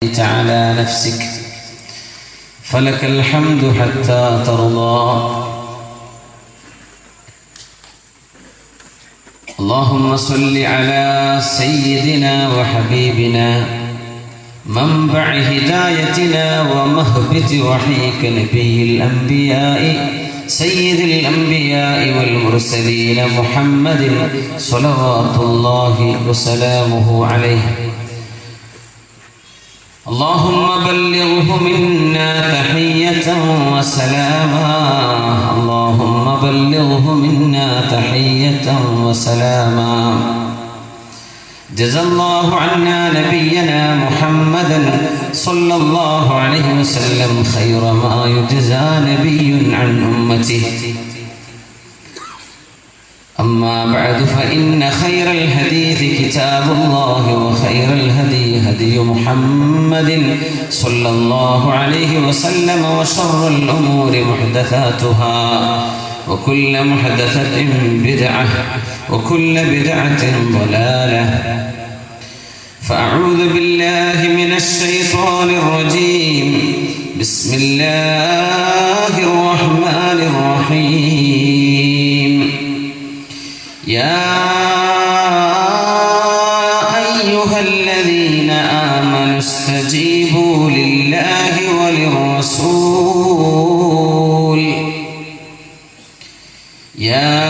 على نفسك فلك الحمد حتى ترضى. اللهم صل على سيدنا وحبيبنا منبع هدايتنا ومهبط وحيك نبي الأنبياء سيد الأنبياء والمرسلين محمد صلوات الله وسلامه عليه. اللهم بلغه منا تحية وسلاما. اللهم بلغه منا تحية وسلاما. جزا الله عنا نبينا محمدا صلى الله عليه وسلم خير ما يجزى نبي عن أمته. أما بعد فإن خير الحديث كتاب الله وخير الهدي هدي محمد صلى الله عليه وسلم وشر الأمور محدثاتها وكل محدثة بدعة وكل بدعة ضلالة. فأعوذ بالله من الشيطان الرجيم. بسم الله الرحمن الرحيم. يا أيها الذين آمنوا استجيبوا لله وللرسول. يا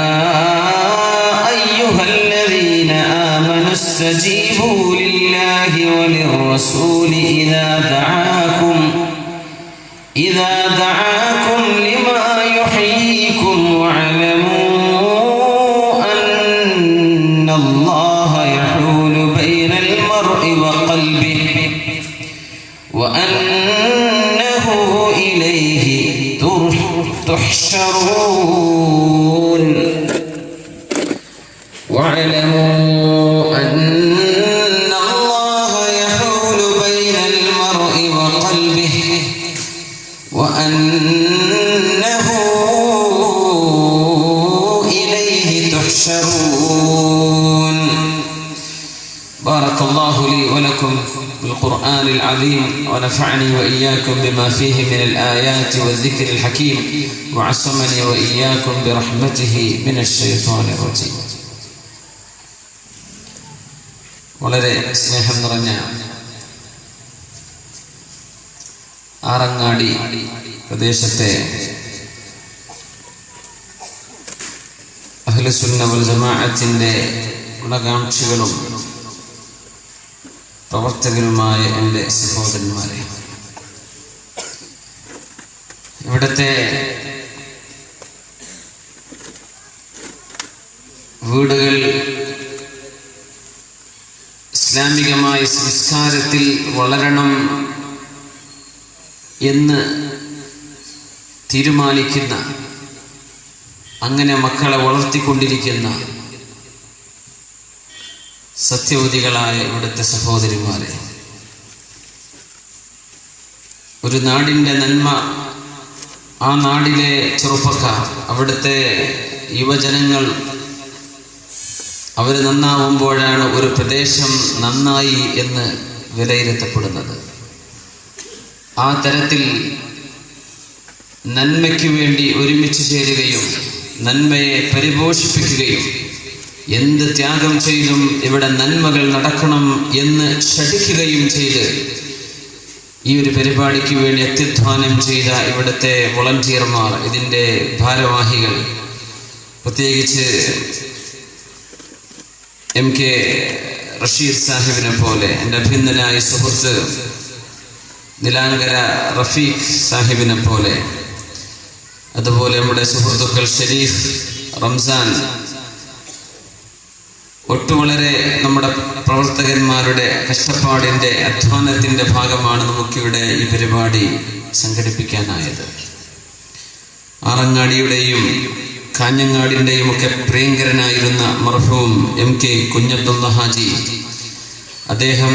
أيها الذين آمنوا استجيبوا لله وللرسول إذا دعاكم لما يحييكم واعلموا أن الله يحول بين المرء وقلبه وأنه إليه تحشرون. واعلموا أن الله يحول بين المرء وقلبه وأنه إليه تحشرون. بارك الله لي ولكم بالقرآن العظيم ونفعني وإياكم بما فيه من الآيات والذكر الحكيم وعصمني وإياكم برحمته من الشيطان الرجيم. വളരെ സ്നേഹം നിറഞ്ഞ ആറങ്ങാടി പ്രദേശത്തെ അഹ്ലുസുന്ന വൽ ജമാഅത്തിന്റെ ഗുണകാംക്ഷികളും പ്രവർത്തകരുമായ എൻ്റെ സഹോദരന്മാരെ, ഇവിടുത്തെ വീടുകൾ ഇസ്ലാമികമായ സംസ്കാരത്തിൽ വളരണം എന്ന് തീരുമാനിക്കുന്ന, അങ്ങനെ മക്കളെ വളർത്തിക്കൊണ്ടിരിക്കുന്ന സത്യവതികളായ ഇവിടുത്തെ സഹോദരിമാരെ, ഒരു നാടിൻ്റെ നന്മ, ആ നാടിലെ ചെറുപ്പക്കാർ, അവിടുത്തെ യുവജനങ്ങൾ, അവർ നന്നാവുമ്പോഴാണ് ഒരു പ്രദേശം നന്നായി എന്ന് വിലയിരുത്തപ്പെടുന്നത്. ആ തരത്തിൽ നന്മയ്ക്ക് വേണ്ടി ഒരുമിച്ച് ചേരുകയും നന്മയെ പരിപോഷിപ്പിക്കുകയും എന്ത് ത്യാഗം ചെയ്തും ഇവിടെ നന്മകൾ നടക്കണം എന്ന് ശഠിക്കുകയും ചെയ്ത് ഈ ഒരു പരിപാടിക്ക് വേണ്ടി അത്യുദ്ധാനം ചെയ്ത ഇവിടുത്തെ വോളണ്ടിയർമാർ, ഇതിൻ്റെ ഭാരവാഹികൾ, പ്രത്യേകിച്ച് MK റഷീദ് സാഹിബിനെ പോലെ, എൻ്റെ അഭിനന്ദനായ സുഹൃത്ത് നിലാങ്കര റഫീഖ് സാഹിബിനെ പോലെ, അതുപോലെ നമ്മുടെ സുഹൃത്തുക്കൾ ഷരീഫ്, റംസാൻ, വളരെ നമ്മുടെ പ്രവർത്തകന്മാരുടെ കഷ്ടപ്പാടിൻ്റെ അധ്വാനത്തിൻ്റെ ഭാഗമാണ് നമുക്കിവിടെ ഈ പരിപാടി സംഘടിപ്പിക്കാനായത്. ആറങ്ങാടിയുടെയും കാഞ്ഞങ്ങാടിൻ്റെയും ഒക്കെ പ്രിയങ്കരനായിരുന്ന മർഹൂം MK കുഞ്ഞബ്ദുള്ള ഹാജി, അദ്ദേഹം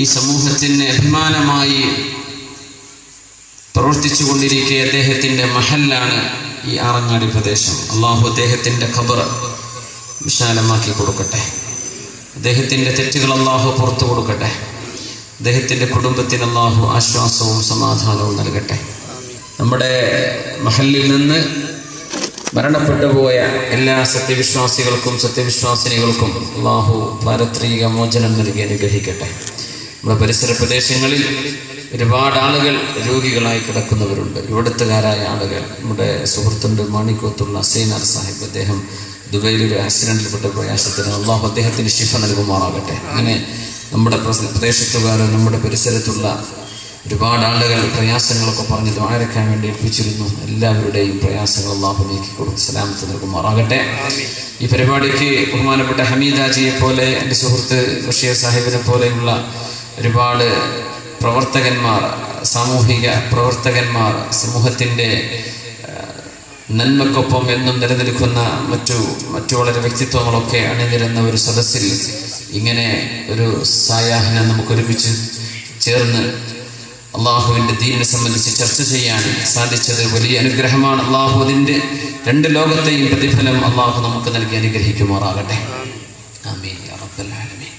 ഈ സമൂഹത്തിന് അഭിമാനമായി പ്രവർത്തിച്ചു കൊണ്ടിരിക്കെ അദ്ദേഹത്തിൻ്റെ മഹല്ലാണ് ഈ ആറങ്ങാടി പ്രദേശം. അള്ളാഹു അദ്ദേഹത്തിൻ്റെ ഖബർ വിശാലമാക്കി കൊടുക്കട്ടെ. അദ്ദേഹത്തിൻ്റെ തെറ്റുകൾ അല്ലാഹു പുറത്തു കൊടുക്കട്ടെ. അദ്ദേഹത്തിൻ്റെ കുടുംബത്തിന് അല്ലാഹു ആശ്വാസവും സമാധാനവും നൽകട്ടെ. നമ്മുടെ മഹല്ലിൽ നിന്ന് മരണപ്പെട്ടു പോയ എല്ലാ സത്യവിശ്വാസികൾക്കും സത്യവിശ്വാസിനികൾക്കും അല്ലാഹു പാരത്രിക മോചനം നൽകി അനുഗ്രഹിക്കട്ടെ. നമ്മുടെ പരിസര പ്രദേശങ്ങളിൽ ഒരുപാട് ആളുകൾ രോഗികളായി കിടക്കുന്നവരുണ്ട്. ഇവിടുത്തുകാരായ ആളുകൾ, നമ്മുടെ സുഹൃത്തുണ്ട് മാണിക്കോത്തുള്ള സൈനാർ സാഹിബ്, അദ്ദേഹം ദുബൈയിൽ ഒരു ആക്സിഡന്റിൽപ്പെട്ട പ്രയാസത്തിന് അല്ലാഹു അദ്ദേഹത്തിന് ശിഫ നൽകുമാറാകട്ടെ. അങ്ങനെ നമ്മുടെ പ്രദേശത്തുകാരും നമ്മുടെ പരിസരത്തുള്ള ഒരുപാട് ആളുകൾ പ്രയാസങ്ങളൊക്കെ പറഞ്ഞ് ദുആരക്കാൻ വേണ്ടി ഏൽപ്പിച്ചിരുന്നു. എല്ലാവരുടെയും പ്രയാസങ്ങൾ അല്ലാഹു നീക്കി കൊടുത്ത് സലാമത്ത് നൽകുമാറാകട്ടെ. ഈ പരിപാടിക്ക് ബഹുമാനപ്പെട്ട ഹമീദാജിയെ പോലെ, എൻ്റെ സുഹൃത്ത് ബഷീർ സാഹിബിനെ പോലെയുള്ള ഒരുപാട് പ്രവർത്തകന്മാർ, സാമൂഹിക പ്രവർത്തകന്മാർ, സമൂഹത്തിൻ്റെ നന്മക്കൊപ്പം എന്നും നിലനിൽക്കുന്ന മറ്റു വളരെ വ്യക്തിത്വങ്ങളൊക്കെ അണിനിരുന്ന ഒരു സദസ്സിൽ ഇങ്ങനെ ഒരു സായാഹ്നം നമുക്ക് ഒരുമിച്ച് ചേർന്ന് അള്ളാഹുവിൻ്റെ ദീനിനെ സംബന്ധിച്ച് ചർച്ച ചെയ്യാൻ സാധിച്ചത് വലിയ അനുഗ്രഹമാണ്. അള്ളാഹു അതിൻ്റെ രണ്ട് ലോകത്തെയും പ്രതിഫലം അള്ളാഹു നമുക്ക് നൽകി അനുഗ്രഹിക്കുമാറാകട്ടെ. ആമീൻ യാ റബ്ബൽ ആലമീൻ.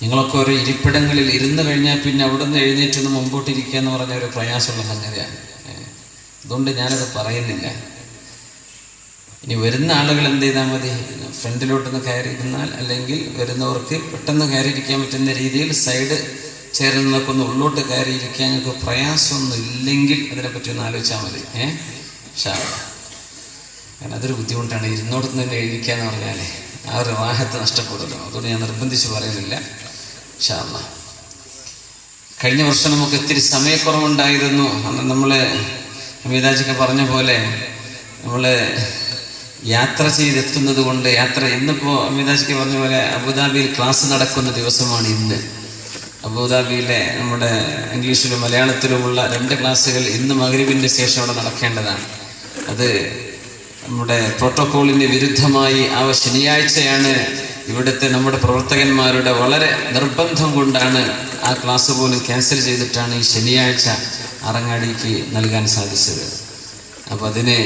നിങ്ങളൊക്കെ ഒരു ഇരിപ്പിടങ്ങളിൽ ഇരുന്ന് കഴിഞ്ഞാൽ പിന്നെ അവിടെ നിന്ന് എഴുന്നേറ്റൊന്ന് മുമ്പോട്ടിരിക്കുക എന്ന് പറഞ്ഞ ഒരു പ്രയാസമുള്ള സംഗതിയാണ്. അതുകൊണ്ട് ഞാനത് പറയുന്നില്ല. ഇനി വരുന്ന ആളുകൾ എന്ത് ചെയ്താൽ മതി, ഫ്രണ്ടിലോട്ടൊന്ന് കയറി ഇരുന്നാൽ, അല്ലെങ്കിൽ വരുന്നവർക്ക് പെട്ടെന്ന് കയറിയിരിക്കാൻ പറ്റുന്ന രീതിയിൽ സൈഡ് ചേർന്ന് നിന്നൊക്കെ ഒന്ന് ഉള്ളോട്ട് കയറിയിരിക്കാൻ ഞങ്ങൾക്ക് പ്രയാസമൊന്നും ഇല്ലെങ്കിൽ അതിനെപ്പറ്റി ഒന്ന് ആലോചിച്ചാൽ മതി. കാരണം അതൊരു ബുദ്ധിമുട്ടാണ്. ഇരുന്നോടത്ത് തന്നെ എഴുതിക്കുക എന്ന് പറഞ്ഞാൽ ആ ഒരു റാഹത്ത് നഷ്ടപ്പെടുമല്ലോ. അതുകൊണ്ട് ഞാൻ നിർബന്ധിച്ച് പറയുന്നില്ല. ഇൻഷാ അല്ലാഹ്. കഴിഞ്ഞ വർഷം നമുക്ക് ഇത്തിരി സമയക്കുറവുണ്ടായിരുന്നു. അന്ന് നമ്മൾ ഹമീദാജിക്ക് പറഞ്ഞ പോലെ നമ്മൾ യാത്ര ചെയ്തെത്തുന്നത് കൊണ്ട് ഇന്നിപ്പോൾ ഹമീദാജിക്ക് പറഞ്ഞ പോലെ അബുദാബിയിൽ ക്ലാസ് നടക്കുന്ന ദിവസമാണ് ഇന്ന്. അബുദാബിയിലെ നമ്മുടെ ഇംഗ്ലീഷിലും മലയാളത്തിലുമുള്ള 2 ക്ലാസ്സുകൾ ഇന്ന് മഗ്രിബിൻ്റെ ശേഷം അവിടെ നടക്കേണ്ടതാണ്. അത് നമ്മുടെ പ്രോട്ടോക്കോളിന് വിരുദ്ധമായി ആ ശനിയാഴ്ചയാണ് ഇവിടുത്തെ നമ്മുടെ പ്രവർത്തകന്മാരുടെ വളരെ നിർബന്ധം കൊണ്ടാണ് ആ ക്ലാസ് പോലും ക്യാൻസൽ ചെയ്തിട്ടാണ് ഈ ശനിയാഴ്ച അറങ്ങാടിക്ക് നൽകാൻ സാധിച്ചത്. അപ്പം അതിന്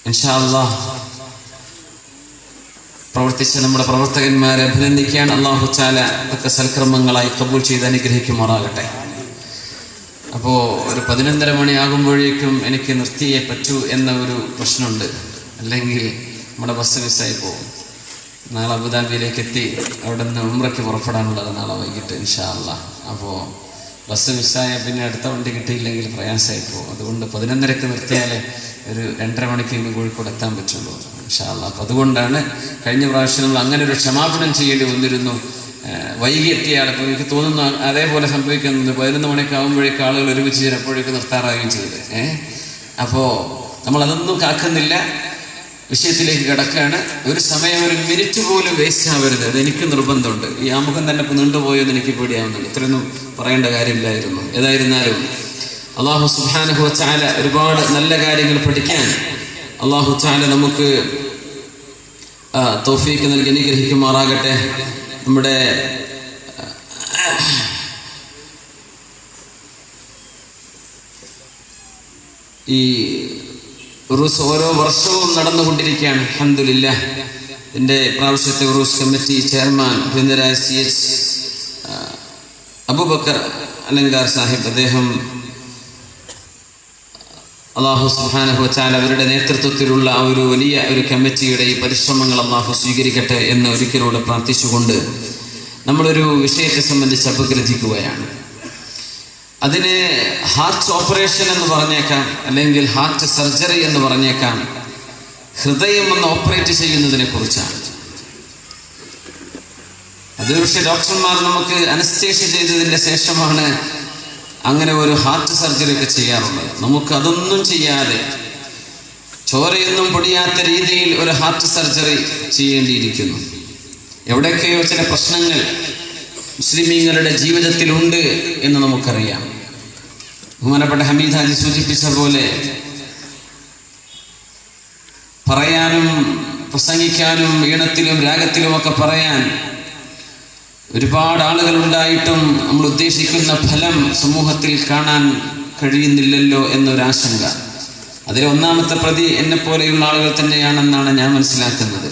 ഇൻഷാ അല്ലാഹ് പ്രവർത്തിച്ച നമ്മുടെ പ്രവർത്തകന്മാരെ അഭിനന്ദിക്കുകയാണ്. അല്ലാഹു തആല ഒക്കെ സൽക്രമങ്ങളായി കബൂൽ ചെയ്ത് അനുഗ്രഹിക്കുമാറാകട്ടെ. അപ്പോൾ ഒരു 11:30 മണിയാകുമ്പോഴേക്കും എനിക്ക് നിർത്തിയേ പറ്റൂ എന്ന ഒരു പ്രശ്നമുണ്ട്. അല്ലെങ്കിൽ നമ്മുടെ ബസ് മിസ്സായി പോകും. നാളെ അബുദാബിയിലേക്ക് എത്തി അവിടെ നിന്ന് ഉംറയ്ക്ക് പുറപ്പെടാനുള്ളത് നാളെ വൈകിട്ട് ഇൻഷാ അല്ലാഹ്. അപ്പോൾ ബസ് മിസ്സായാൽ പിന്നെ അടുത്ത വണ്ടി കിട്ടിയില്ലെങ്കിൽ പ്രയാസമായി പോകും. അതുകൊണ്ട് 11:30 നിർത്തിയാൽ ഒരു 2:30 മണിക്കെങ്കിലും കോഴിക്കോട് എത്താൻ പറ്റുള്ളൂ ഇൻഷാ അല്ലാഹ്. അപ്പോൾ അതുകൊണ്ടാണ് കഴിഞ്ഞ പ്രാവശ്യം നമ്മൾ അങ്ങനെ ഒരു ക്ഷമാപണം ചെയ്യേണ്ടി വന്നിരുന്നു. വൈകി എത്തിയ ആൾ. അപ്പോൾ എനിക്ക് തോന്നുന്നു അതേപോലെ സംഭവിക്കുന്നത് 11 മണിയൊക്കെ ആകുമ്പോഴേക്കും ആളുകൾ ഒരുമിച്ച് ചിലപ്പോഴേക്ക് നിർത്താറാവുകയും ചെയ്ത്. അപ്പോൾ നമ്മളതൊന്നും കാക്കുന്നില്ല, വിഷയത്തിലേക്ക് കിടക്കുകയാണ്. ഒരു സമയം, ഒരു മിനിറ്റ് പോലും വേസ്റ്റ് ആവരുത്. അതെനിക്ക് നിർബന്ധമുണ്ട്. ഈ ആമുഖം തന്നെ ഇപ്പോൾ നീണ്ടുപോയെന്ന് എനിക്ക് പേടിയാവുന്നുണ്ട്. ഇത്രയൊന്നും പറയേണ്ട കാര്യമില്ലായിരുന്നു. ഏതായിരുന്നാലും അല്ലാഹു സുബ്ഹാനഹു വ തആല ഒരുപാട് നല്ല കാര്യങ്ങൾ പഠിക്കാൻ അല്ലാഹു തആല നമുക്ക് തൗഫീഖ് നൽകി അനുഗ്രഹിക്കുമാറാകട്ടെ. നമ്മുടെ ഈ ഉറൂസ് ഓരോ വർഷവും നടന്നുകൊണ്ടിരിക്കുകയാണ്. അൽഹംദുലില്ലാഹ്. ഇതിൻ്റെ പ്രാവശ്യത്തെ ഉറൂസ് committee chairman Bindaraj CH Abubakar Alankar Sahib, അദ്ദേഹം അല്ലാഹു സുബ്ഹാനഹു വ തആല അവരുടെ നേതൃത്വത്തിലുള്ള ആ ഒരു വലിയ ഒരു കമ്മിറ്റിയുടെ ഈ പരിശ്രമങ്ങൾ അല്ലാഹു സ്വീകരിക്കട്ടെ എന്ന് ഒരിക്കലോട് പ്രാർത്ഥിച്ചുകൊണ്ട് നമ്മളൊരു വിഷയത്തെ സംബന്ധിച്ച് അപഗ്രഥിക്കുകയാണ്. അതിന് ഹാർട്ട് ഓപ്പറേഷൻ എന്ന് പറഞ്ഞേക്കാം, അല്ലെങ്കിൽ ഹാർട്ട് സർജറി എന്ന് പറഞ്ഞേക്കാം. ഹൃദയം ഒന്ന് ഓപ്പറേറ്റ് ചെയ്യുന്നതിനെ കുറിച്ചാണ്. അത് പക്ഷേ ഡോക്ടർമാർ നമുക്ക് അനസ്തേഷ്യ ചെയ്തതിൻ്റെ ശേഷമാണ് അങ്ങനെ ഒരു ഹാർട്ട് സർജറി ഒക്കെ ചെയ്യാറുള്ളത്. നമുക്ക് അതൊന്നും ചെയ്യാതെ ചോരയൊന്നും പൊടിയാത്ത രീതിയിൽ ഒരു ഹാർട്ട് സർജറി ചെയ്യേണ്ടിയിരിക്കുന്നു. എവിടെയൊക്കെയോ ചില പ്രശ്നങ്ങൾ മുസ്ലിമീങ്ങളുടെ ജീവിതത്തിലുണ്ട് എന്ന് നമുക്കറിയാം. ബഹുമാനപ്പെട്ട ഹമീദാജി സൂചിപ്പിച്ച പോലെ പറയാനും പ്രസംഗിക്കാനും ഈണത്തിലും രാഗത്തിലുമൊക്കെ പറയാൻ ഒരുപാട് ആളുകൾ ഉണ്ടായിട്ടും നമ്മൾ ഉദ്ദേശിക്കുന്ന ഫലം സമൂഹത്തിൽ കാണാൻ കഴിയുന്നില്ലല്ലോ എന്നൊരാശങ്ക. അതിലെ ഒന്നാമത്തെ പ്രതി എന്നെപ്പോലെയുള്ള ആളുകൾ തന്നെയാണെന്നാണ് ഞാൻ മനസ്സിലാക്കുന്നത്.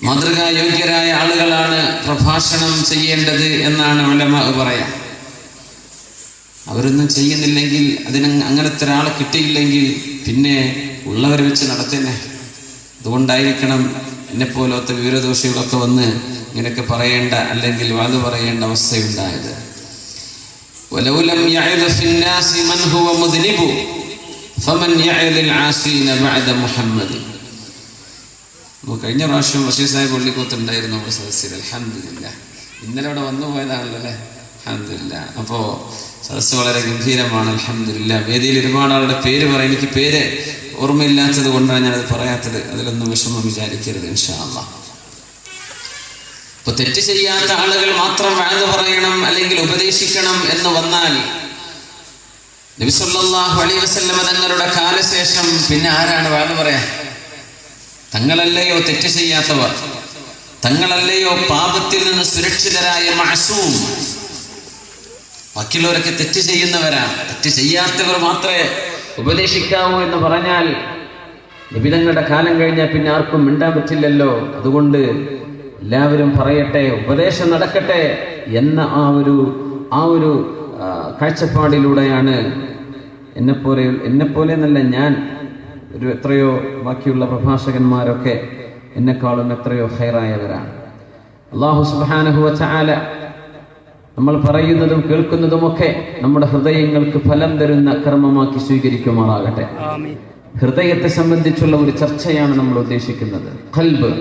മാതൃകായോഗ്യരായ ആളുകളാണ് പ്രഭാഷണം ചെയ്യേണ്ടത് എന്നാണ് ഉലമാ പറയാം. അവരൊന്നും ചെയ്യുന്നില്ലെങ്കിൽ, അങ്ങനത്തെ ഒരാളെ കിട്ടിയില്ലെങ്കിൽ പിന്നെ ഉള്ളവരെ വെച്ച് നടത്തന്നെ. അതുകൊണ്ടായിരിക്കണം എന്നെപ്പോലത്തെ വിവരദോഷികളൊക്കെ വന്ന് ഇങ്ങനെയൊക്കെ പറയേണ്ട അല്ലെങ്കിൽ വാത് പറയേണ്ട അവസ്ഥയുണ്ടായത്. വലൗലം യഅദ ഫിന്നാസി മൻ ഹുവ മുദ്നിബു ഫമൻ യഅലിൽ ആസീന ബഅദ മുഹമ്മദ്. കഴിഞ്ഞ പ്രാവശ്യം ബഷീർ സാഹിബ് പള്ളിക്കൂത്തുണ്ടായിരുന്നു നമ്മുടെ സദസ്സിൽ. അൽഹംദുലില്ലാഹ്. ഇന്നലെ അവിടെ വന്നു പോയതാണല്ലോ അല്ലേ? അൽഹംദുലില്ലാഹ്. അപ്പോൾ സദസ്സ് വളരെ ഗംഭീരമാണ്. അൽഹംദുലില്ലാഹ്. വേദിയിൽ ഒരുപാട് ആളുടെ പേര് പറയാം. എനിക്ക് പേര് ഓർമ്മയില്ലാത്തത് കൊണ്ടാണ് ഞാനത് പറയാത്തത്. അതിലൊന്നും വിഷമം വിചാരിക്കരുത് ഇൻഷാ അല്ലാഹ്. ഇപ്പൊ തെറ്റ് ചെയ്യാത്ത ആളുകൾ മാത്രം വഅദ് പറയണം അല്ലെങ്കിൽ ഉപദേശിക്കണം എന്ന് വന്നാൽ നബി സല്ലല്ലാഹു അലൈഹി വസല്ലം തങ്ങളുടെ കാലശേഷം പിന്നെ ആരാണ് വഅദ് പറയാ? തങ്ങളല്ലയോ തെറ്റ് ചെയ്യാത്തവർ? തങ്ങളല്ലയോ പാപത്തിൽ നിന്ന് സുരക്ഷിതരായ മഅസൂം? ബാക്കിയുള്ളവരൊക്കെ തെറ്റ് ചെയ്യുന്നവരാണ്. തെറ്റ് ചെയ്യാത്തവർ മാത്രമേ ഉപദേശിക്കാവൂ എന്ന് പറഞ്ഞാൽ നബി തങ്ങളുടെ കാലം കഴിഞ്ഞാൽ പിന്നെ ആർക്കും മിണ്ടാൻ പറ്റില്ലല്ലോ. അതുകൊണ്ട് എല്ലാവരും പറയട്ടെ, ഉപദേശം നടക്കട്ടെ എന്ന ആ ഒരു കാഴ്ചപ്പാടിലൂടെയാണ് എന്നെപ്പോലെ എന്നല്ല, ഞാൻ എത്രയോ ബാക്കിയുള്ള പ്രഭാഷകന്മാരൊക്കെ എന്നെക്കാളും എത്രയോ ഖൈറായവരാണ്. അല്ലാഹു സുബ്ഹാനഹു വ തആല നമ്മൾ പറയുന്നതും കേൾക്കുന്നതുമൊക്കെ നമ്മുടെ ഹൃദയങ്ങൾക്ക് ഫലം തരുന്ന കർമ്മമാക്കി സ്വീകരിക്കുമാറാകട്ടെ. ഹൃദയത്തെ സംബന്ധിച്ചുള്ള ഒരു ചർച്ചയാണ് നമ്മൾ ഉദ്ദേശിക്കുന്നത്. ഖൽബ്,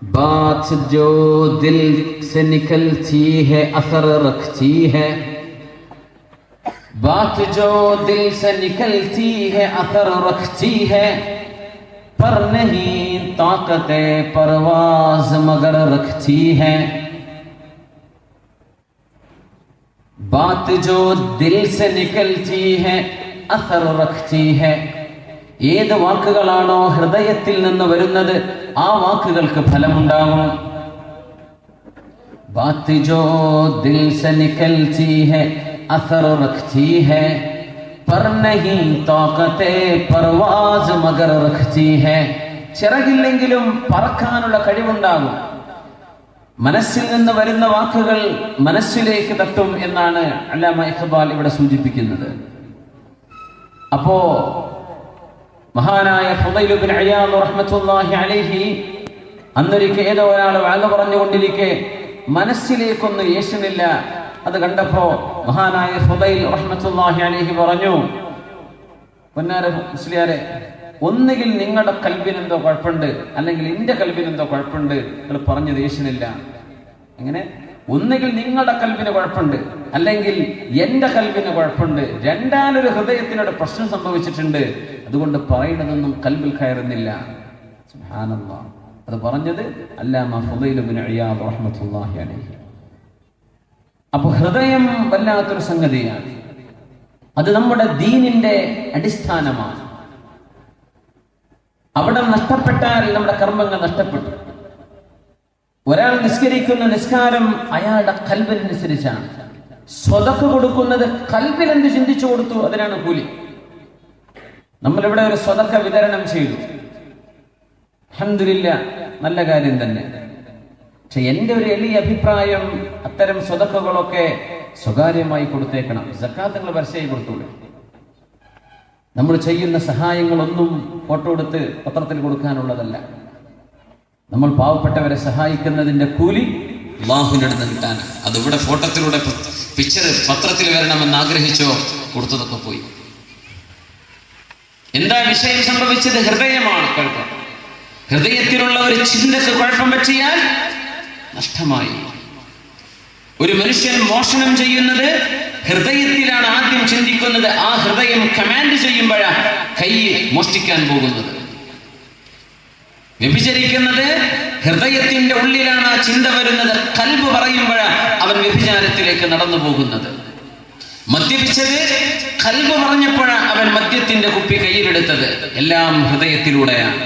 बात जो दिल से निकलती है असर रखती है, बात जो दिल से निकलती है असर रखती है, पर नहीं ताकत परवाज मगर रखती है. बात जो दिल से निकलती है असर रखती है. ഏത് വാക്കുകളാണോ ഹൃദയത്തിൽ നിന്ന് വരുന്നത് ആ വാക്കുകൾക്ക് ഫലമുണ്ടാകും. ബാത്ത് ജോ ദിൽ സെ നികൽതി ഹൈ അസർ റഖ്തി ഹൈ, പർ നഹീ താഖത്തെ പർവാസ് മഗർ റഖ്തി ഹൈ. ചിറകില്ലെങ്കിലും പറക്കാനുള്ള കഴിവുണ്ടാകും. മനസ്സിൽ നിന്ന് വരുന്ന വാക്കുകൾ മനസ്സിലേക്ക് തട്ടും എന്നാണ് അല്ലാമ ഇഖ്ബാൽ ഇവിടെ സൂചിപ്പിക്കുന്നത്. അപ്പോ മഹാനായ ഫുദൈൽ ഇബ്നു ഇയാദ് റഹ്മത്തുള്ളാഹി അലൈഹി അന്നൊരിക്കൽ ഏതോ ഒരാൾ വഅദ് പറഞ്ഞുകൊണ്ടിരിക്കെ മനസ്സിലേക്കൊന്നും യേശുന്നില്ല. അത് കണ്ടപ്പോ മഹാനായ ഫുദൈൽ റഹ്മത്തുള്ളാഹി അലൈഹി പറഞ്ഞു, പൊന്നാര മുസ്ലിയാരെ, ഒന്നുകിൽ നിങ്ങളുടെ കൽബിനെന്തോ കുഴപ്പമുണ്ട്, അല്ലെങ്കിൽ എന്റെ കൽബിനെന്തോ കുഴപ്പമുണ്ട്, നിങ്ങൾ പറഞ്ഞത് യേശുന്നില്ല. എങ്ങനെ? ഒന്നുകിൽ നിങ്ങളുടെ കൽബിന് കുഴപ്പമുണ്ട്, അല്ലെങ്കിൽ എന്റെ കൽബിന് കുഴപ്പമുണ്ട്. രണ്ടാലൊരു ഹൃദയത്തിനോട് പ്രശ്നം സംഭവിച്ചിട്ടുണ്ട്. അതുകൊണ്ട് പറയുന്നതൊന്നും കൽബിൽ കയറുന്നില്ല. സുബ്ഹാനല്ലാഹ്. അത് പറഞ്ഞത് അല്ലാമ ഫുദൈൽ ഇബ്നു ഇയാദ് റഹ്മത്തുള്ളാഹി അലൈഹി. അപ്പൊ ഹൃദയം വല്ലാത്തൊരു സംഗതിയാണ്. അത് നമ്മുടെ ദീനിന്റെ അടിസ്ഥാനമാണ്. അവിടെ നഷ്ടപ്പെട്ടാൽ നമ്മുടെ കർമ്മങ്ങൾ നഷ്ടപ്പെട്ടു. ഒരാൾ നിസ്കരിക്കുന്ന നിസ്കാരം അയാളുടെ കൽബിനനുസരിച്ചാണ്. സ്വതക്ക കൊടുക്കുന്നത് കൽബിൽ എന്ത് ചിന്തിച്ചു കൊടുത്തു അതിനാണ് കൂലി. നമ്മളിവിടെ ഒരു സ്വതക്ക വിതരണം ചെയ്തു, അൽഹംദുലില്ലാഹ്, നല്ല കാര്യം തന്നെ. പക്ഷെ എന്റെ ഒരു എളിയ അഭിപ്രായം, അത്തരം സ്വതക്കകളൊക്കെ സ്വകാര്യമായി കൊടുത്തേക്കണം. സക്കാത്ത് നിങ്ങൾ പരസ്യമായി കൊടുത്തോളൂ. നമ്മൾ ചെയ്യുന്ന സഹായങ്ങളൊന്നും ഫോട്ടോ എടുത്ത് പത്രത്തിൽ കൊടുക്കാനുള്ളതല്ല. നമ്മൾ പാവപ്പെട്ടവരെ സഹായിക്കുന്നതിന്റെ കൂലി അല്ലാഹുവിന്റെ അടുത്ത് കിട്ടാനാണ്. അതിവിടെ ഫോട്ടോത്തിലൂടെ പിക്ചർ പത്രത്തിൽ വരണമെന്ന് ആഗ്രഹിച്ചോ കൊടുത്തതൊക്കെ പോയി. എന്താ വിഷയം സംഭവിച്ചത്? ഹൃദയമാണ് കുഴപ്പം. ഹൃദയത്തിലുള്ള ഒരു ചിന്തക്ക് കുഴപ്പം പറ്റിയാൽ നഷ്ടമായി. ഒരു മനുഷ്യൻ മോഷണം ചെയ്യുന്നത് ഹൃദയത്തിലാണ് ആദ്യം ചിന്തിക്കുന്നത്. ആ ഹൃദയം കമാൻഡ് ചെയ്യുമ്പോഴാണ് കൈ മോഷ്ടിക്കാൻ പോകുന്നത്. വ്യഭിചരിക്കുന്നത് ഹൃദയത്തിന്റെ ഉള്ളിലാണ് ആ ചിന്ത വരുന്നത്. ഖൽബ് പറയുമ്പോഴാണ് അവൻ വ്യഭിചാരത്തിലേക്ക് നടന്നു പോകുന്നത്. മദ്യപിച്ചത് ഖൽബ് പറഞ്ഞപ്പോഴാണ് അവൻ മദ്യത്തിന്റെ കുപ്പി കയ്യിലെടുത്തത്. എല്ലാം ഹൃദയത്തിലൂടെയാണ്.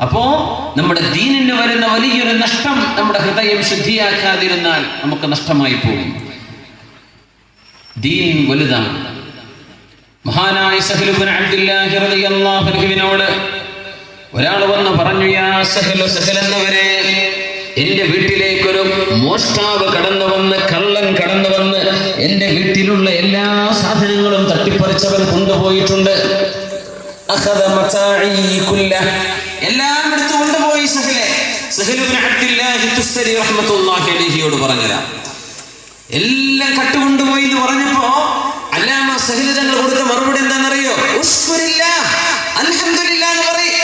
അപ്പോ നമ്മുടെ ദീനിന് വരുന്ന വലിയൊരു നഷ്ടം, നമ്മുടെ ഹൃദയം ശുദ്ധിയാക്കാതിരുന്നാൽ നമുക്ക് നഷ്ടമായി പോകും. ദീൻ വലുതാണ്. മഹാനായ സഹ്ൽ ഇബ്നു അബ്ദുല്ലാഹി റളിയല്ലാഹു അൻഹുവിനോട് ഒരാൾ വന്ന് പറഞ്ഞു, യാ സഹൽ എന്നവരെ, എന്റെ വീട്ടിലേക്കൊരു മോഷ്ടാവ് കടന്നു വന്ന്, കള്ളൻ കടന്നു വന്ന് എന്റെ വീട്ടിലുള്ള എല്ലാ സാധനങ്ങളും തട്ടിപ്പറിച്ചവൻ കൊണ്ടുപോയിട്ടുണ്ട്. എല്ലാം എടുത്തു കൊണ്ടുപോയി. സഹൽ ഇബ്നു അബ്ദുല്ലാഹി തുസ്തരി റഹ്മത്തുള്ളാഹി അലൈഹിയോട് പറഞ്ഞതാ. എല്ലാം കട്ടുകൊണ്ടുപോയി എന്ന് പറഞ്ഞപ്പോ അല്ലാമ സഹൽ തങ്ങൾ കൊടുത്ത മറുപടി എന്താണെന്നറിയോ? ഉഷ്കുരില്ലാഹ്, അൽഹംദുലില്ലാഹ് എന്ന് പറയ്.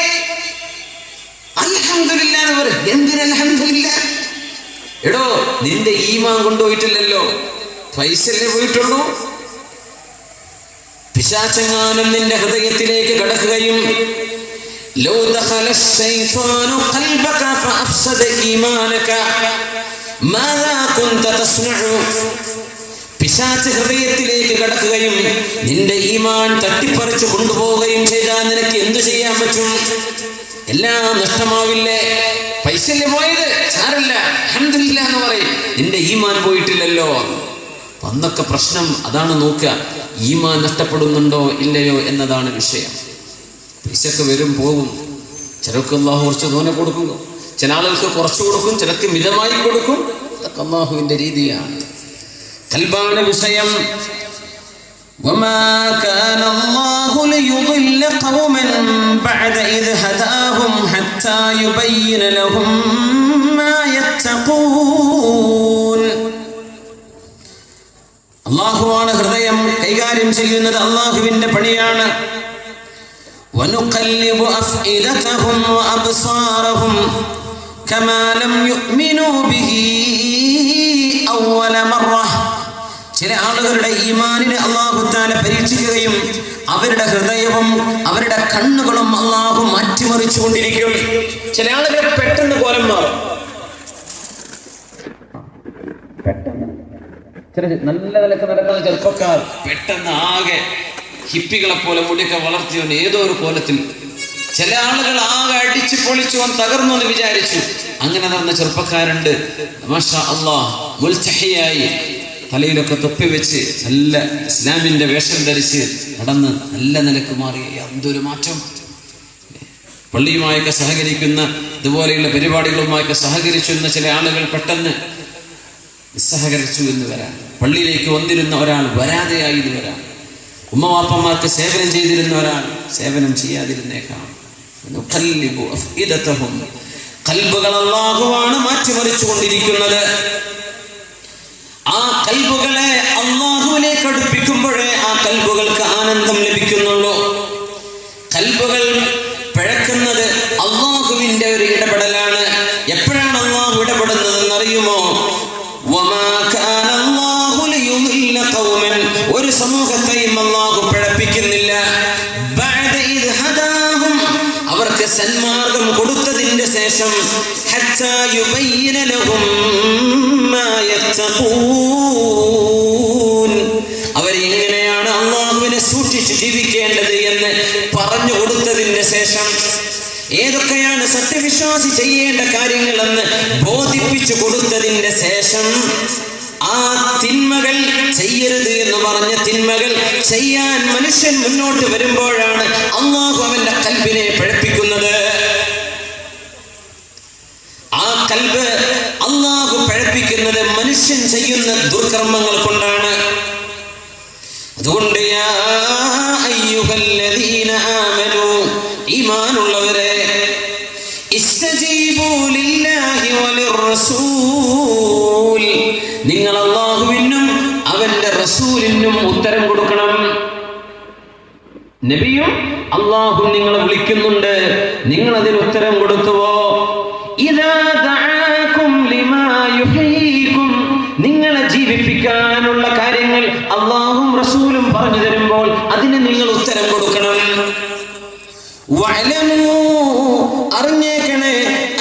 അൽഹംദുലില്ലാഹ് എന്ന് പറയ്. എന്തിന് അൽഹംദുലില്ലാഹ്? എടോ, നിന്റെ ഈമാൻ കൊണ്ടുപോയിട്ടില്ലല്ലോ, പൈസല്ലേ പോയിട്ടുള്ളൂ. പിശാചെങ്ങാനും നിന്റെ ഹൃദയത്തിലേക്ക് കടക്കുകയും ലൗ ദഖല ശൈത്വാനു ഖൽബക ഫഅഫ്സദ ഈമാനക മാദാ കുൻത തസ്നഉ, പിശാച് ഹൃദയത്തിലേക്ക് കടക്കുകയും നിന്റെ ഈമാൻ തട്ടിപ്പറിച്ചു കൊണ്ടുപോവുകയും ചെയ്താൽ നിനക്ക് എന്തു ചെയ്യാൻ പറ്റും? എല്ലാം നഷ്ടമാവില്ലേ? പൈസല്ലേ പോയത്, സാരല്ല, അൽഹംദുലില്ലാഹ് എന്ന് പറയും. നിന്റെ ഈമാൻ പോയിട്ടില്ലല്ലോ. അന്നൊക്കെ പ്രശ്നം അതാണ് നോക്കുക, ഈമാൻ നഷ്ടപ്പെടുന്നുണ്ടോ ഇല്ലയോ എന്നതാണ് വിഷയം. പൈസക്ക് വരും പോകും. ചിലർക്ക് അല്ലാഹു കുറച്ച് തോനെ കൊടുക്കും, ചില ആളുകൾക്ക് കുറച്ച് കൊടുക്കും, ചിലർക്ക് മിതമായി കൊടുക്കും. അതൊക്കെ അല്ലാഹുവിന്റെ രീതിയാണ്. കൽബാണ് വിഷയം. وما كان الله ليضل قوما بعد إذ هداهم حتى يبين لهم ما يتقون. അല്ലാഹുവാണ് ഹൃദയം കൈകാര്യം ചെയ്യുന്നത്, അല്ലാഹുവിന്റെ പണിയാണ്. وَنُقَلِّبُ أَفْئِدَتَهُمْ وَأَبْصَارَهُمْ كَمَا لَمْ يُؤْمِنُوا بِهِ أَوَّلَ مَرَّةٍ. ചില ആളുകളുടെ ഈമാനിനെ അല്ലാഹു തആല പരീക്ഷിക്കുകയും അവരുടെ ഹൃദയവും അവരുടെ കണ്ണുകളും അല്ലാഹു മാറ്റിമറിച്ചു കൊണ്ടിരിക്കും. ചില ആളുകൾ പെട്ടെന്ന് കോലം മാറും. ചില നല്ല നിലക്ക് നടക്കുന്ന ചെറുപ്പക്കാർ പെട്ടെന്ന് ആകെ ഹിപ്പികളെ പോലെ മുടിയൊക്കെ വളർത്തിയോണ്ട് ഏതോ ഒരു കോലത്തിൽ. ചില ആളുകൾ ആകെ അടിച്ചു പൊളിച്ചു തകർന്നു എന്ന് വിചാരിച്ചു. അങ്ങനെ നടന്ന ചെറുപ്പക്കാരുണ്ട്. മാഷാ അല്ലാഹ്, മുൽത്തഹിയായി തലയിലൊക്കെ തൊപ്പി വെച്ച് നല്ല ഇസ്ലാമിന്റെ വേഷം ധരിച്ച് നടന്ന് നല്ല നിലക്ക് മാറി. എന്തൊരു മാറ്റം! പള്ളിയുമായൊക്കെ സഹകരിക്കുന്ന, ഇതുപോലെയുള്ള പരിപാടികളുമായൊക്കെ സഹകരിച്ചിരുന്ന ചില ആളുകൾ പെട്ടെന്ന് നിസ്സഹകരിച്ചു എന്ന് വരാം. പള്ളിയിലേക്ക് വന്നിരുന്ന ഒരാൾ വരാതെയായി എന്ന് വരാം. ഉമ്മവാപ്പന്മാർക്ക് സേവനം ചെയ്തിരുന്ന ഒരാൾ സേവനം ചെയ്യാതിരുന്നേക്കാം. ഖൽബുകൾ അല്ലാഹുവാണ് മാറ്റിമറിച്ചു കൊണ്ടിരിക്കുന്നത്. ആ കൽബുകളെ അല്ലാഹുവിലേക്ക് അടുപ്പിക്കുമ്പോഴേ ആ കൽബുകൾക്ക് ആനന്ദം ലഭിക്കുന്നുള്ളൂ. കൽബുകൾ പിഴക്കുന്നത് അല്ലാഹുവിന്റെ ഒരു ഇടപെടലാണ്. എപ്പോഴാണ് അല്ലാഹു ഇടപെടുന്നതെന്ന് അറിയുമോ? ഒരു സമൂഹത്തെയും അല്ലാഹു പിഴപ്പിക്കുന്നില്ല. അവർക്ക് സന്മാർഗം കൊടുത്തതിന്റെ ശേഷം അവരെങ്ങനെയാണ് അല്ലാഹുവിനെ സൂക്ഷിച്ച് ജീവിക്കേണ്ടത് എന്ന് പറഞ്ഞു കൊടുത്തതിന്റെ ശേഷം, ഏതൊക്കെയാണ് സത്യവിശ്വാസി ചെയ്യേണ്ട കാര്യങ്ങളെന്ന് ബോധിപ്പിച്ചു കൊടുത്തതിന്റെ ശേഷം, ആ തിന്മകൾ ചെയ്യരുത് എന്ന് പറഞ്ഞ തിന്മകൾ ചെയ്യാൻ മനുഷ്യൻ മുന്നോട്ട് വരുമ്പോഴാണ് അല്ലാഹു അവന്റെ കൽബിനെ പിഴപ്പിക്കുന്നത്. ആ കൽബ് അല്ലാഹു പിഴപ്പിക്കുന്നത് മനുഷ്യൻ ചെയ്യുന്ന ദുർകർമ്മങ്ങൾ കൊണ്ടാണ്. അതുകൊണ്ട് യാ അയ്യുഹല്ലദീന ആമനൂ, ഈമാനുള്ളവരെ, ഇസ്തജീബൂ ലില്ലാഹി വലിർറസൂൽ, നിങ്ങൾ അല്ലാഹുവിനും അവന്റെ റസൂലിനും ഉത്തരം കൊടുക്കണം. നബിയും അല്ലാഹുവും നിങ്ങളെ വിളിക്കുന്നുണ്ട്, നിങ്ങൾ അതിന് ഉത്തരം കൊടുത്തുവോ? ഇദാ ദഅാകും ലിമാ യുഹീകും, നിങ്ങളെ ജീവിപ്പിക്കാനുള്ള കാര്യങ്ങൾ അല്ലാഹുവും റസൂലും പറഞ്ഞു തരുമ്പോൾ അതിന് നിങ്ങൾ ഉത്തരം കൊടുക്കണം. വഅലമൂ, അറിഞ്ഞേക്കണേ,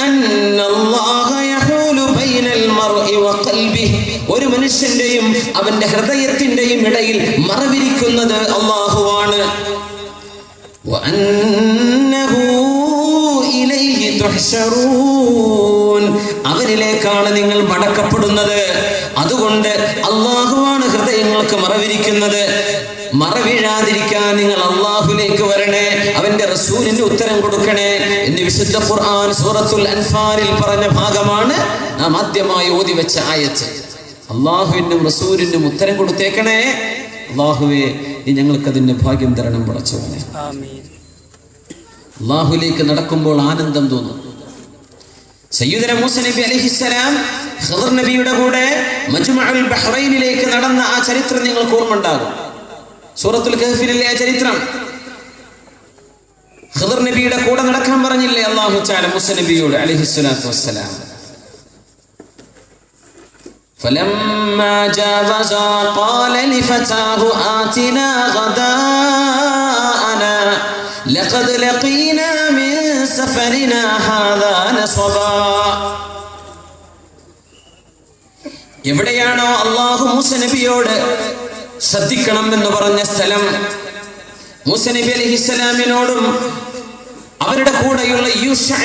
അന്നല്ലാഹ യഹൂലു ബൈനൽ മർഇ വഖൽബിഹി, ഒരു മനുഷ്യന്റെയും അവന്റെ ഹൃദയത്തിന്റെയും ഇടയിൽ മറവിരിക്കുന്നത് അല്ലാഹുവാണ്. വഅന്നഹു ഇലൈഹി തുഹ്ശറൂൻ, അവരിലേക്കാണ് നിങ്ങൾ മടക്കപ്പെടുന്നത്. അതുകൊണ്ട് അല്ലാഹുവാണ് ഹൃദയങ്ങൾക്ക് മറവിരിക്കുന്നത്. മറവീഴാതിരിക്കാൻ നിങ്ങൾ അള്ളാഹുലേക്ക് വരണേ, അവന്റെ റസൂലിന് ഉത്തരം കൊടുക്കണേ എന്ന് വിശുദ്ധ ഖുർആൻ സൂറത്തുൽ അൻഫാലിൽ പറഞ്ഞ ഭാഗമാണ് നാം ആദ്യമായി ഓതി വെച്ച ആയത്ത്. അള്ളാഹുവിനും റസൂലിനും ഉത്തരം കൊടുത്തേക്കണേ. അള്ളാഹുവേ, നീ ഞങ്ങൾക്ക് അതിന്റെ ഭാഗ്യം തരണം പടച്ചവനെ. അള്ളാഹുലേക്ക് നടക്കുമ്പോൾ ആനന്ദം തോന്നും. സയ്യിദുന മൂസ നബി അലൈഹിസ്സലാം ഖിദർ നബിയുടെ കൂടെ മജ്മഉൽ ബഹ്റൈനിലേക്ക് നടന്ന ആ ചരിത്രം നിങ്ങൾക്ക് ഓർമ്മയുണ്ടാകും. സൂറത്തുൽ കഹ്ഫിലെ ആ ചരിത്രം. ഖിദർ നബിയുടെ കൂടെ നടക്കാൻ പറഞ്ഞില്ലേ അല്ലാഹു തആല മൂസ നബിയോട് അലൈഹിസ്സലാത്തു വസ്സലാം. فلما جاوزا قال لفتاه آتنا غداءنا لقد لقينا من سفرنا هذا نصبا. എവിടെയാണോ അല്ലാഹു മൂസ നബിയോട് ശ്രദ്ധിക്കണം എന്ന് പറഞ്ഞ സ്ഥലം, മൂസ നബി അലൈഹിസ്സലാമിനോടും അവരുടെ കൂടെയുള്ള യൂശഅ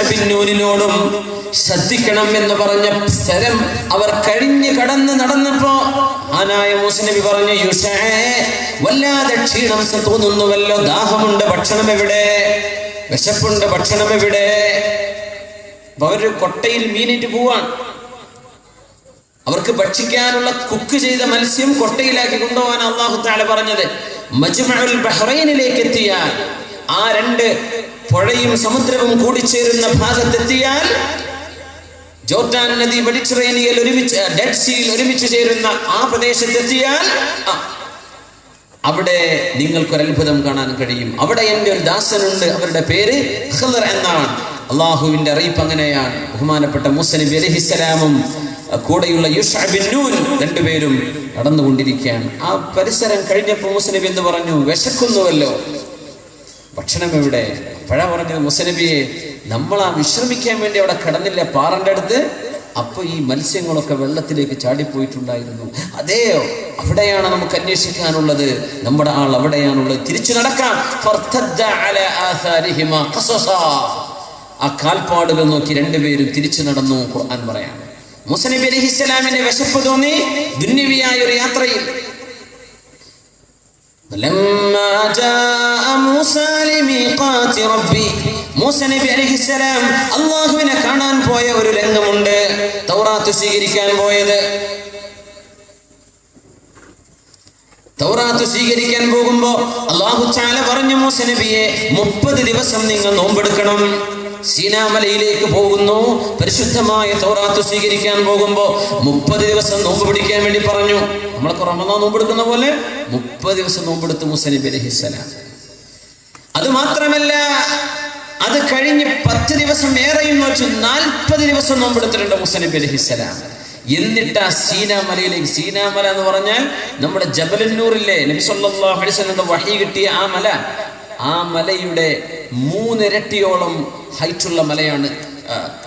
ബിൻ നൂനിനോടും ശ്രദ്ധിക്കണം എന്ന് പറഞ്ഞ സ്ഥലം അവർ കഴിഞ്ഞ് കടന്ന് നടന്നപ്പോ ആനായ മൂസ നബി പറഞ്ഞു, യൂശഅേ, വല്ലാതെ ക്ഷീണം തോന്നുന്നുവല്ലോ, ദാഹമുണ്ട്, ഭക്ഷണം എവിടെ? വിശപ്പുണ്ട്, ഭക്ഷണം എവിടെ? അവര് കൊട്ടയിൽ മീനിട്ട് പോവാണ്. അവർക്ക് ഭക്ഷിക്കാനുള്ള കുക്ക് ചെയ്ത മത്സ്യം കൊട്ടയിലാക്കി കൊണ്ടുപോകാൻ അല്ലാഹു തആല പറഞ്ഞത്. മജ്മഉൽ ബഹ്റൈനിലേക്ക് എത്തിയാൽ, ആ രണ്ട് പുഴയും സമുദ്രവും കൂടിച്ചേരുന്ന ഭാഗത്തെത്തിയാൽ, ജോർദാൻ നദി മെഡിറ്ററേനിയൻ ഒരുമിച്ച് ഡെഡ് സീയിൽ ഒരുമിച്ച് ചേരുന്ന ആ പ്രദേശത്തെത്തിയാൽ അവിടെ നിങ്ങൾക്കൊരത്ഭുതം കാണാൻ കഴിയും. അവിടെ എൻ്റെ ഒരു ദാസനുണ്ട്, അവരുടെ പേര് ഖിദർ എന്നാണ്. അള്ളാഹുവിന്റെ അറിയിപ്പ് അങ്ങനെയാണ്. ബഹുമാനപ്പെട്ട മൂസ നബി അലൈഹിസ്സലാമും കൂടെയുള്ള യൂശഅ ബിൻ നൂൻ രണ്ടുപേരും നടന്നുകൊണ്ടിരിക്കുകയാണ്. ആ പരിസരം കഴിഞ്ഞപ്പോൾ മൂസ നബി എന്ന് പറഞ്ഞു, വിശക്കുന്നുവല്ലോ, ഭക്ഷണം എവിടെ? അപ്പോഴാ പറഞ്ഞത്, മൂസ നബിയെ, നമ്മൾ ആ വിശ്രമിക്കാൻ വേണ്ടി അവിടെ കടന്നില്ല പാറന്റെ അടുത്ത്, അപ്പൊ ഈ മത്സ്യങ്ങളൊക്കെ വെള്ളത്തിലേക്ക് ചാടിപ്പോയിട്ടുണ്ടായിരുന്നു. അതെയോ, അവിടെയാണ് നമുക്ക് അന്വേഷിക്കാനുള്ളത്, നമ്മുടെ ആൾ അവിടെയാണുള്ളത്, തിരിച്ചു നടക്കാം. ആ കാൽപ്പാടുകൾ നോക്കി രണ്ടുപേരും തിരിച്ചു നടന്നു. ഖുർആൻ പറയാണ്, മൂസ നബി അലൈഹിസ്സലാമിന് വിശപ്പ് തോന്നി ദുന്യവിയായ ഒരു യാത്രയിൽ. മൂസ നബി അലൈഹിസ്സലാം അല്ലാഹുവിനെ കാണാൻ പോയ ഒരു രംഗമുണ്ട്. തൗറാത്ത് സ്വീകരിക്കാൻ പോയത്. തൗറാത്ത് സ്വീകരിക്കാൻ പോകുമ്പോ അല്ലാഹു തആല പറഞ്ഞു, മൂസ നബിയെ, 30 ദിവസം നിങ്ങൾ നോമ്പെടുക്കണം. സീനാ മലയിലേക്ക് പോകുന്നു, പരിശുദ്ധമായ തൗറാത്ത് സ്വീകരിക്കാൻ പോകുമ്പോ 30 ദിവസം നോമ്പ് പിടിക്കാൻ വേണ്ടി പറഞ്ഞു. നമ്മളൊക്കെ റമദാൻ നോമ്പെടുക്കുന്ന പോലെ 30 ദിവസം നോമ്പെടുത്ത് മൂസ നബി അലൈഹിസ്സലാം. അത് മാത്രമല്ല, അത് കഴിഞ്ഞ് 10 ദിവസം ഏറെയും നോച്ചു 40 ദിവസം നോമ്പെടുത്തിട്ടുണ്ട് മൂസ നബി അലൈഹിസ്സലാം. എന്നിട്ട് ആ സീനാ മലയിലേക്ക്, സീനാ മല എന്ന് പറഞ്ഞാൽ നമ്മുടെ ജബലുന്നൂറില്ലേ, നബി സല്ലല്ലാഹു അലൈഹി വസല്ലം വഹി കിട്ടിയ ആ മല, ആ മലയുടെ 3 ഇരട്ടിയോളം ഹൈറ്റുള്ള മലയാണ്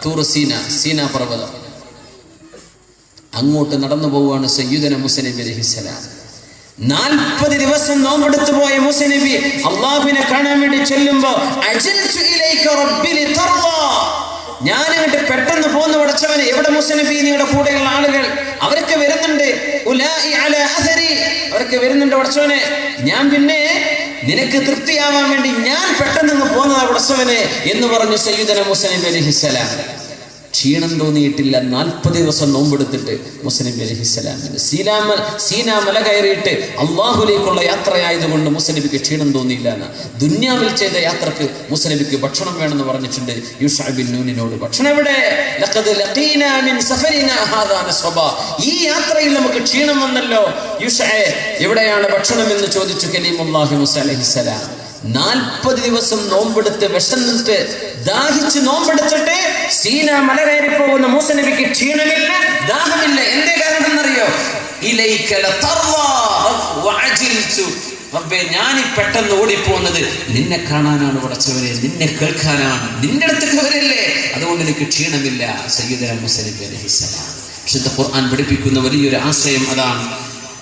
തൂർ സീന, സീനാ പർവ്വതം. അങ്ങോട്ട് നടന്നു പോവുകയാണ് സയ്യിദുന മൂസ നബി അലൈഹിസ്സലാം. 40 ദിവസം നോമ്പെടുത്തു പോയ മൂസ നബി അല്ലാഹുവിനെ കാണാൻ വേണ്ടി ചെല്ലുമ്പോ, അജൽതു ഇലൈക റബ്ബി ലിതർദാ, ഞാൻ അങ്ങോട്ട് പെട്ടെന്ന് പോന്നു പടച്ചവനെ. എവിടെ മൂസ നബി? നിങ്ങളുടെ കൂടെയുള്ള ആളുകൾ അവരൊക്കെ വരുന്നുണ്ട്. ഉലാഇ അലാ അഥരി, അവരൊക്കെ വരുന്നുണ്ട് പടച്ചവനെ. ഞാൻ പിന്നെ നിനക്ക് തൃപ്തിയാവാൻ വേണ്ടി ഞാൻ പെട്ടെന്ന് പോന്നതാ പടച്ചവനെ എന്ന് പറഞ്ഞു സയ്യിദുന മൂസ നബി അലൈഹിസ്സലാം. ക്ഷീണം തോന്നിയിട്ടില്ല. 40 ദിവസം നോമ്പെടുത്തിട്ട് മൂസ നബി അലൈഹിസ്സലാമിന് സീനാ മല കയറിയിട്ട് അള്ളാഹുലേക്കുള്ള യാത്രയായതുകൊണ്ട് മൂസ നബിക്ക് ക്ഷീണം തോന്നിയില്ല. ദുന്യാവിൽ ചെയ്ത യാത്രക്ക് മൂസ നബിക്ക് ഭക്ഷണം വേണമെന്ന് പറഞ്ഞിട്ടുണ്ട് യൂശഅ ബിൻ നൂനിനോട്. ഭക്ഷണം എവിടെ? ലഖദ് ലഖീനാ മിൻ സഫരിനാ ഹാദാ നസ്ബാ, ഈ യാത്രയിൽ നമുക്ക് ക്ഷീണം വന്നല്ലോ, യൂശഅ എവിടെയാണ് ഭക്ഷണം എന്ന് ചോദിച്ചു കലീമുല്ലാഹി മൂസ അലൈഹിസ്സലാം. 40 ദിവസം നോമ്പെടുത്ത് വിശന്നിട്ട് ദാഹിച്ച് നോമ്പെടുത്തിട്ട് സീനാ മല കയറി പോകുന്ന മൂസ നബിക്ക് ക്ഷീണമില്ല, ദാഹമില്ല. എന്തേ കാരണം എന്നറിയോ? ഇലൈക ലതർവാ വഅജിൽതു, റബ്ബേ, ഞാൻ ഈ പെട്ടെന്ന് ഓടിപ്പോകുന്നത് നിന്നെ കാണാനാണ് പടച്ചവനെ, നിന്നെ കേൾക്കാനാണ്, നിന്റെ അടുത്തേക്ക് വരല്ലേ, അതുകൊണ്ട് എനിക്ക് ക്ഷീണമില്ല. സയ്യിദുനാ മൂസ നബി അലൈഹിസ്സലാം. വിശുദ്ധ ഖുർആൻ പഠിപ്പിക്കുന്ന വലിയൊരു ആശയം അതാണ്.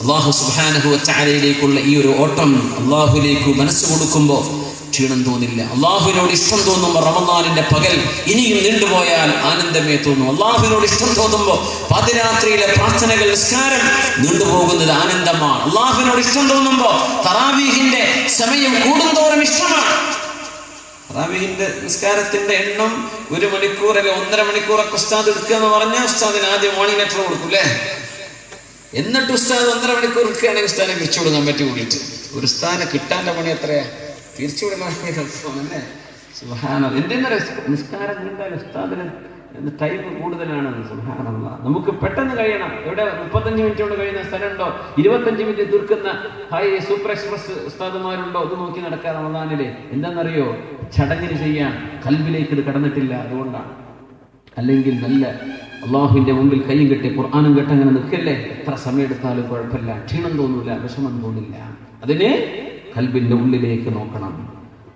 അല്ലാഹു സുബ്ഹാനഹു വ തആലയിലേക്കുള്ള ഈ ഒരു ഓട്ടം, അല്ലാഹുവിലേക്ക് മനസ്സ് കൊടുക്കുമ്പോൾ ക്ഷീണം തോന്നില്ല. അള്ളാഹുവിനോട് ഇഷ്ടം തോന്നുമ്പോൾ റമദാനിന്റെ പകൽ ഇനിയും നീണ്ടുപോയാൽ ആനന്ദമേ തോന്നും. അള്ളാഹുവിനോട് ഇഷ്ടം തോന്നുമ്പോൾ പാതിരാത്രിയിലെ പ്രാർത്ഥനകൾ, നിസ്കാരം നീണ്ടുപോകുന്നത് ആനന്ദമാണ്. അള്ളാഹുവിനോട് ഇഷ്ടം തോന്നുമ്പോൾ തറാവീഹിന്റെ സമയം കൂടുന്തോറും ഇഷ്ടമാണ്. തറാവീഹിന്റെ നിസ്കാരത്തിന്റെ എണ്ണം 1 മണിക്കൂർ അല്ലെ 1.5 മണിക്കൂറൊക്കെ ഉസ്താദ് എടുക്കുക എന്ന് പറഞ്ഞാൽ ഉസ്താദിന് ആദ്യം മോർണിംഗ് ലെറ്റർ കൊടുക്കും അല്ലേ? എന്നിട്ട് ഉസ്താദ് 1.5 മണിക്കൂർ എടുക്കുകയാണെങ്കിൽ ഉസ്താദിനെ പിരിച്ചു കൊടുക്കാൻ പറ്റി കൂടിയിട്ട്. ഒരു ഉസ്താദിനെ കിട്ടാൻ്റെ പണി എത്രയാ? തിരിച്ചു വിടുന്നല്ലേ? സുബ്ഹാനല്ലാഹ്. എന്തെന്ന് നിസ്കാരം നീണ്ടാൽ ഉസ്താദിന് ടൈം കൂടുതലാണ്. സുബ്ഹാനല്ലാഹ്. നമുക്ക് പെട്ടെന്ന് കഴിയണം. എവിടെ 35 മിനിറ്റ് കൊണ്ട് കഴിയുന്ന സ്ഥലമുണ്ടോ? 25 മിനിറ്റ് തീർക്കുന്ന ഹൈ സൂപ്പർ എക്സ്പ്രസ് ഉസ്താദുമാരുണ്ടോ? ഇത് നോക്കി നടക്കാൻ റമദാനിലെ എന്താണെന്നറിയോ? ചടങ്ങിന് ചെയ്യാൻ കൽബിലേക്ക് ഇത് കടന്നിട്ടില്ല, അതുകൊണ്ടാണ്. അല്ലെങ്കിൽ നല്ല അള്ളാഹുവിന്റെ മുമ്പിൽ കൈയും കെട്ടി ഖുർആനും കേട്ട് അങ്ങനെ നിൽക്കല്ലേ, എത്ര സമയം എടുത്താലും കുഴപ്പമില്ല, ക്ഷീണം തോന്നില്ല, വിഷമം തോന്നില്ല. അതിന് കൽബിന്റെ ഉള്ളിലേക്ക് നോക്കണം.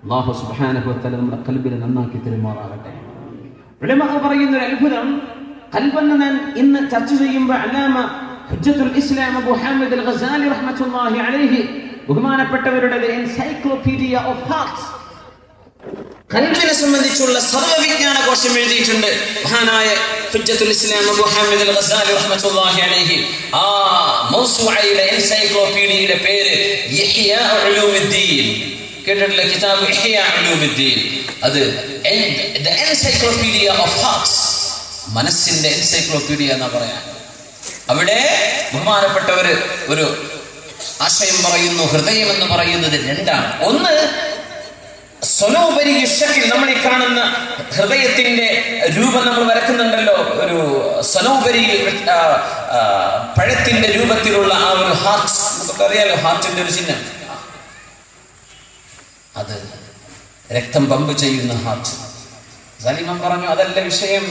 അല്ലാഹു സുബ്ഹാനഹു വ തആല നമ്മുടെ കൽബിനെ നന്നാക്കി തരുമാറാകട്ടെ. ഉലമാ പറയുന്ന ഒരു അത്ഭുതം കൽബെന്ന് ഞാൻ ഇന്ന് ചർച്ച ചെയ്യുമ്പോൾ അല്ലാമ ഹുജ്ജത്തുൽ ഇസ്ലാം അബൂ ഹാമിദ് അൽ ഗസാലി റഹ്മത്തുള്ളാഹി അലൈഹി ബഹുമാനപ്പെട്ടവരുടെ എൻസൈക്ലോപീഡിയ ഓഫ് ഹാർട്ട്സ് കൽബിനെ സംബന്ധിച്ചുള്ള സർവ്വവിജ്ഞാന കോശം എഴുതിയിട്ടുണ്ട് മഹാനായ ഹുജ്ജത്തുൽ ഇസ്ലാം അബൂ ഹാമിദ് അൽ ഗസാലി റഹ്മത്തുള്ളാഹി അലൈഹി. ആ മൗസൂഅയുടെ എൻസൈക്ലോപീഡിയയുടെ പേര് ഇഹ്യാ ഉലൂമുദ്ദീൻ. കേട്ടിട്ടുള്ള കിതാബ് ഇഹ്യാ ഉലൂമുദ്ദീൻ. അത് the encyclopedia of hearts, മനസ്സിന്റെ എൻസൈക്ലോപീഡിയ എന്നാ പറയാൻ. അവിടെ ബഹുമാനപ്പെട്ടവര് ഒരു ആശയം പറയുന്നു. ഹൃദയം എന്ന് പറയുന്നത് രണ്ടാണ്. ഒന്ന് സ്വനോപരി യുഷക്കിൽ, നമ്മൾ ഈ കാണുന്ന ഹൃദയത്തിന്റെ രൂപം നമ്മൾ വരക്കുന്നുണ്ടല്ലോ, ഒരു സ്വനോപരി പഴത്തിന്റെ രൂപത്തിലുള്ള ആ ഒരു ഹാർട്ട്, നമുക്കൊക്കെ അറിയാലോ ഹാർട്ടിന്റെ ഒരു ചിഹ്നം. അത് രക്തം പമ്പ് ചെയ്യുന്ന ഹാർട്ട്. സലിമൻ പറഞ്ഞു അതല്ല വിഷയം.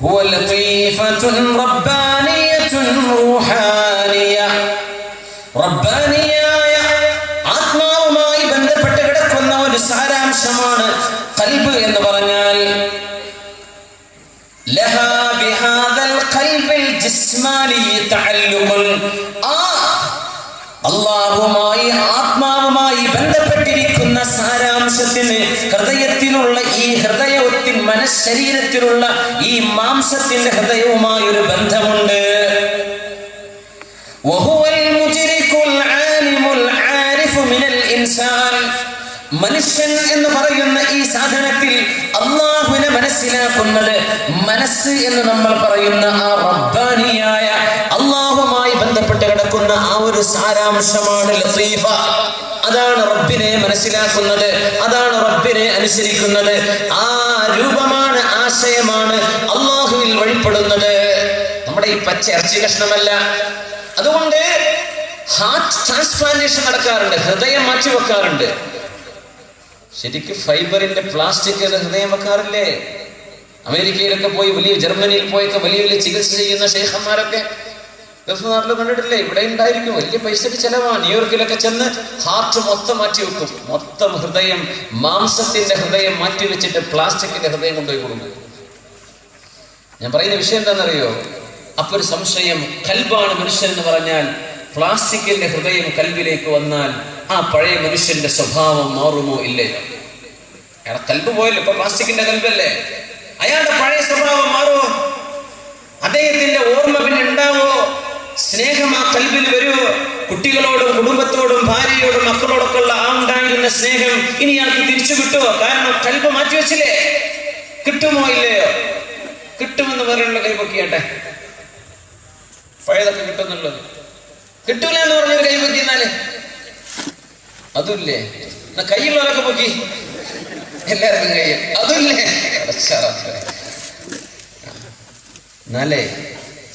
ഹുവ ലതീഫത്തുൻ റബ്ബാനിയത്തുൻ റൂഹാനിയ. റബ്ബാനിയായ ആത്മാവുമായി ബന്ധപ്പെട്ട് കിടക്കുന്ന ഒരു സാരാംശമാണ് ഖൽബ് എന്ന് പറഞ്ഞാൽ. ലഹാ ബിഹാദൽ ഖൽബിൽ ജിസ്മാനി തഅല്ലുഖുൻ. അല്ലാഹുമായി ആത്മാവുമായി ബന്ധപ്പെട്ടിരിക്കുന്ന സാരാംശത്തിന് ഹൃദയത്തിലുള്ള ഈ ഹൃദയത്തിൽ മനഃശരീരത്തിലുള്ള ഈ മാംസത്തിന്റെ ഹൃദയവുമായി ഒരു ബന്ധമുണ്ട്. വഹുവൽ മുജ്രികുൽ ആലിമുൽ ആരിഫു മിനൽ ഇൻസാൻ. മനുഷ്യൻ എന്ന് പറയുന്ന ഈ സാധനത്തിൽ അല്ലാഹുവിനെ മനസ്സിലാക്കുന്നത് മനസ്സ് എന്ന് നമ്മൾ പറയുന്ന ആ റബ്ബാനിയായ അല്ലാഹുമായി ബന്ധപ്പെട്ട് കിടക്കുന്ന ആ ഒരു സാരാംശമാണ് ലതീഫ. അതാണ് റബ്ബിനെ മനസ്സിലാക്കുന്നത്, അതാണ് റബ്ബിനെ അനുസരിക്കുന്നത്. ആ രൂപമാണ്, ആശയമാണ് അല്ലാഹുവിൽ വഴിപ്പെടുന്നത്. നമ്മുടെ ഈ പച്ച ഇറച്ചി കഷ്ണമല്ല. അതുകൊണ്ട് ഹാർട്ട് ട്രാൻസ്പ്ലാന്റേഷൻ നടക്കാറുണ്ട്, ഹൃദയം മാറ്റി വെക്കാറുണ്ട്. ശരിക്കും ഫൈബറിന്റെ പ്ലാസ്റ്റിക് ഹൃദയം വെക്കാറില്ലേ? അമേരിക്കയിലൊക്കെ പോയി, വലിയ ജർമ്മനിയിൽ പോയൊക്കെ വലിയ വലിയ ചികിത്സ ചെയ്യുന്ന ശേഖന്മാരൊക്കെ ഗൾഫ് നാട്ടിൽ കണ്ടിട്ടില്ലേ? ഇവിടെ ഉണ്ടായിരിക്കും, വലിയ പൈസക്ക് ചെലവാണ്. ന്യൂയോർക്കിലൊക്കെ ചെന്ന് ഹാർട്ട് മൊത്തം മാറ്റി വെക്കും. മൊത്തം ഹൃദയം, മാംസത്തിന്റെ ഹൃദയം മാറ്റി വെച്ചിട്ട് പ്ലാസ്റ്റിക്കിന്റെ ഹൃദയം കൊണ്ടുപോയി കൊടുക്കും. ഞാൻ പറയുന്ന വിഷയം എന്താണെന്നറിയോ? അപ്പൊ ഒരു സംശയം, കൽബാണ് മനുഷ്യൻ എന്ന് പറഞ്ഞാൽ പ്ലാസ്റ്റിക്കിന്റെ ഹൃദയം കൽബിലേക്ക് വന്നാൽ ആ പഴയ മനുഷ്യന്റെ സ്വഭാവം മാറുമോ ഇല്ലയോ? അയാളെ കൽബ് പോയല്ലോ, ഇപ്പൊ പ്ലാസ്റ്റിക്കിന്റെ കൽബല്ലേ. അയാളുടെ പഴയ സ്വഭാവം മാറുമോ? അദ്ദേഹത്തിന്റെ ഓർമ്മ പിന്നെ ഉണ്ടാവോ? സ്നേഹം ആ കൽബിൽ വരുമോ? കുട്ടികളോടും കുടുംബത്തോടും ഭാര്യയോടും മക്കളോടൊക്കെ ഉള്ള ആ ഉണ്ടായിരുന്ന സ്നേഹം ഇനി ആൾക്ക് തിരിച്ചു കിട്ടുമോ? കാരണം കൽബ് മാറ്റിവെച്ചില്ലേ. കിട്ടുമോ ഇല്ലയോ? കിട്ടുമെന്ന് പറയാനുള്ള കൈപൊക്കിയാട്ടെ. പഴയതൊക്കെ കിട്ടുന്നുള്ളത് കിട്ടൂല എന്ന് പറഞ്ഞൊരു കൈപൊക്കി എന്നാല് അതുമില്ലേ? കൈയുള്ളവരൊക്കെ പൊക്കി എല്ലാവർക്കും കൈ അതുമില്ലേ? എന്നാലേ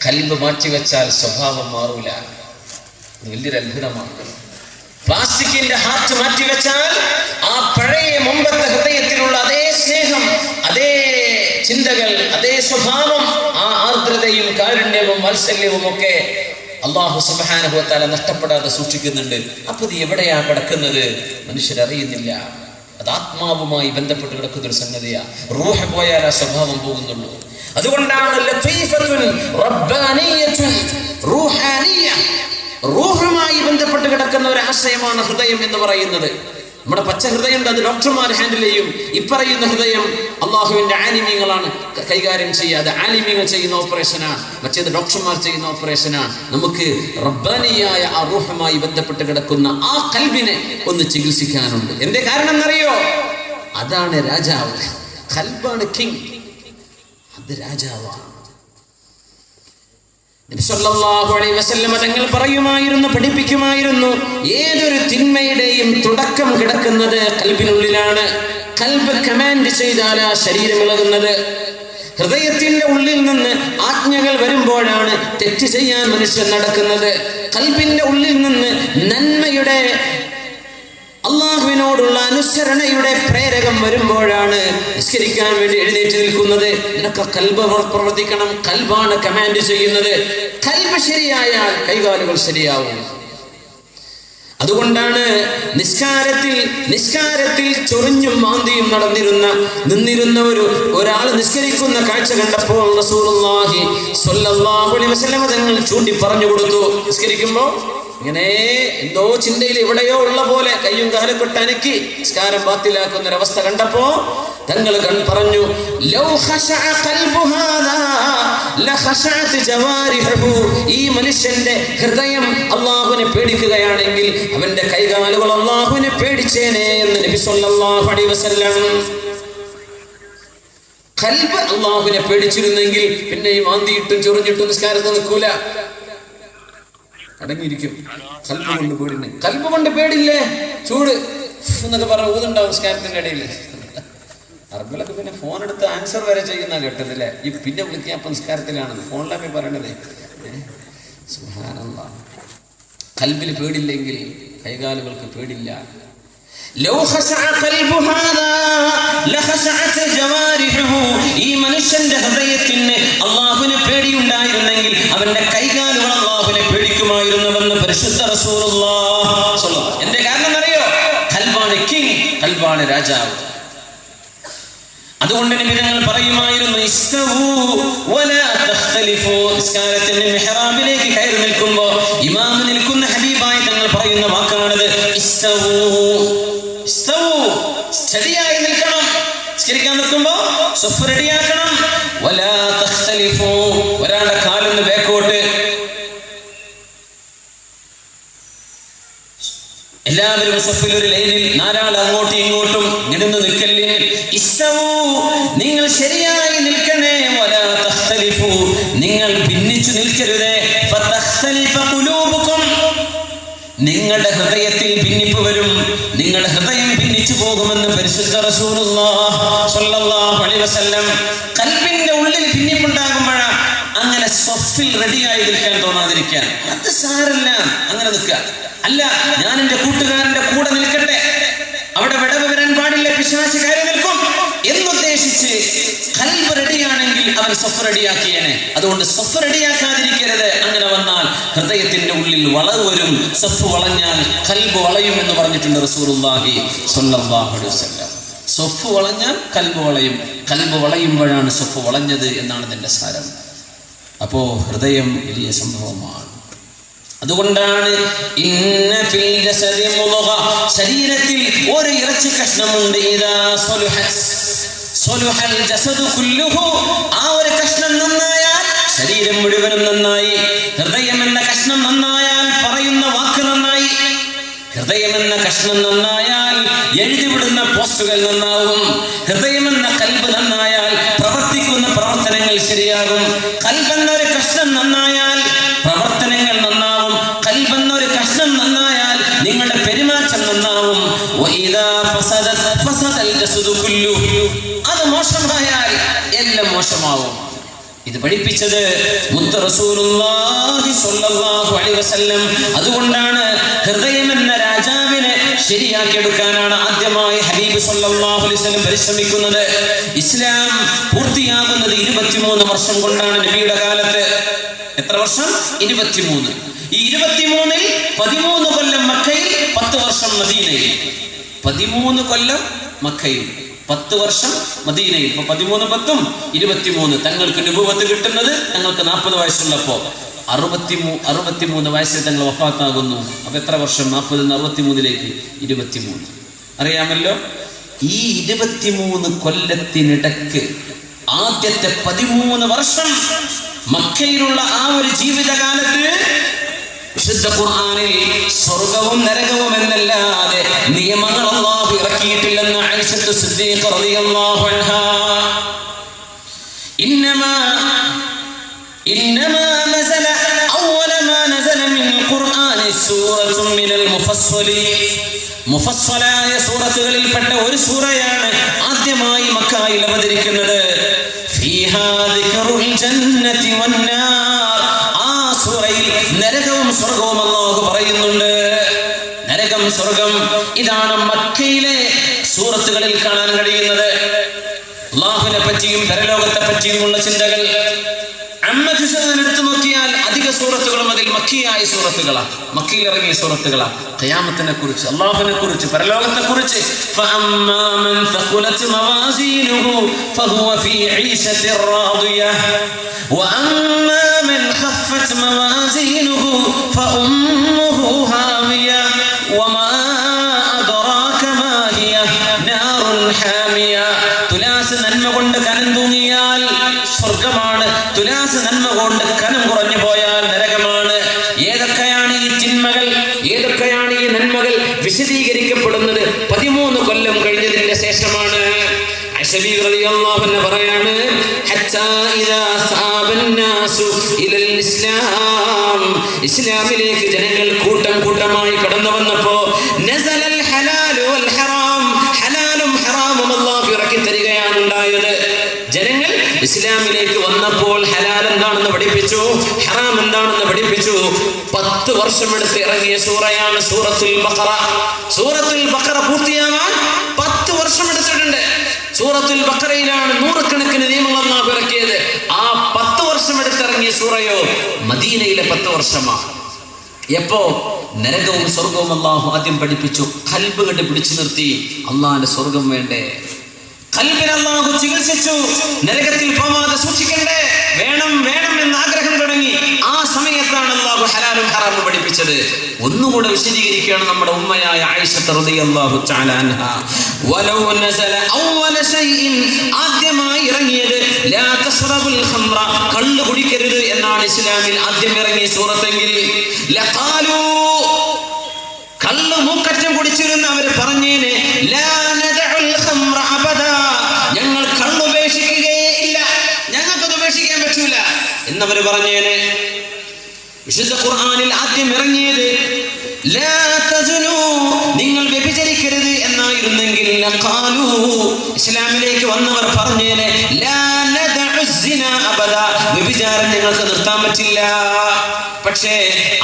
കൽബ് മാറ്റിവെച്ചാൽ സ്വഭാവം മാറൂല. വലിയൊരു അത്ഭുതമാണ്. പ്ലാസ്റ്റിക്കിന്റെ ഹാർട്ട് മാറ്റിവെച്ചാൽ ആ പഴയ മുമ്പത്തെ ഹൃദയത്തിലുള്ള അതേ സ്നേഹം, അതേ ചിന്തകൾ, അതേ സ്വഭാവം, ആ ആർദ്രതയും കാരുണ്യവും വാത്സല്യവും ഒക്കെ അല്ലാഹു സുബ്ഹാനഹു വ തആല നഷ്ടപ്പെടാതെ സൂക്ഷിക്കുന്നുണ്ട്. അപ്പൊ ഇത് എവിടെയാ കിടക്കുന്നത്? മനുഷ്യരറിയുന്നില്ല. അത് ആത്മാവുമായി ബന്ധപ്പെട്ട് കിടക്കുന്ന ഒരു സംഗതിയാ. റൂഹ് പോയാൽ ആ സ്വഭാവം പോകുന്നുള്ളൂ. അതുകൊണ്ടാണ് ലതീഫത്തുൻ റബ്ബാനിയത്തുൻ റൂഹാനിയ, റൂഹുമായി ബന്ധപ്പെട്ട് കിടക്കുന്ന ഒരു ആശയമാണ് ഹൃദയം എന്ന് പറയുന്നത്. നമ്മുടെ പച്ച ഹൃദയം അത് ഡോക്ടർമാർ ഹാൻഡിൽ ചെയ്യും. ഇപ്പറയുന്ന ഹൃദയം അള്ളാഹുവിന്റെ ആലിമീങ്ങളാണ് കൈകാര്യം ചെയ്യുക. അത് ആലിമീങ്ങൾ ചെയ്യുന്ന ഓപ്പറേഷനാണ്, മറ്റേത് ഡോക്ടർമാർ ചെയ്യുന്ന ഓപ്പറേഷനാണ്. നമുക്ക് റബ്ബാനിയായ ആ റൂഹുമായി ബന്ധപ്പെട്ട് കിടക്കുന്ന ആ ഖൽബിനെ ഒന്ന് ചികിത്സിക്കാനുണ്ട്. എന്തേ കാരണം എന്നറിയോ? അതാണ് രാജാവ്. ഖൽബാണ് കിങ്, അത് രാജാവാണ്. നബി സല്ലല്ലാഹു അലൈഹി വസല്ലം തങ്ങൾ പറയുമായിരുന്നു, പഠിപ്പിക്കുമായിരുന്നു, ഏതൊരു തിന്മയുടെയും തുടക്കം കിടക്കുന്നത് ഖൽബിനുള്ളിലാണ്. ഖൽബ് കമാൻഡ് ചെയ്താൽ ആ ശരീരം ഇളകുന്നത്. ഹൃദയത്തിന്റെ ഉള്ളിൽ നിന്ന് ആജ്ഞകൾ വരുമ്പോഴാണ് തെറ്റ് ചെയ്യാൻ മനുഷ്യൻ നടക്കുന്നത്. ഖൽബിന്റെ ഉള്ളിൽ നിന്ന് നന്മയുടെ അള്ളാഹുവിനോടുള്ള അനുസരണയുടെ പ്രേരകം വരുമ്പോഴാണ് നിസ്കരിക്കാൻ വേണ്ടി എഴുന്നേറ്റ് നിൽക്കുന്നത്. നിനക്ക് ഖൽബ് പ്രവർത്തിക്കണം. ഖൽബാണ് കമാൻഡ് ചെയ്യുന്നത്. ഖൽബ് ശരിയായാൽ കൈകാലുകൾ ശരിയാവും. അതുകൊണ്ടാണ് നിസ്കാരത്തിൽ ചൊറിഞ്ഞും മാന്തിയും നിന്നിരുന്ന ഒരാൾ നിസ്കരിക്കുന്ന കാഴ്ച കണ്ടപ്പോൾ റസൂലുള്ളാഹി സ്വല്ലല്ലാഹു അലൈഹി വസല്ലം തങ്ങൾ ചൂണ്ടി പറഞ്ഞു കൊടുത്തു. നിസ്കരിക്കുമ്പോ ഇങ്ങനെ എന്തോ ചിന്തയിൽ എവിടെയോ ഉള്ള പോലെ കയ്യും കാലും കൊട്ട് അനക്കി നിസ്കാരം ബാത്തിലാക്കുന്ന ഒരവസ്ഥ കണ്ടപ്പോ തങ്ങൾ പറഞ്ഞു, ലൗ ഖശഅ ഖൽബു ഹാദാ ലഖശഅത് ജവാരിഹു. ഈ മനുഷ്യന്റെ ഹൃദയം അല്ലാഹുവിനെ പേടിക്കുകയാണെങ്കിൽ അവന്റെ കൈകാലുകൾ അല്ലാഹുവിനെ പേടിച്ചേനെ എന്ന് നബി സല്ലല്ലാഹു അലൈഹി വസല്ലം. ഖൽബ് അല്ലാഹുവിനെ പേടിച്ചിരുന്നെങ്കിൽ പിന്നെ ഈ മാന്തിയിട്ടും ചൊറിഞ്ഞിട്ടും നിസ്കാരത്തിൽ നിൽക്കൂല, അടങ്ങിയിരിക്കും. കൽബ് കൊണ്ട് പേടില്ലേ, ചൂട് എന്നൊക്കെ പറഞ്ഞ ഊതുണ്ടാവും നിസ്കാരത്തിന്റെ ഇടയിൽ. അറബിലൊക്കെ പിന്നെ ഫോൺ എടുത്ത് ആൻസർ വരെ ചെയ്യുന്ന കേട്ടതില്ലേ. ഈ പിന്നെ വിളിക്കാൻ നിസ്കാരത്തിലാണ് ഫോണിലാമേ പറയണത്. സുബ്ഹാനല്ലാഹ്. കൽബിന് പേടില്ലെങ്കിൽ കൈകാലുകൾക്ക് പേടില്ല. ലൗ ഖശഅ ഖൽബു ഹാദാ ലഖശഅത് ജവാരിഹു. ഈ മനുഷ്യന്റെ ഹൃദയത്തിന് അല്ലാഹുവിനെ പേടിയുണ്ടായിരുന്നെങ്കിൽ അവന്റെ കൈകാലുകൾ അല്ലാഹുവിനെ പേടിക്കുമായിരുന്നുവെന്ന് പരിശുദ്ധ റസൂലുള്ളാഹി സ്വല്ലല്ലാഹു. എന്റെ കാരണം അറിയോ? ഖൽബാണ് കിങ്, ഖൽബാണ് രാജാവ്. അതുകൊണ്ട് നബി തങ്ങൾ പറയുമായിരുന്നു, ഇസ്തവൂ വലാ തഖ്തലിഫൂ. നിസ്കാരത്തിന്റെ മിഹ്റാബിലേക്ക് കയറി നിൽക്കുമ്പോൾ ഇമാം നിൽക്കുന്ന ഹബീബായി തങ്ങൾ പറയുന്ന വാക്കാണത്, ഇസ്തവൂ. ശരിയായി നിൽക്കണം. നിസ്കരിക്കാൻ നിൽക്കുമ്പോ സഫ് റെഡിയാക്കണം. വലാ തഖ്തലിഫൂ. ഒരാളുടെ കാലൊന്ന് ബാക്കോട്ട്. എല്ലാവരും സഫിൽ ഒരു ലൈനിൽ, നാലാൾ അങ്ങോട്ടും ഇങ്ങോട്ടും ഇടന്നു നിൽക്കല്ലേ. ഇസ്തവൂ, നിങ്ങൾ ശരിയായി നിൽക്കണേ. വലാ തഖ്തലിഫൂ, നിങ്ങൾ ഭിന്നിച്ചു നിൽക്കരുതേ. ഫതഖ്തലിഫ ഖുലൂബുകും, നിങ്ങളുടെ ഹൃദയത്തിൽ ഭിന്നിപ്പ് വരും. നിങ്ങളുടെ ഹൃദയം ഭിന്നിച്ചു പോകുമെന്ന് പരിശുദ്ധ റസൂലുള്ളാഹി സ്വല്ലല്ലാഹു അലൈഹി വസല്ലം. ഖൽബിന്റെ ഉള്ളിൽ ഭിന്നിപ്പുണ്ടാകുമ്പോഴാണ് അങ്ങനെ സഫിൽ റെഡിയായി നിൽക്കാൻ തോന്നാതിരിക്കാൻ. അത് സാരല്ല, അങ്ങനെ നിൽക്കുക. അല്ല, ഞാൻ എന്റെ കൂട്ടുകാരന്റെ കൂടെ നിൽക്കട്ടെ, അവിടെ വിടവ് വരാൻ പാടില്ല, പിശാച് കയറി നിൽക്കും എന്നുദ്ദേശിച്ച് ഖൽബ് റെഡിയാണെങ്കിൽ അവൻ സഫ് റെഡിയാക്കിയേനെ. അതുകൊണ്ട് സഫ് റെഡിയാക്കാതിരിക്കരുത്. അങ്ങനെ വന്നാൽ ഹൃദയത്തിന്റെ ഉള്ളിൽ വളവ് വരും. സഫ് വളഞ്ഞാൽ ഖൽബ് വളയും എന്ന് പറഞ്ഞിട്ടുണ്ട് റസൂലുള്ളാഹി സ്വല്ലല്ലാഹു അലൈഹി വസല്ലം. സഫ് വളഞ്ഞാൽ ഖൽബ് വളയും. ഖൽബ് വളയുമ്പോഴാണ് സഫ് വളഞ്ഞത് എന്നാണ് ഇതിന്റെ സാരം. അപ്പോ ഹൃദയം വലിയ സംഭവമാണ്. അതുകൊണ്ടാണ് ഇന്ന ഫിൽ ജസദി മുദ്ഗ, ശരീരത്തിൽ ഒരു ഇറച്ചി കഷ്ണമുണ്ട്. ഇദാ സലുഹൽ ജസദു കുല്ലുഹു, ആ ഒരു കഷ്ണം നന്നായാൽ ശരീരം മുഴുവനും നന്നായി. ഹൃദയം എന്ന കഷ്ണം നന്നായാൽ പറയുന്ന വാക്ക് നന്നായി. ഹൃദയം എന്ന കഷ്ണം നന്നായാൽ എഴുതിവിടുന്ന പോസ്റ്റുകൾ നന്നാവും. ഹൃദയം എന്ന ഖൽബ് നന്നായാൽ പ്രവർത്തിക്കുന്ന പ്രവർത്തനങ്ങൾ ശരിയാകും. ഖൽബ് എന്നൊരു കഷ്ണം നന്നായാൽ പ്രവർത്തനങ്ങൾ നന്നാവും. ഖൽബ് എന്നൊരു കഷ്ണം നന്നായാൽ നിങ്ങളുടെ പെരുമാറ്റം നന്നാവും. വഇദാ ഫസദത് ഫസദൽ ജസദു കുല്ലുഹു, അത് മോശമായാൽ എല്ലാം മോശമാവും. ഇത് പഠിപ്പിച്ചത് മുത്ത് റസൂലുള്ളാഹി സ്വല്ലല്ലാഹു അലൈഹി വസല്ലം. അതുകൊണ്ടാണ് ഹൃദയം എന്ന രാജാവിനെ ശരിയാക്കിയെടുക്കാനാണ് ആദ്യമായി ഹബീബ് സ്വല്ലല്ലാഹു അലൈഹി വസല്ലം പരിശ്രമിക്കുന്നത്. ഇസ്ലാം പൂർത്തിയാകുന്നത് 23 വർഷം കൊണ്ടാണ് നബിയുടെ കാലത്ത്. എത്ര വർഷം? 23. ഈ 23-ൽ 13 കൊല്ലം മക്കയിൽ, 10 വർഷം മദീനയിൽ. 13 കൊല്ലം മക്കയിൽ, 10 വർഷം മദീനയിൽ. ഇപ്പൊ 13 10 23. തങ്ങൾക്ക് നുബുവത്ത് കിട്ടുന്നത് തങ്ങൾക്ക് 40 വയസ്സുള്ളപ്പോ 63 വയസ്സിൽ തങ്ങൾ വഫാത്താകുന്നു. അപ്പൊ എത്ര വർഷം? 40 നിന്ന് 63-ലേക്ക് 23. അറിയാമല്ലോ. ഈ 23 കൊല്ലത്തിനിടക്ക് ആദ്യത്തെ 13 വർഷം മക്കയിലുള്ള ആ ഒരു ജീവിതകാലത്ത് വിശുദ്ധ ഖുർആനിൽ സ്വർഗവും നരകവും എന്നല്ലാതെ നിയമങ്ങൾ അല്ലാഹു ഇറക്കിയിട്ടില്ലെന്ന് ആയിഷത്ത് സിദ്ദീഖ റളിയല്ലാഹു അൻഹാ. ഇന്നമാ നസല അവ്വല മാ നസല മിനൽ ഖുർആനി സൂറത്തുൻ മിനൽ മുഫസ്സലീൻ. മുഫസ്സലായ സൂറത്തുകളിൽപ്പെട്ട ഒരു സൂറയാണ് ആദ്യമായി മക്കയിൽ അവതരിക്കുന്നത്. ഫീഹാ ദിക്റുൽ ജന്നതി വന്നാർ. ആ സൂറയിൽ നരകവും സ്വർഗവും അല്ലാഹു പറയുന്നുണ്ട്. നരകം സ്വർഗം ഇതാണ് മക്കയിലെ സൂറത്തുകളിൽ കാണാൻ കഴിയുന്നത്. അല്ലാഹുവിനെ പറ്റിയും പരലോകത്തെ പറ്റിയുമുള്ള ചിന്തകൾ എടുത്തു നോക്കിയാൽ അധിക സൂറത്തുകളും അതിൽ മക്കിയായ സൂറത്തുകളാണ്, മക്കയിൽ ഇറങ്ങിയ സൂറത്തുകളാണ്. ഖിയാമത്തിനെ കുറിച്ച്, അല്ലാഹുവിനെ കുറിച്ച്, പരലോകത്തെ കുറിച്ച്. ഫഅമ്മാ മൻ തഖുലത് മവാസീനുഹു ഫഹുവ ഫീ ഈശത്തിർ റാദിയഹ വഅമ്മാ മൻ ഖഫത് മവാസീനുഹു ഫഉമ്മുഹു ഹാവിയഹ വമാ അദ്റാക മാ ഹിയ നാറുൻ ഹാമിയ. തുലാസ് നന്മ കൊണ്ട് കനം തൂങ്ങിയാൽ സ്വർഗമാണ്, തുലാസ് നന്മ കൊണ്ട് കനം കുറഞ്ഞു പോയാൽ നരകമാണ്. ഏതൊക്കെയാണ് ഈ തിന്മകൾ, ഏതൊക്കെയാണ് ഈ നന്മകൾ വിശദീകരിക്കപ്പെടുന്നത് 13 കൊല്ലം കഴിഞ്ഞതിന്റെ ശേഷമാണ്. ആയിഷ ബീവി റളിയല്ലാഹു അൻഹ പറയാണ്, ഹത്താ ഇദാ സാബന്നാസു ഇലൽ ഇസ്ലാം. ഇസ്ലാമിലേക്ക് ജനങ്ങൾ കൂട്ടം കൂട്ടമായി കടന്നു വന്നപ്പോൾ നസലൽ ഹലാലു വൽ ഹറാം. ഹലാലും ഹറാമും അല്ലാഹു ഇറക്കി തരികയാണ് ഉണ്ടായത്. ജനങ്ങൾ ഇസ്ലാമിലേക്ക് വന്നപ്പോൾ ഹലാൽ എന്താണെന്ന് പഠിപ്പിച്ചു, ഹറാം എന്താണെന്ന് പഠിപ്പിച്ചു. 10 വർഷമെടുത്ത് ഇറങ്ങിയ സൂറയാണ് സൂറത്തുൽ ബഖറ. സൂറത്തുൽ ബഖറ പൂർത്തിയാവാൻ 10 വർഷം എടുത്തിട്ടുണ്ട്. സൂറത്തുൽ ബഖറയിലാണ് നൂറുകണക്കിന് നിയമങ്ങൾ അല്ലാഹു ഇറക്കിയത്. ആ 10 വർഷം എടുത്തിറങ്ങിയ സൂറയോ മദീനയിലെ 10 വർഷമാണ്. എപ്പോ നരകവും സ്വർഗവും അല്ലാഹു ആദ്യം പഠിപ്പിച്ചു. ഖൽബ് കണ്ട് പിടിച്ചു നിർത്തി. അല്ലാഹുവിന്റെ സ്വർഗം വേണ്ടേ, ഖൽബിനെ അല്ലാഹു ചികിത്സിച്ചു. നരകത്തിൽ പോവാതെ സൂക്ഷിക്കണ്ടേ, വേണം വേണം എന്ന ആഗ്രഹം തുടങ്ങി. ആ സമയത്താണ് അല്ലാഹു ഹലാലും ഹറാമും പഠിപ്പിച്ചത്. ഒന്നുകൂടെ വിശദീകരിക്കുകയാണ് നമ്മുടെ ഉമ്മയായ ആയിഷ റളിയല്ലാഹു തആല അൻഹ. വലൗ നസല അവ്വല ശൈഇൻ. ആദ്യമായി ഇറങ്ങിയത് ലാ തസ്റബുൽ ഖംറ. കള്ള് കുടിക്കരുത് എന്നാണ് ഇസ്ലാമിൽ ആദ്യം ഇറങ്ങിയ സൂറത്തെങ്കിൽ ലഖാലു. കള്ള് മൂക്കറ്റം കുടിച്ചിരുന്ന അവർ പറഞ്ഞേനെ ലാ നദഉൽ ഖംറ അബദാ. ഞങ്ങൾ കള്ള് ഉപേക്ഷിക്കുകയില്ല, ഞങ്ങൾക്കത് ഉപേക്ഷിക്കാൻ പറ്റൂല എന്നവർ പറഞ്ഞേനെ. വിശുദ്ധ ഖുർആനിൽ ആദ്യം ഇറങ്ങിയത് ലാ തസ്നു. നിങ്ങൾ വ്യഭിചരിക്കരുത് എന്നായിരുന്നെങ്കിൽ ലഖാലു. ഇസ്ലാമിലേക്ക് വന്നവർ പറഞ്ഞേനെ ലാ നദഉ സിന അബദാ. വ്യഭിചാരം ഞങ്ങൾക്ക് നിർത്താൻ പറ്റില്ല. പക്ഷേ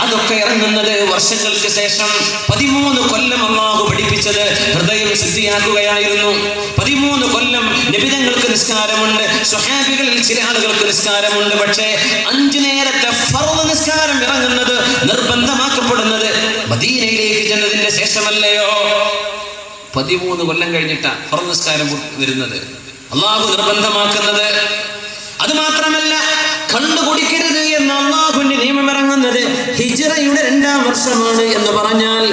അതൊക്കെ ഇറങ്ങുന്നത് വർഷങ്ങൾക്ക് ശേഷം. 13 കൊല്ലം അല്ലാഹു പഠിപ്പിച്ചത് ഹൃദയം ശുദ്ധിയാക്കുകയായിരുന്നു. 13 കൊല്ലം നബിതങ്ങൾക്ക് നിസ്കാരമുണ്ട്, സ്വഹാബികളിൽ ചില ആളുകൾക്ക് നിസ്കാരമുണ്ട്. പക്ഷേ 5 നേരത്തെ ഫർദ് നിസ്കാരം ഇറങ്ങുന്നത്, നിർബന്ധമാക്കപ്പെടുന്നത് മദീനയിലേക്ക് ചെന്നതിന്റെ ശേഷമല്ലയോ? 13 കൊല്ലം കഴിഞ്ഞിട്ടാ ഫർദ് നിസ്കാരം വരുന്നത്, അല്ലാഹു നിർബന്ധമാക്കുന്നത്. അത് മാത്രമല്ല, കള്ളു കുടിക്കരുത് എന്ന അല്ലാഹുവിന്റെ നിയമം ഇറങ്ങുന്നത് ഹിജ്റയുടെ 2-ാം വർഷമാണ് എന്ന് പറഞ്ഞാൽ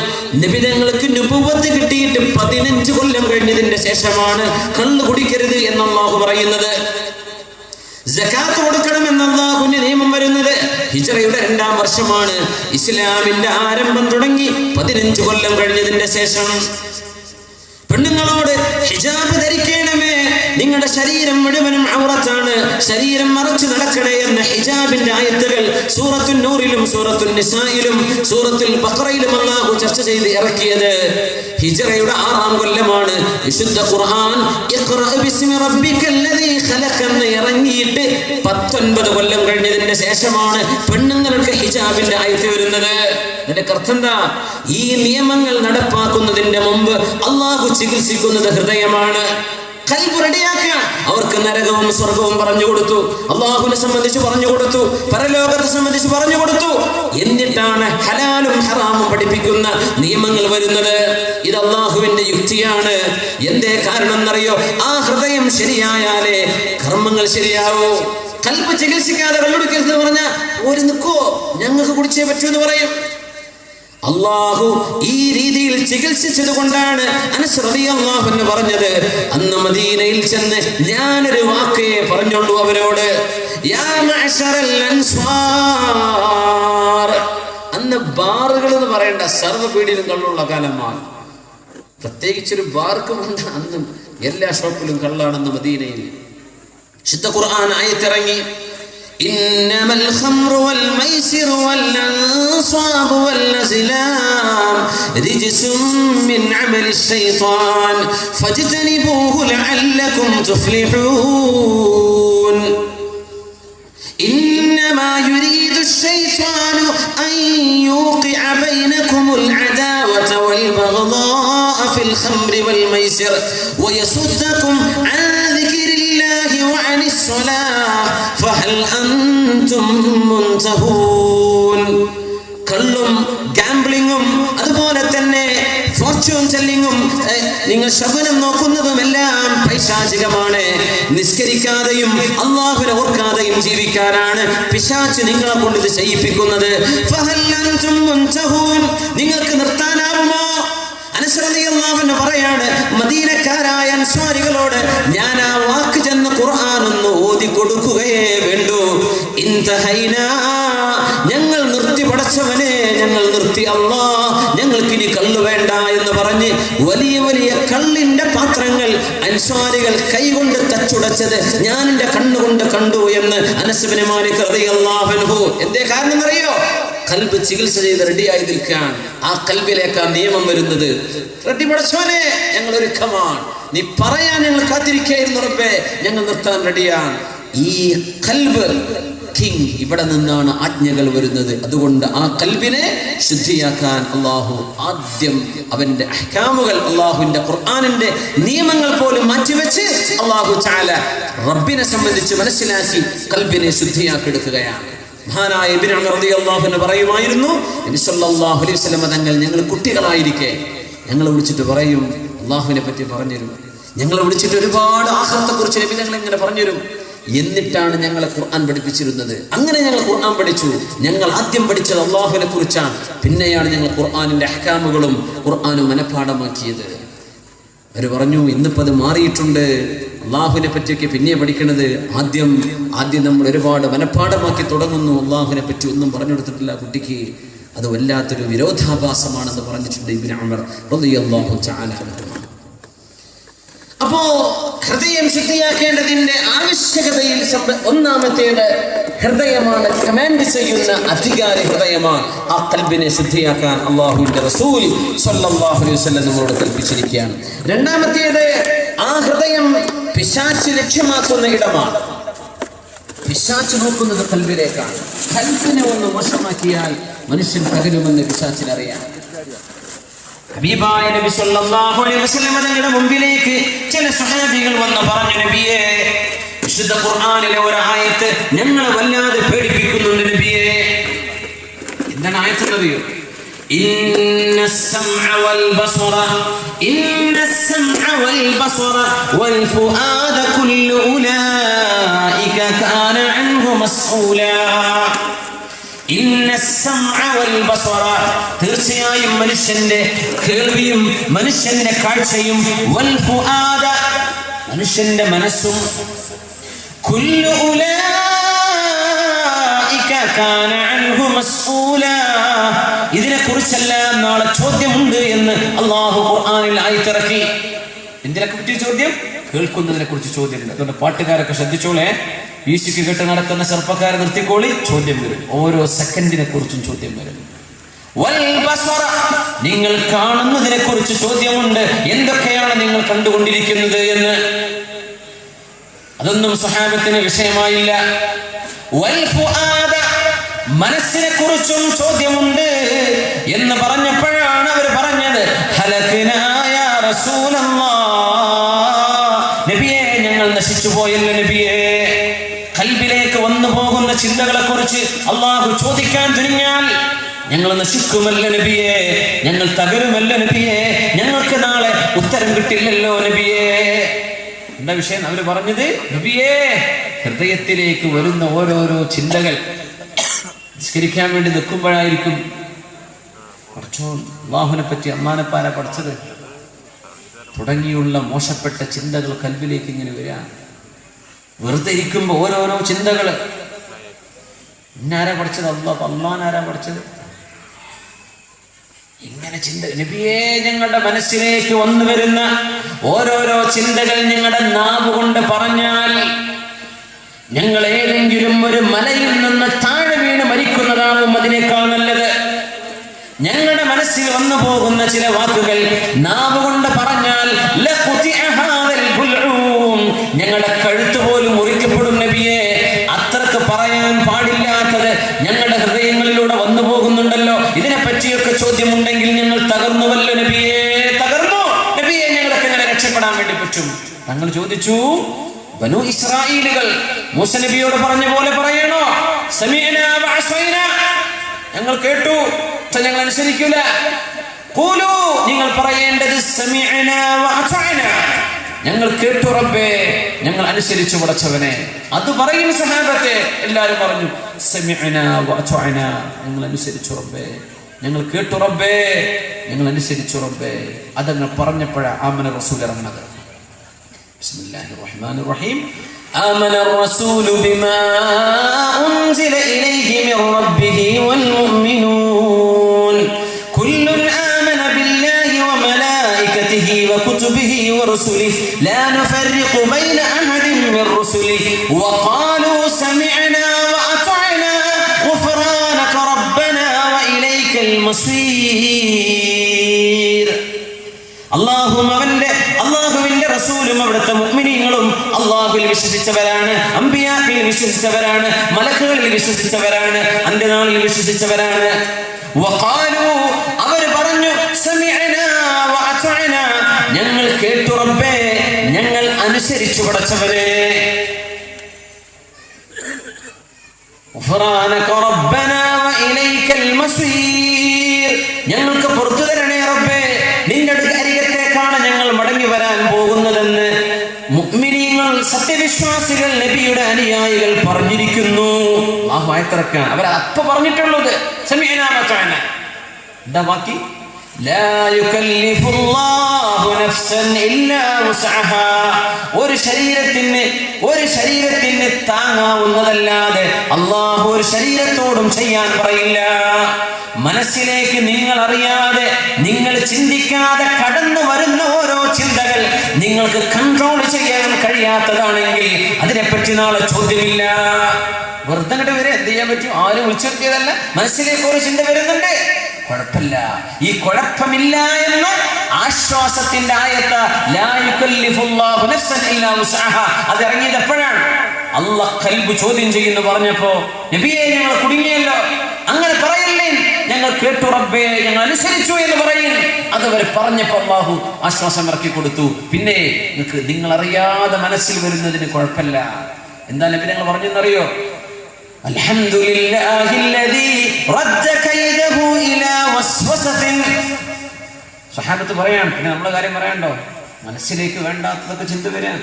നബിതങ്ങൾക്ക് നുബുവത്ത് കിട്ടിയിട്ട് 15 കൊല്ലം കഴിഞ്ഞതിന്റെ ശേഷമാണ് കള്ളു കുടിക്കരുത് എന്ന് അല്ലാഹു പറയുന്നത്. സകാത്ത് കൊടുക്കണം എന്ന അല്ലാഹുവിന്റെ നിയമം വരുന്നത് ഹിജ്റയുടെ 2-ാം വർഷമാണ്. ഇസ്ലാമിന്റെ ആരംഭം തുടങ്ങി 15 കൊല്ലം കഴിഞ്ഞതിന്റെ ശേഷം. പെണ്ണുങ്ങളോട് ഹിജാബ് ധരിക്കണമേ, നിങ്ങളുടെ ശരീരം മുഴുവനും ഔറത്താണ്, ശരീരം മറച്ചു നടക്കണേ എന്ന ഹിജാബിന്റെ ആയത്തുകൾ സൂറത്തുൻ നൂറിലും സൂറത്തുൻ നിസായിലും സൂറത്തുൽ ബഖറയിലും അല്ലാഹു ചർച്ച ചെയ്ത് ഇറക്കിയത് ഹിജ്റയുടെ 6-ാം കൊല്ലമാണ്. വിശുദ്ധ ഖുർആൻ ഇഖ്റഅ ബിസ്മി റബ്ബിക്കല്ലദീ ഖലഖ എന്ന് ഇറങ്ങിയിട്ട് 19 കൊല്ലം കഴിഞ്ഞതിന്റെ ശേഷമാണ് പെണ്ണുങ്ങൾക്ക് ഹിജാബിന്റെ ആയത്ത് വരുന്നത്. ഇതിന്റെ അർത്ഥം എന്താ? ഈ നിയമങ്ങൾ നടപ്പാക്കുന്നതിന്റെ മുമ്പ് അല്ലാഹു ചികിത്സിക്കുന്നത് ഹൃദയമാണ്. ഖൽബ് റെഡിയാക്കാൻ അവർക്ക് നരകവും സ്വർഗവും പറഞ്ഞു കൊടുത്തു, അല്ലാഹുവിനെ സംബന്ധിച്ച് പറഞ്ഞു കൊടുത്തു, പരലോകത്തെ സംബന്ധിച്ച് പറഞ്ഞു കൊടുത്തു. എന്നിട്ടാണ് ഹലാലും ഹറാമും പഠിപ്പിക്കുന്ന നിയമങ്ങൾ വരുന്നത്. ഇത് അല്ലാഹുവിന്റെ യുക്തിയാണ്. എന്തേ കാരണം എന്നറിയോ? ആ ഹൃദയം ശരിയായാലേ കർമ്മങ്ങൾ ശരിയാവൂ. ഖൽബ് ചികിത്സിക്കാതെ കള്ളുടിക്കരുത് പറഞ്ഞാൽ ഒരു നിൽക്കോ, ഞങ്ങൾക്ക് കുടിച്ചേ പറ്റൂ എന്ന് പറയും. അള്ളാഹു ഈ രീതിയിൽ ചികിത്സിച്ചത് കൊണ്ടാണ് അനസ് റളിയല്ലാഹു അൻഹു പറഞ്ഞത്, അന്ന് മദീനയിൽ ചെന്ന് ഞാനൊരു വാക്കേ പറഞ്ഞുള്ളൂ അവരോട്, യാ മഅശറൽ അൻസ്വാർ. അന്ന് ബാറുകൾ എന്ന് പറയേണ്ട സർവ്വപീടിയിലും കള്ളുള്ള കാലമാണ്. പ്രത്യേകിച്ചൊരു ബാർക്കും അന്ന് എല്ലാ ഷോപ്പിലും കള്ളാണെന്ന് മദീനയിൽ. ശുദ്ധ ഖുർആൻ ആയത്തിറങ്ങി, ഇന്നമൽ ഖംറു വൽ മൈസിറു വൽ അൻസാബു വൽ അസ്ലാം റിജ്സും മിൻ അമലി ശൈത്താൻ ഫജ്തനിബൂഹു ലഅല്ലകും തുഫ്ലിഹൂൻ. إنما يريد الشيطان أن يوقع بينكم العداوة والبغضاء في الخمر والميسر ويصدكم عن ذكر الله وعن الصلاة فهل أنتم منتهون. കള്ളും ഗാംബ്ലിങ്ങും അതുപോലെ തന്നെ ഫോർച്യൂൺ ടെല്ലിങ്ങും നിങ്ങൾ ശകുനം നോക്കുന്നതുമെല്ലാം പൈശാചികമാണ്. നിസ്കരിക്കാതെയും അല്ലാഹുവിനെ ഓർക്കാതെയും ജീവിക്കാനാണ് പിശാച് നിങ്ങളെ കൊണ്ട് ഇത് ചെയ്യിപ്പിക്കുന്നത്. ഫഹൽ അൻതും മുൻതഹൂൻ. നിങ്ങൾക്ക് നിർത്താനാവുമോ? അനസ് റളിയല്ലാഹു അൻഹു പറയാണ്, മദീനക്കാരായ അൻസ്വാരികളോട് ഞാൻ ആ വാക്ക് ചെന്ന് ഖുർആൻ ഒന്ന് ഓതി കൊടുക്കുകയേ വേണ്ടൂ. ഇൻതഹൈനാ, ഞങ്ങൾ നിർത്തി പടച്ചവനെ, ഞങ്ങൾ നിർത്തി അല്ലാഹ്, ഞങ്ങൾക്കിനി കള്ളു വേണ്ട എന്ന് പറഞ്ഞ് വലിയ വലിയ കള്ളിന്റെ പാത്രങ്ങൾ അൻസ്വാരികൾ കൈകൊണ്ട് തച്ചുടച്ചത് ഞാൻ എന്റെ കണ്ണുകൊണ്ട് കണ്ടു എന്ന് അനസ് ഇബ്നു മാലിക് റളിയല്ലാഹു അൻഹു. എന്തേ കാരണം അറിയോ? കൽബ് ചികിത്സ ചെയ്ത് റെഡിയായി നിൽക്കാൻ. ആ കൽബിലേക്ക് ആ നിയമം വരുന്നത്. റെഡി പടച്ചവനെ, ഞങ്ങൾ ഒരുക്കമാണ്, നീ പറയാൻ ഞങ്ങൾ കാത്തിരിക്കുകയായിരുന്നു റബ്ബേ, ഞങ്ങൾ നിർത്താൻ റെഡിയാണ്. ഈ കൽബ് കിങ്, ഇവിടെ നിന്നാണ് ആജ്ഞകൾ വരുന്നത്. അതുകൊണ്ട് ആ കൽബിനെ ശുദ്ധിയാക്കാൻ അള്ളാഹു ആദ്യം അവന്റെ അഹ്കാമുകൾ, അള്ളാഹുവിന്റെ ഖുർആനിന്റെ നിയമങ്ങൾ പോലും മാറ്റിവെച്ച് അള്ളാഹു തആല റബ്ബിനെ സംബന്ധിച്ച് മനസ്സിലാക്കി കൽബിനെ ശുദ്ധിയാക്കി എടുക്കുകയാണ്. മഹാനായ ഇബ്നു ഉമർ റളിയല്ലാഹു അൻഹു പറയുമായിരുന്നു, നബി സല്ലല്ലാഹു അലൈഹി വസല്ലം തങ്ങൾ ഞങ്ങൾ കുട്ടികളായിരിക്കെ ഞങ്ങളെ വിളിച്ചിട്ട് പറയും, അള്ളാഹുവിനെ പറ്റി പറഞ്ഞുതരും. ഞങ്ങളെ വിളിച്ചിട്ട് ഒരുപാട് ആഖിറത്തെ കുറിച്ച് നബി ഞങ്ങൾ ഇങ്ങനെ പറഞ്ഞുതരും. എന്നിട്ടാണ് ഞങ്ങളെ ഖുർആൻ പഠിപ്പിച്ചിരുന്നത്. അങ്ങനെ ഞങ്ങൾ ഖുർആൻ പഠിച്ചു. ഞങ്ങൾ ആദ്യം പഠിച്ചത് അള്ളാഹുവിനെ കുറിച്ചാണ്. പിന്നെയാണ് ഞങ്ങൾ ഖുർആനിന്റെ അഹ്കാമുകളും ഖുർആനും മനഃപ്പാഠമാക്കിയത്. അവർ പറഞ്ഞു, ഇന്നിപ്പോൾ അത് മാറിയിട്ടുണ്ട്. അള്ളാഹുവിനെ പറ്റിയൊക്കെ പിന്നെ പഠിക്കണത്. ആദ്യം നമ്മൾ ഒരുപാട് മനഃപ്പാഠമാക്കി തുടങ്ങുന്നു. അള്ളാഹുവിനെ പറ്റി ഒന്നും പറഞ്ഞു കൊടുത്തിട്ടില്ല കുട്ടിക്ക്. അത് വല്ലാത്തൊരു വിരോധാഭാസമാണെന്ന് പറഞ്ഞിട്ടുണ്ട് ഇബ്നു ഉമർ റളിയല്ലാഹു തആല അൻഹു. അപ്പോ ഹൃദയം ശുദ്ധിയാക്കേണ്ടതിന്റെ ആവശ്യകതയിൽ ഒന്നാമത്തേത് ഹൃദയമാണ്. കമാൻഡ് ചെയ്യുന്ന അധികാരി ഹൃദയമാണ്. ആ കൽബിനെ ശുദ്ധിയാക്കാൻ അല്ലാഹുവിന്റെ റസൂൽ സ്വല്ലല്ലാഹു അലൈഹി വസല്ലം നമ്മളോട് കൽപ്പിച്ചിരിക്കുകയാണ്. രണ്ടാമത്തേത്, ആ ഹൃദയം പിശാച് ലക്ഷ്യമാക്കുന്ന ഇടമാണ്. പിശാച് നോക്കുന്നത് കൽബിലേക്കാണ്. കൽബിനെ ഒന്ന് മോശമാക്കിയാൽ മനുഷ്യൻ തകരുമെന്ന് പിശാചിനറിയാം. ഹബീബായ നബി സല്ലല്ലാഹു അലൈഹി വസല്ലം തങ്ങളുടെ മുമ്പിലേക്ക് ചില സ്വഹാബികൾ വന്ന് പറഞ്ഞു, നബിയേ, വിശുദ്ധ ഖുർആനിലെ ഒരു ആയത്ത് ഞങ്ങളെ വല്ലാതെ പേടിപ്പിക്കുന്നുണ്ട് നബിയേ. എന്താണ് ആയത്ത് അറിയോ? ഇന്നസ്-സമഅ വൽ ബസറ വൽ ഫുആദ കുല്ലു ഉലൈക കാന അൻഹു മസ്ഊലാ. തീർച്ചയായും മനുഷ്യന്റെ കേൾവിയും മനുഷ്യന്റെ കാഴ്ചയും വൽ ഫുആദ, മനുഷ്യന്റെ മനസ്സും, കുല്ലു ഉലൈക കാന അൻഹു മസ്ഊലാ, ഇതിനെ കുറിച്ചെല്ലാം നാളെ ചോദ്യമുണ്ട് എന്ന് അല്ലാഹു ഖുർആനിൽ ആയത്തിറക്കി. എന്തിനെ കുറിച്ച് ചോദ്യം? കേൾക്കുന്നതിനെ കുറിച്ച് ചോദ്യമുണ്ട്. അതുകൊണ്ട് പാട്ടുകാരൊക്കെ ശ്രദ്ധിച്ചോളെ. മ്യൂസിക് കേട്ട് നടക്കുന്ന ചെറുപ്പക്കാരെ നിർത്തിക്കോളി, ചോദ്യം വരും. ഓരോ സെക്കൻഡിനെ കുറിച്ചും ചോദ്യം വരും. വൽ ബസറ, നിങ്ങൾ കാണുന്നതിനെ കുറിച്ച് ചോദ്യമുണ്ട്. എന്തൊക്കെയാണ് നിങ്ങൾ കണ്ടുകൊണ്ടിരിക്കുന്നത് എന്ന്. അതൊന്നും സ്വഹാബത്തിന് വിഷയമായില്ല. വൽ ഫുആദ, മനസ്സിനെ കുറിച്ചും ചോദ്യമുണ്ട് എന്ന് പറഞ്ഞപ്പോഴാണ് അവർ പറഞ്ഞത്, ഹലക്നാ യാ റസൂലല്ലാഹ്, നബിയേ ഞങ്ങൾ നശിച്ചു പോയല്ലോ നബിയേ. കൽബിലേക്ക് വന്നു പോകുന്ന ചിന്തകളെ കുറിച്ച് അള്ളാഹു ചോദിക്കാൻ തുനിഞ്ഞാൽ ഞങ്ങൾ നശിക്കുമല്ല നബിയേ, ഞങ്ങൾ തകരുമല്ല നബിയേ, ഞങ്ങൾക്ക് നാളെ ഉത്തരം കിട്ടില്ലല്ലോ നബിയേ. എന്താ വിഷയം? അവര് പറഞ്ഞത്, നബിയേ, ഹൃദയത്തിലേക്ക് വരുന്ന ഓരോരോ ചിന്തകൾ നിസ്കരിക്കാൻ വേണ്ടി നിൽക്കുമ്പോഴായിരിക്കും പഠിച്ചോൻ അല്ലാഹുവിനെ പറ്റി അമ്മാനപ്പാര പഠിച്ചത് തുടങ്ങിയുള്ള മോശപ്പെട്ട ചിന്തകൾ കൽബിലേക്ക് ഇങ്ങനെ വരിക. വെറുതെ ഇരിക്കുമ്പോൾ ഓരോരോ ചിന്തകൾ. ഇന്നാരാ പഠിച്ചത്? അള്ളാനാരാ പഠിച്ചത്? ഇങ്ങനെ ചിന്ത നബിയേ, ഞങ്ങളുടെ മനസ്സിലേക്ക് വന്നു വരുന്ന ഓരോരോ ചിന്തകൾ ഞങ്ങളുടെ നാവ് കൊണ്ട് പറഞ്ഞാൽ ഞങ്ങൾ ഏതെങ്കിലും ഒരു മലയിൽ നിന്ന് താഴെ വീണ് മരിക്കുന്നതാവും അതിനേക്കാൾ നല്ലത്. ഞങ്ങളുടെ മനസ്സിൽ വന്നു പോകുന്ന ചില വാക്കുകൾ നാവ് കൊണ്ട് പറഞ്ഞാൽ ഞങ്ങളുടെ കഴുത്ത് പോലും മുറിക്കപ്പെടും നബിയെ. അത്രക്ക് പറയാൻ പാടില്ലാത്തത് ഞങ്ങളുടെ ഹൃദയങ്ങളിലൂടെ വന്നു പോകുന്നുണ്ടല്ലോ. ഇതിനെ പറ്റിയൊക്കെ ചോദ്യമുണ്ടെങ്കിൽ ഞങ്ങൾ തകർന്നുവല്ലോ നബിയെ, തകർന്നു നബിയെ, ഞങ്ങൾക്ക് എങ്ങനെ രക്ഷപ്പെടാൻ വേണ്ടി പറ്റും? തങ്ങൾ ചോദിച്ചു. ബനു ഇസ്രായേലുകൾ മൂസ നബിയോട് പറഞ്ഞ പോലെ പറയണോ? സമീഅനാ വഅസൈനാ, ഞങ്ങൾ കേട്ടു പക്ഷെ ഞങ്ങൾ അനുസരിക്കൂല. ഖൂലൂ, നിങ്ങൾ പറയേണ്ടത് സമീഅനാ വഅതഅനാ, ഞങ്ങൾ കേട്ടു റബ്ബേ, ഞങ്ങൾ അനുസരിച്ചു പടച്ചവനെ. അത് പറയുന്ന സഹാബത്തെ എല്ലാവരും പറഞ്ഞു സമീഅനാ വഅതഅനാ, ഞങ്ങൾ അനുസരിച്ചു റബ്ബേ, ഞങ്ങൾ കേട്ടു റബ്ബേ, ഞങ്ങൾ അനുസരിച്ചു റബ്ബേ. അതങ്ങൾ പറഞ്ഞപ്പോഴാണ് ആമന റസൂൽ ഇറങ്ങുന്നത്. ബിസ്മില്ലാഹിർ റഹ്മാനിർ റഹീം. آمن الرسول بما أنزل إليه من ربه والمؤمنون كل آمن بالله وملائكته وكتبه ورسله لا نفرق بين أحد من رسله وقالوا سمعنا وأطعنا غفرانك ربنا وإليك المصير. അല്ലാഹുവിന്റെ റസൂലും അവിടുത്തെ മുഅ്മിനീങ്ങളും അല്ലാഹുവിൽ വിശ്വസിച്ചവരാണ്, അമ്പിയാക്കളിൽ വിശ്വസിച്ചവരാണ്, മലക്കുകളിൽ വിശ്വസിച്ചവരാണ്, അന്ത്യനാളിൽ വിശ്വസിച്ചവരാണ്. വഖാലു, അവർ പറഞ്ഞു സമിഅനാ വഅതഅനാ, ഞങ്ങൾ കേട്ടു റബ്ബേ, ഞങ്ങൾ അനുസരിച്ചു പടച്ചവനെ. ഗുഫ്റാനക റബ്ബനാ വഇലൈക്കൽ മസീർ, ഞങ്ങൾക്ക് പുറത്തു തരണേ റബ്ബേ, നിന്റെ അരികത്തേക്കാണ് ഞങ്ങൾ മടങ്ങി വരാൻ പോകുന്നതെന്ന് മുഅ്മിനീങ്ങൾ, സത്യവിശ്വാസികൾ, നബിയുടെ അനുയായികൾ പറഞ്ഞിരിക്കുന്നു. അല്ലാഹു ആയത്തിറക്കാണ്. അവർ അപ്പ പറഞ്ഞിട്ടുള്ളത് സമീഅനാ വഅതഅനാ. എന്താ ബാക്കി? ലാ യുകല്ലിഫുല്ലാഹു നഫ്സൻ ഇല്ലാ വസ്അഹാ, ഒരു ശരീരത്തിന് താങ്ങാവുന്നതല്ലാതെ അല്ലാഹു ഒരു ശരീരത്തോടും ചെയ്യാൻ പറയില്ല. മനസ്സിലേക്ക് നിങ്ങൾ അറിയാതെ, നിങ്ങൾ ചിന്തിക്കാതെ കടന്നു വരുന്ന ഓരോ ചിന്തകൾ നിങ്ങൾക്ക് കൺട്രോൾ ചെയ്യാൻ കഴിയാത്തതാണെങ്കിൽ അതിനെപ്പറ്റി നാളെ ചോദ്യമില്ല. വെറുതെ അങ്ങോട്ട് വരെ എന്ത് ചെയ്യാൻ പറ്റും? ആരും വിളിച്ചെത്തിയതല്ല. മനസ്സിലേക്ക് ഒരു ചിന്ത വരുന്നുണ്ട്, കുഴപ്പമില്ല. ഈ കുഴപ്പമില്ല എന്ന ആശ്വാസത്തിന്റെ ആയത്ത് ലാ യുകല്ലിഫുല്ലാഹു നഫ്സൻ ഇല്ലാ വസ്അഹാ, അത് ഇറങ്ങിയത് എപ്പോഴാണ്? അല്ലാഹ് ഖൽബ് ചോദ്യം ചെയ്യുന്നു പറഞ്ഞപ്പോ, നബിയെ ഞങ്ങൾ കുടുങ്ങിയല്ലോ, അങ്ങനെ പറയല്ലേ, ഞങ്ങൾ കേട്ടു റബ്ബേ, ഞങ്ങൾ അനുസരിച്ചു എന്ന് പറയും. അതവർ പറഞ്ഞപ്പോ അല്ലാഹു ആശ്വാസം ഇറക്കി കൊടുത്തു. പിന്നെ നിങ്ങൾ അറിയാതെ മനസ്സിൽ വരുന്നതിന് കുഴപ്പമില്ല. എന്താ നബി ഞങ്ങൾ പറഞ്ഞെന്നറിയോ? അൽഹംദുലില്ലാഹില്ലദീ റദ്ദ കൈദഹു ഇലാ വസ്വസത്തിൻ. സഹാബത്ത് പറയാൻ, പിന്നെ നമ്മളെ കാര്യം പറയണ്ടോ? മനസ്സിലേക്ക് വേണ്ടാത്തതൊക്കെ ചിന്ത വരാൻ,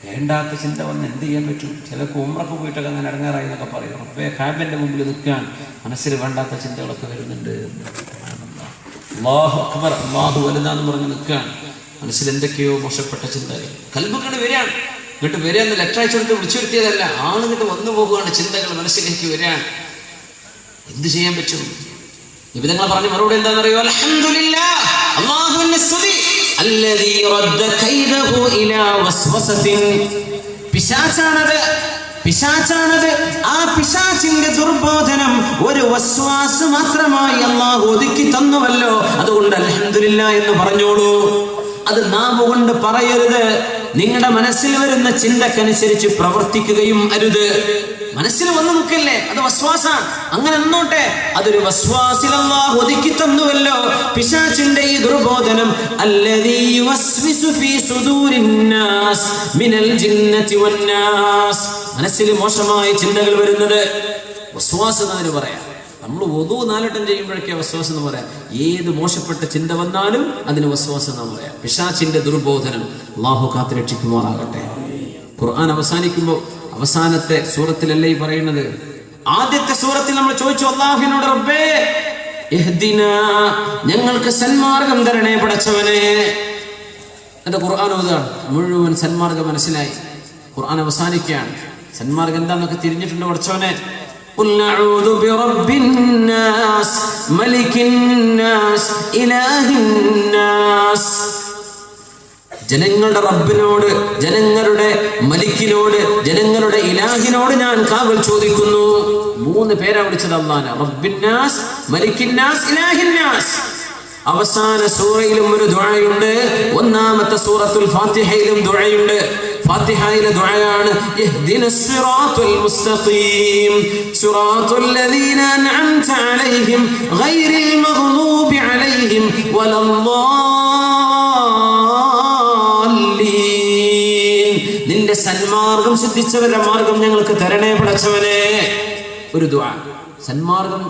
വേണ്ടാത്ത ചിന്ത വന്ന് എന്ത് ചെയ്യാൻ പറ്റും? ചിലർക്ക് ഉംറക്ക് പോയിട്ടൊക്കെ അങ്ങനെ ഇറങ്ങാറായി എന്നൊക്കെ പറയും. റബ്ബേ, കാബന്റെ മുമ്പിൽ നിൽക്കാൻ മനസ്സിൽ വേണ്ടാത്ത ചിന്തകളൊക്കെ വരുന്നുണ്ട്. അല്ലാഹു അക്ബർ, അല്ലാഹു വലുതാന്ന് പറഞ്ഞ് നിൽക്കാൻ മനസ്സിൽ എന്തൊക്കെയോ മോശപ്പെട്ട ചിന്തകൾ കൽബിക്കണ്ട് വരാൻ. ഇങ്ങോട്ട് വരികയെന്ന് ലെറ്റർ അയച്ചുകൊണ്ട് വിളിച്ചു വരുത്തിയതല്ല, ആളുകിട്ട് വന്നു പോകുകയാണ് ചിന്തകൾ മനസ്സിലേക്ക് വരാൻ. എന്ത് ചെയ്യാൻ പറ്റും? നിബിധങ്ങൾ പറഞ്ഞ മറുപടി എന്താണെന്നറിയോ? അൽഹംദുലില്ലാഹ്, അല്ലാഹുവിന്റെ സ്തുതി. അല്ലദീ റദ്ദ കൈദഹു ഇലാ വസ്വസത്തിൻ. പിശാചാണത്. ആ പിശാചിന്റെ ദുർബോധനം ഒരു വസ്വാസ് മാത്രമായി അല്ലാഹു ഒതുക്കി തന്നുവല്ലോ. അതുകൊണ്ട് അൽഹംദുലില്ലാഹ് എന്ന് പറഞ്ഞോളൂ. അത് നാവ് കൊണ്ട് പറയരുത്. നിങ്ങളുടെ മനസ്സിൽ വരുന്ന ചിന്തക്കനുസരിച്ച് പ്രവർത്തിക്കുകയും അരുത്. മനസ്സിൽ വന്നു നിൽക്കല്ലേ, അത് വസ്വാസാണ്. അങ്ങനെ എന്നോട്ടെ, അതൊരു വസ്വാസിൽ അല്ലാഹു ഒതുക്കി തന്നുവല്ലോ. പിശാചിന്റെ ഈ ദുർബോധനം അല്ലദീ യുവസ്വിസു ഫീ സുദൂരിന്നാസ് മിനൽ ജിന്നതി വന്നാസ്, മനസ്സിൽ മോശമായ ചിന്തകൾ വരുന്നത് വസ്വാസ് എന്നതിന് പറയാം. നമ്മൾ wudu 4 വട്ടം ചെയ്യുമ്പോഴൊക്കെ വസ്വാസ് എന്ന് പറയാം. ഏത് മോശപ്പെട്ട ചിന്ത വന്നാലും അതിന് വസ്വാസ് എന്ന് പറയാം. പിശാചിന്റെ ദുർബോധനം അല്ലാഹു കാത്തുരക്ഷിക്കുമാറാകട്ടെ. ഖുർആൻ അവസാനിക്കുമ്പോൾ അവസാനത്തെ സൂറത്തിലല്ലേ ഈ പറയുന്നത്? ആദ്യത്തെ സൂറത്തിൽ നമ്മൾ ചോദിച്ചു അല്ലാഹുവിനോട്, റബ്ബേ ഇഹ്ദിനാ, ഞങ്ങൾക്ക് സന്മാർഗം തരണേ പടച്ചവനെ. എന്റെ ഖുർആൻ ഓതാണ്, മുഴുവൻ സന്മാർഗം മനസ്സിലായി. ഖുർആൻ അവസാനിക്കുകയാണ്. സന്മാർഗം എന്താന്നൊക്കെ തിരിഞ്ഞിട്ടുണ്ട് പടച്ചവനെ. ഖുൽ അഊദു ബിറബ്ബിന്നാസ് മലിക്കിന്നാസ് ഇലാഹിന്നാസ്. ജനങ്ങളുടെ റബ്ബിനോട്, ജനങ്ങളുടെ മലിക്കിനോട്, ജനങ്ങളുടെ ഇലാഹിനോട് ഞാൻ കാവൽ ചോദിക്കുന്നു. 3 പേരാ വിളിച്ചത് അല്ലാഹുവിനെ. റബ്ബിന്നാസ്, മലിക്കിന്നാസ്, ഇലാഹിന്നാസ്. അവസാന സൂറയിലും ഒരു ദുആയുണ്ട്. ഒന്നാമത്തെ സൂറത്തുൽ ഫാത്തിഹയിലും ദുആയുണ്ട്. ഫാത്തിഹയിലെ ദുആയാണ് ഇഹ്ദിനസ് സിറാത്തുൽ മുസ്തഖീം സിറാത്തുൽ ലദീന അൻഅംത അലൈഹിം ഗൈറിൽ മഗ്ദൂബി അലൈഹിം വലദ്ദാല്ലീൻ. നിന്റെ സന്മാർഗം സിദ്ധിച്ചവരുടെ മാർഗം ഞങ്ങൾക്ക് തരണേ പടച്ചവനെ. ഒരു ദുആ സന്മാർഗം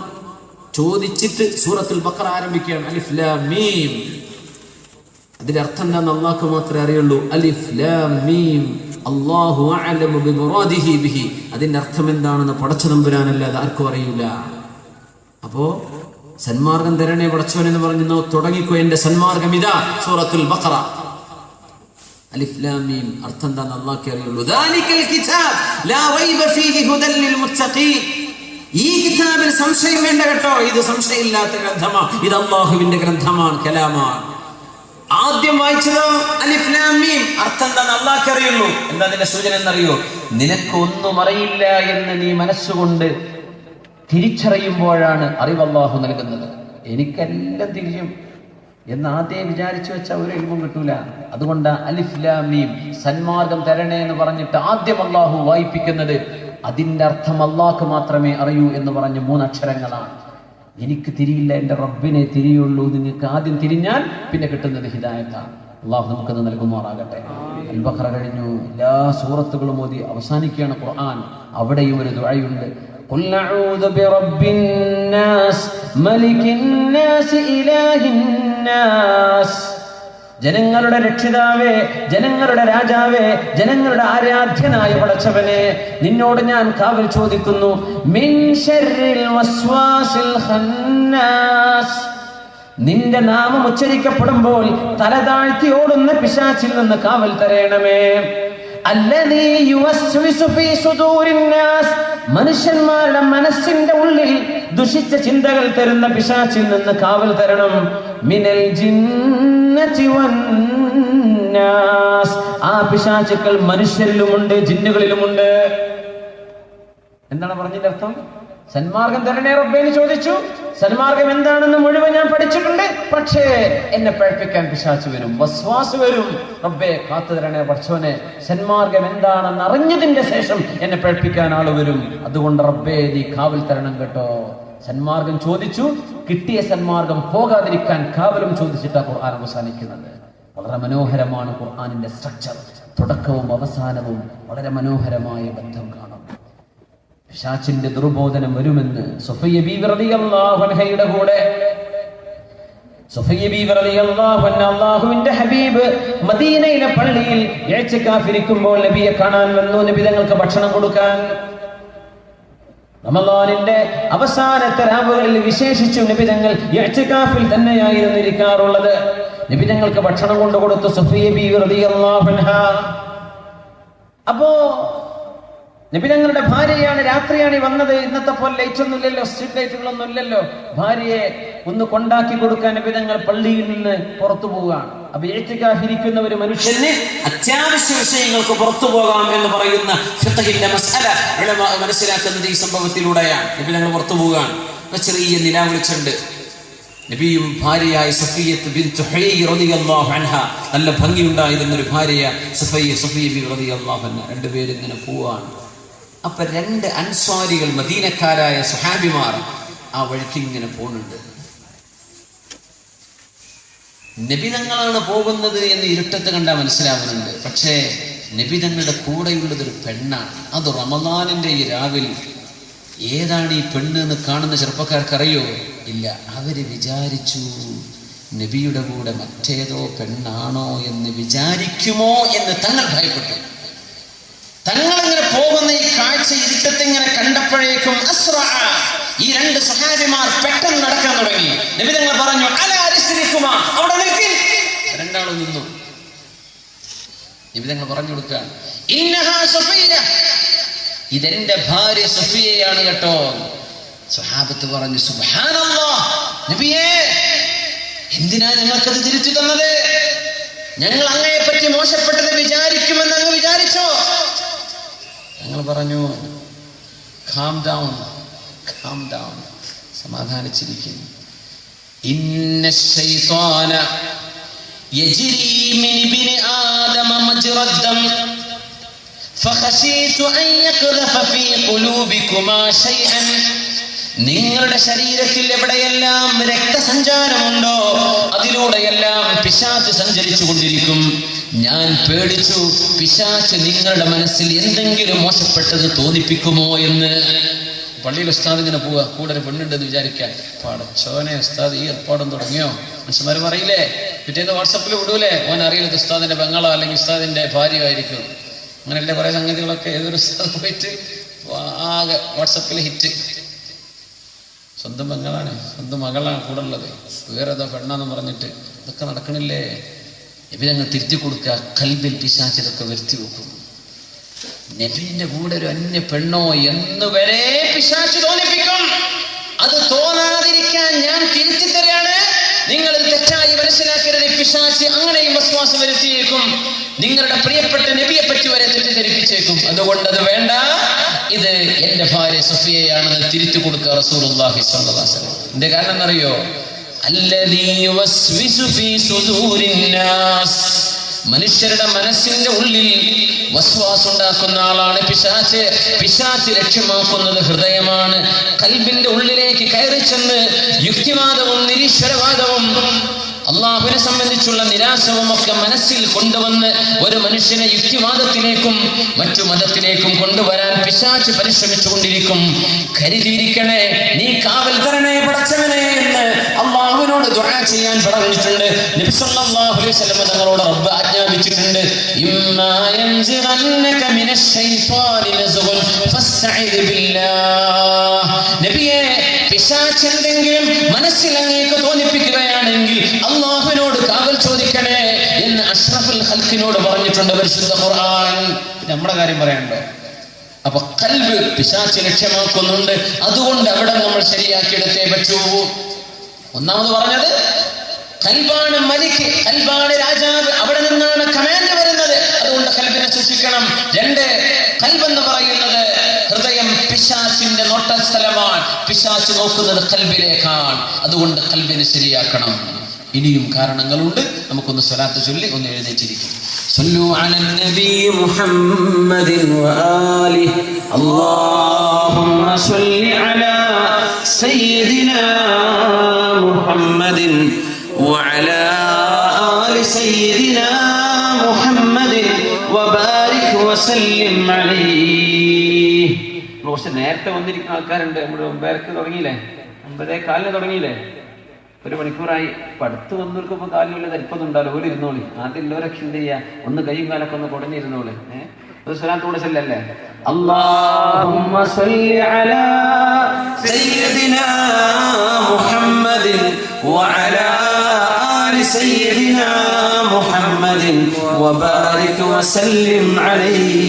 ചോദിച്ചിട്ട് സൂറത്തുൽ ബഖറ ആരംഭിക്കുകയാണ്. അലിഫ് ലാം മീം. അതിന്റെ അർത്ഥം എന്താന്ന് അല്ലാഹുക്ക് മാത്രമേ അറിയുള്ളൂ. അലിഫ് ലാം മീം അല്ലാഹു അഅലമു ബിമുറാദിഹി ബിഹി. അതിന്റെ അർത്ഥം എന്താണെന്ന് പടച്ച തമ്പുരാനല്ലാതെ ആർക്കും അറിയില്ല. അപ്പോ സന്മാർഗം തരണേ പടച്ചവൻ എന്ന് പറഞ്ഞു തുടങ്ങിക്കോ. എന്റെ സന്മാർഗം ഇതാ സൂറത്തുൽ ബഖറ. അലിഫ് ലാം മീം അർത്ഥം എന്താന്ന് അല്ലാഹുക്കേ അറിയുള്ളൂ. ദാലികൽ കിതാബ് ലാ റൈബ ഫീഹി ഹുദൽ ലിൽ മുത്തഖീൻ. ഈ കിതാബിൽ സംശയം വേണ്ട കേട്ടോ. ഇത് സംശയമില്ലാത്ത ഗ്രന്ഥമാണ്. ഇത് അല്ലാഹുവിന്റെ ഗ്രന്ഥമാണ്, കലാമാണ്. ആദ്യം വായിച്ചതോ അലിഫ് ലാം മീം. അർത്ഥം എന്താന്ന് അല്ലാഹുക്കേ അറിയുള്ളൂ. എന്താ അതിന്റെ സൂചന എന്നറിയോ? നിനക്ക് ഒന്നും അറിയില്ല എന്ന് നീ മനസ്സുകൊണ്ട് തിരിച്ചറിയുമ്പോഴാണ് അറിവ് അല്ലാഹു നൽകുന്നത്. എനിക്കെല്ലാം തിരിയും എന്ന് ആദ്യം വിചാരിച്ചു വെച്ചാൽ ഒരു ഇൽമും കിട്ടൂല. അതുകൊണ്ട് അലിഫ് ലാം മീം സന്മാർഗം തരണേ എന്ന് പറഞ്ഞിട്ട് ആദ്യം അല്ലാഹു വായിപ്പിക്കുന്നത് അതിന്റെ അർത്ഥം അല്ലാഹുക്ക് മാത്രമേ അറിയൂ എന്ന് പറഞ്ഞ 3 അക്ഷരങ്ങളാണ്. എനിക്ക് തിരിയില്ല, എൻ്റെ റബ്ബിനെ തിരിയുള്ളൂ. നിങ്ങൾക്ക് ആദ്യം തിരിഞ്ഞാൽ പിന്നെ കിട്ടുന്നത് ഹിദായത്താണ്. അല്ലാഹു നമുക്കത് നൽകുമാറാകട്ടെ. അൽ ബഖറ കഴിഞ്ഞു, എല്ലാ സൂറത്തുകളും ഓതി അവസാനിക്കുകയാണ് ഖുർആൻ. അവിടെയും ഒരു ദുആയുണ്ട്. ഖുൽ അഊദു ബിറബ്ബിന്നാസ് മലിക്കിന്നാസ് ഇലാഹിന്നാസ്. ജനങ്ങളുടെ രക്ഷിതാവേ, ജനങ്ങളുടെ രാജാവേ, ജനങ്ങളുടെ ആരാധ്യനായ പടച്ചവനെ, നിന്നോട് ഞാൻ കാവൽ ചോദിക്കുന്നു. മിൻ ശർരിൽ വസ്വാസിൽ ഖന്നാസ്. നിന്റെ നാമം ഉച്ചരിക്കപ്പെടുമ്പോൾ തലതാഴ്ത്തി ഓടുന്ന പിശാചിൽ നിന്ന് കാവൽ തരേണമേ. അല്ലദീ യുവസ്വിസു ഫീ സുദൂരിന്നാസ്. മനുഷ്യന്മാരുടെ മനസ്സിന്റെ ഉള്ളിൽ ദുഷിച്ച ചിന്തകൾ തരുന്ന പിശാചിൽ നിന്ന് കാവൽ തരണം. മിനൽ ജിന്നതി വന്നാസ്. ആ പിശാചുക്കൾ മനുഷ്യരിലുമുണ്ട്, ജിന്നുകളിലുമുണ്ട്. എന്താണ് പറഞ്ഞതിന്റെ അർത്ഥം? സന്മാർഗം തരണേ റബ്ബേ എന്ന് ചോദിച്ചു. സന്മാർഗം എന്താണെന്ന് മുഴുവൻ ഞാൻ പഠിച്ചിട്ടുണ്ട്. പക്ഷേ എന്നെ പഴപ്പിക്കാൻ പിശാച് വരും, വസ്വാസ് വരും. റബ്ബേ കാത്തു തരണേ പടച്ചവനെ. സന്മാർഗം എന്താണെന്ന് അറിഞ്ഞതിന്റെ ശേഷം എന്നെ പഴപ്പിക്കാൻ ആള് വരും. അതുകൊണ്ട് റബ്ബേ നീ കാവൽ തരണം കേട്ടോ. സന്മാർഗം ചോദിച്ചു, കിട്ടിയ സന്മാർഗം പോകാതിരിക്കാൻ കാവലും ചോദിച്ചിട്ടാണ് ഖുർആൻ അവസാനിക്കുന്നത്. വളരെ മനോഹരമാണ് ഖുർആനിന്റെ സ്ട്രക്ചർ. തുടക്കവും അവസാനവും വളരെ മനോഹരമായ ബന്ധം കാണാം. പിശാചിന്റെ ദുർബോധനം വരുമെന്ന് സുഫയ്യ ബീവി റളിയല്ലാഹു അൻഹയുടെ കൂടെ സുഫയ്യ ബീവി റളിയല്ലാഹു അൻഹ അല്ലാഹുവിന്റെ ഹബീബ് മദീനയിലെ പള്ളിയിൽ ഇഅ്തികാഫിരിക്കുമ്പോൾ നബിയെ കാണാൻ വന്നു. നബി തങ്ങൾക്ക് ഭക്ഷണം കൊടുക്കാൻ. റമളാനിന്റെ അവസാനത്തെ രാവുകളിൽ വിശേഷിച്ചു നബി തങ്ങൾ ഇഅ്തികാഫിൽ തന്നെയായിരുന്നു ഇരിക്കാറുള്ളത്. നബി തങ്ങൾക്ക് ഭക്ഷണം കൊണ്ടുകൊടുത്തു സുഫയ്യ ബീവി റളിയല്ലാഹു അൻഹ. അപ്പോ നബി തങ്ങളുടെ ഭാര്യയാണ്, രാത്രിയാണ് വന്നത്. ഇന്നത്തെ പോലെ ലൈറ്റ് ഒന്നും ഇല്ലല്ലോ, സ്ട്രീറ്റ് ലൈറ്റുകളൊന്നും ഇല്ലല്ലോ. ഭാര്യയെ ഒന്ന് കൊണ്ടാക്കി കൊടുക്കാൻ നബി തങ്ങൾ പള്ളിയിൽ നിന്ന് പുറത്തു പോവുകയാണ്. അപ്പൊ ഇഅ്തികാഫിരിക്കുന്ന ഒരു മനുഷ്യന് അത്യാവശ്യ വിഷയങ്ങൾക്ക് പുറത്തു പോകാം എന്ന് പറയുന്ന ഫിഖ്ഹിന്റെ മസ്അല ഉലമാ മനസ്സിലാക്കുന്നത് ഈ സംഭവത്തിലൂടെയാണ്. നബി തങ്ങൾ പുറത്തു പോവുകയാണ്. ചെറിയ നില വിളിച്ചുണ്ട്. നബിയും ഭാര്യയായ സഫിയ്യത്ത് ബിൻത് ഹുയൈ റളിയല്ലാഹു അൻഹ, നല്ല ഭംഗിയുണ്ടായിരുന്ന ഒരു ഭാര്യ സഫിയ്യ ബി റളിയല്ലാഹു അൻഹ. രണ്ടുപേരും ഇങ്ങനെ പോവാണ്. അപ്പൊ 2 അൻസ്വാരികൾ, മദീനക്കാരായ സ്വഹാബിമാർ ആ വഴിക്ക് ഇങ്ങനെ പോകുന്നുണ്ട്. നബി തങ്ങളാണ് പോകുന്നത് എന്ന് ഇരുട്ടത്ത് കണ്ടാൽ മനസ്സിലാവുന്നുണ്ട്. പക്ഷേ നബി തങ്ങളുടെ കൂടെയുള്ളത് ഒരു പെണ്ണാണ്. അത് റമളാനിന്റെ ഈ രാവിൽ ഏതാണ് ഈ പെണ്ണ് എന്ന് കാണുന്ന ചെറുപ്പക്കാർക്കറിയോ? ഇല്ല. അവര് വിചാരിച്ചു നബിയുടെ കൂടെ മറ്റേതോ പെണ്ണാണോ എന്ന് വിചാരിക്കുമോ എന്ന് തങ്ങൾ ഭയപ്പെട്ടു. തങ്ങളിങ്ങനെ പോകുന്ന ഈ കാഴ്ച ഇരുട്ടത്തിങ്ങനെ കണ്ടപ്പോഴേക്കും ഈ രണ്ട് സഹാബിമാർ പെട്ടെന്ന് നടക്കാൻ തുടങ്ങി. നബി തങ്ങൾ പറഞ്ഞു, അലാ റിസ്ലികുമാ, അവിടെ നിൽക്കിൻ. രണ്ടാളും നിന്നു. നബി തങ്ങൾ പറഞ്ഞു കൊടുക്കുകയാണ്, ഇന്നഹാ സഫിയ്യ, ഇതെന്റെ ഭാര്യ സഫിയയാണ് കേട്ടോ. സ്വഹാബത്ത് പറഞ്ഞു, സുബ്ഹാനല്ലാഹ്, നബിയേ എന്തിനാ ഞങ്ങൾക്കത് തിരിച്ചു തന്നത്? ഞങ്ങൾ അങ്ങയെ പറ്റി മോശപ്പെട്ടത് വിചാരിക്കുമെന്ന് അങ്ങ് വിചാരിച്ചോ? ഞങ്ങൾ പറഞ്ഞു, calm down, സമാധാനിച്ചിരിക്കുന്നു. ഇന്ന ശൈത്വാന യജ്രി മിൻ ഇബ്നി ആദമ മജ്റദ്ദം ഫഖശീതു അൻ യഖ്ദഫ ഫീ ഖുലൂബികുമാ ശൈഅൻ. നിങ്ങളുടെ ശരീരത്തിൽ എവിടെയെല്ലാം രക്തസഞ്ചാരമുണ്ടോ അതിലൂടെയെല്ലാം പിശാച് സഞ്ചരിച്ചു കൊണ്ടിരിക്കും. ഞാൻ പേടിച്ചു, പിശാച് നിങ്ങളുടെ മനസ്സിൽ എന്തെങ്കിലും മോശപ്പെട്ടത് തോന്നിപ്പിക്കുമോ എന്ന്. പള്ളിയിൽ ഉസ്താദ് ഇങ്ങനെ പോവുക, കൂടെ ഒരു പെണ്ണുണ്ടെന്ന് വിചാരിക്കാൻ. പടച്ചോനെ, ഉസ്താദ് ഈ ഏർപ്പാടും തുടങ്ങിയോ? മനുഷ്യന്മാർ പറയില്ലേ, പിറ്റേന്ന് വാട്സപ്പിൽ വിടൂലേ, ഓൻ അറിയില്ല ഉസ്താദിന്റെ പെങ്ങളോ അല്ലെങ്കിൽ ഉസ്താദിന്റെ ഭാര്യയോ ആയിരിക്കും. അങ്ങനെയല്ലേ കുറെ സംഗതികളൊക്കെ. ഏതൊരു ഉസ്താദ് പോയിട്ട് ആകെ വാട്സപ്പിൽ ഹിറ്റ്, സ്വന്തം പെങ്ങളാണ്, സ്വന്തം മകളാണ് കൂടെ ഉള്ളത്, വേറെ ഏതോ പെണ്ണാന്ന് പറഞ്ഞിട്ട് ഇതൊക്കെ നടക്കണില്ലേ? നബി തിരുത്തി കൊടുക്കുക. കൽബിൽ പിശാച് ഇതൊക്കെ വരുത്തി വെക്കും. നബിന്റെ കൂടെ ഒരു അന്യ പെണ്ണോ എന്ന് വരെ പിശാച് തോന്നിപ്പിക്കും. അത് തോന്നാതിരിക്കാൻ ഞാൻ തിരുത്തി തരാണ്. നിങ്ങൾ തെറ്റായി മനസ്സിലാക്കരുത്. പിശാച് അങ്ങനെയും വസ്വാസം വരുത്തിയേക്കും. നിങ്ങളുടെ പ്രിയപ്പെട്ട നബിയെ പറ്റി വരെ തെറ്റിദ്ധരിപ്പിച്ചേക്കും. അതുകൊണ്ട് അത് വേണ്ട, ഇത് എന്റെ ഭാര്യ സഫിയയാണെന്ന് തിരുത്തി കൊടുക്കുക റസൂലുള്ളാഹി സ്വല്ലല്ലാഹു അലൈഹി വസല്ലം. എന്റെ കാരണം എന്നറിയോ? അല്ലദീ യുവസ്വിസു ഫീ സുദൂരിൻ നാസ്, മനുഷ്യരുടെ മനസ്സിന്റെ ഉള്ളിൽ വസ്വാസ് ഉണ്ടാക്കുന്ന ആളാണ് പിശാച്. പിശാച് ലക്ഷ്യമാക്കുന്നത് ഹൃദയമാണ്. കൽബിന്റെ ഉള്ളിലേക്ക് കയറി ചെന്ന് യുക്തിവാദവും നിരീശ്വരവാദവും അള്ളാഹുവിനെ സംബന്ധിച്ചുള്ള നിരാശവും ഒക്കെ മനസ്സിൽ കൊണ്ടുവന്ന് ഒരു മനുഷ്യനെ യുക്തിവാദത്തിലേക്കും മറ്റു മതത്തിലേക്കും കൊണ്ടുവരാൻ പിശാച് പരിശ്രമിച്ചുകൊണ്ടിരിക്കും. കരുതിയിരിക്കണേ, നീ കാവൽ തരണേ പടച്ചവനെ എന്ന് അള്ളാഹുവിനോട് ദുആ ചെയ്യാൻ പറഞ്ഞിട്ടുണ്ട്. നബി സല്ലല്ലാഹു അലൈഹി വസല്ലം തങ്ങളോട് റബ്ബ് ആജ്ഞാപിച്ചിട്ടുണ്ട്, ഇമ്മാ യൻസിറന്നക മിനശ് ശൈത്വാനി നസ്ഗുൻ ഫസ്തഇദ് ബില്ലാഹ്. നബിയേ, പിശാച് എന്തെങ്കിലും മനസ്സിൽ അങ്ങേക്ക് തോന്നിപ്പിക്കുകയാണെങ്കിൽ അള്ളാഹുവിനോട് കാവൽ ചോദിക്കണേ എന്ന് അഷ്റഫുൽ ഖൽഖിനോട് പറഞ്ഞിട്ടുണ്ട് പരിശുദ്ധ ഖുർആൻ. നമ്മുടെ കാര്യം പറയണ്ടോ? അപ്പൊ കൽബ് പിശാച് ലക്ഷ്യമാക്കുന്നുണ്ട്. അതുകൊണ്ട് അവിടെ നമ്മൾ ശരിയാക്കിയെടുത്തേ പറ്റൂ. ഒന്നാമത് പറഞ്ഞത് കൽബാണ് മലിക്, കൽബാണ് രാജാവ്, അവിടെ നിന്നാണ് കമാൻഡ് വരുന്നത്. അതുകൊണ്ട് കൽബിനെ സൂക്ഷിക്കണം. രണ്ട്, കൽബെന്ന് പറയുന്നത് ഹൃദയം പിശാചിന്റെ നോട്ടസ്ഥലമാണ്. പിശാച് നോക്കുന്നത് കൽബിലേക്കാണ്. അതുകൊണ്ട് കൽബിനെ ശരിയാക്കണം. ഇനിയും കാരണങ്ങളുണ്ട്. നമുക്കൊന്ന് സ്വലാത്ത് ചൊല്ലി ഒന്ന് എഴുന്നേറ്റിരിക്കും. സല്ലു അലൻ നബി മുഹമ്മദിൻ വആലിഹി അല്ലാഹുമ്മ സല്ലി അലാ സയ്യിദിനാ മുഹമ്മദിൻ വഅലാ ആലി സയ്യിദിനാ മുഹമ്മദിൻ വബാരിക് വസല്ലിം അലൈഹി. കുറച്ച് നേരത്തെ വന്നിരിക്കുന്ന ആൾക്കാരുണ്ട്. നമ്മുടെ 9:00 തുടങ്ങിയില്ലേ, 9:15 തുടങ്ങിയില്ലേ, 1 മണിക്കൂറായി. ഇപ്പം അടുത്ത് വന്നവർക്ക് ഇപ്പോൾ കാലിൽ വല്ല തരിപ്പൊന്നും ഉണ്ടാവില്ല. ഒരു ഇരുന്നോളി. ആദ്യം ഉള്ളവരൊക്കെ എന്ത് ചെയ്യുക, ഒന്ന് കൈയും കാലൊക്കെ ഒന്ന് കുടഞ്ഞിരുന്നോളി. ഒരു സ്വലാത്തൂടെ ചെല്ലല്ലേ, അല്ലാഹുമ്മ സല്ലി അലാ സയ്യിദിനാ മുഹമ്മദിൻ വഅലാ ആലി സയ്യിദിനാ മുഹമ്മദിൻ വബാരിക് വസല്ലിം അലൈഹി.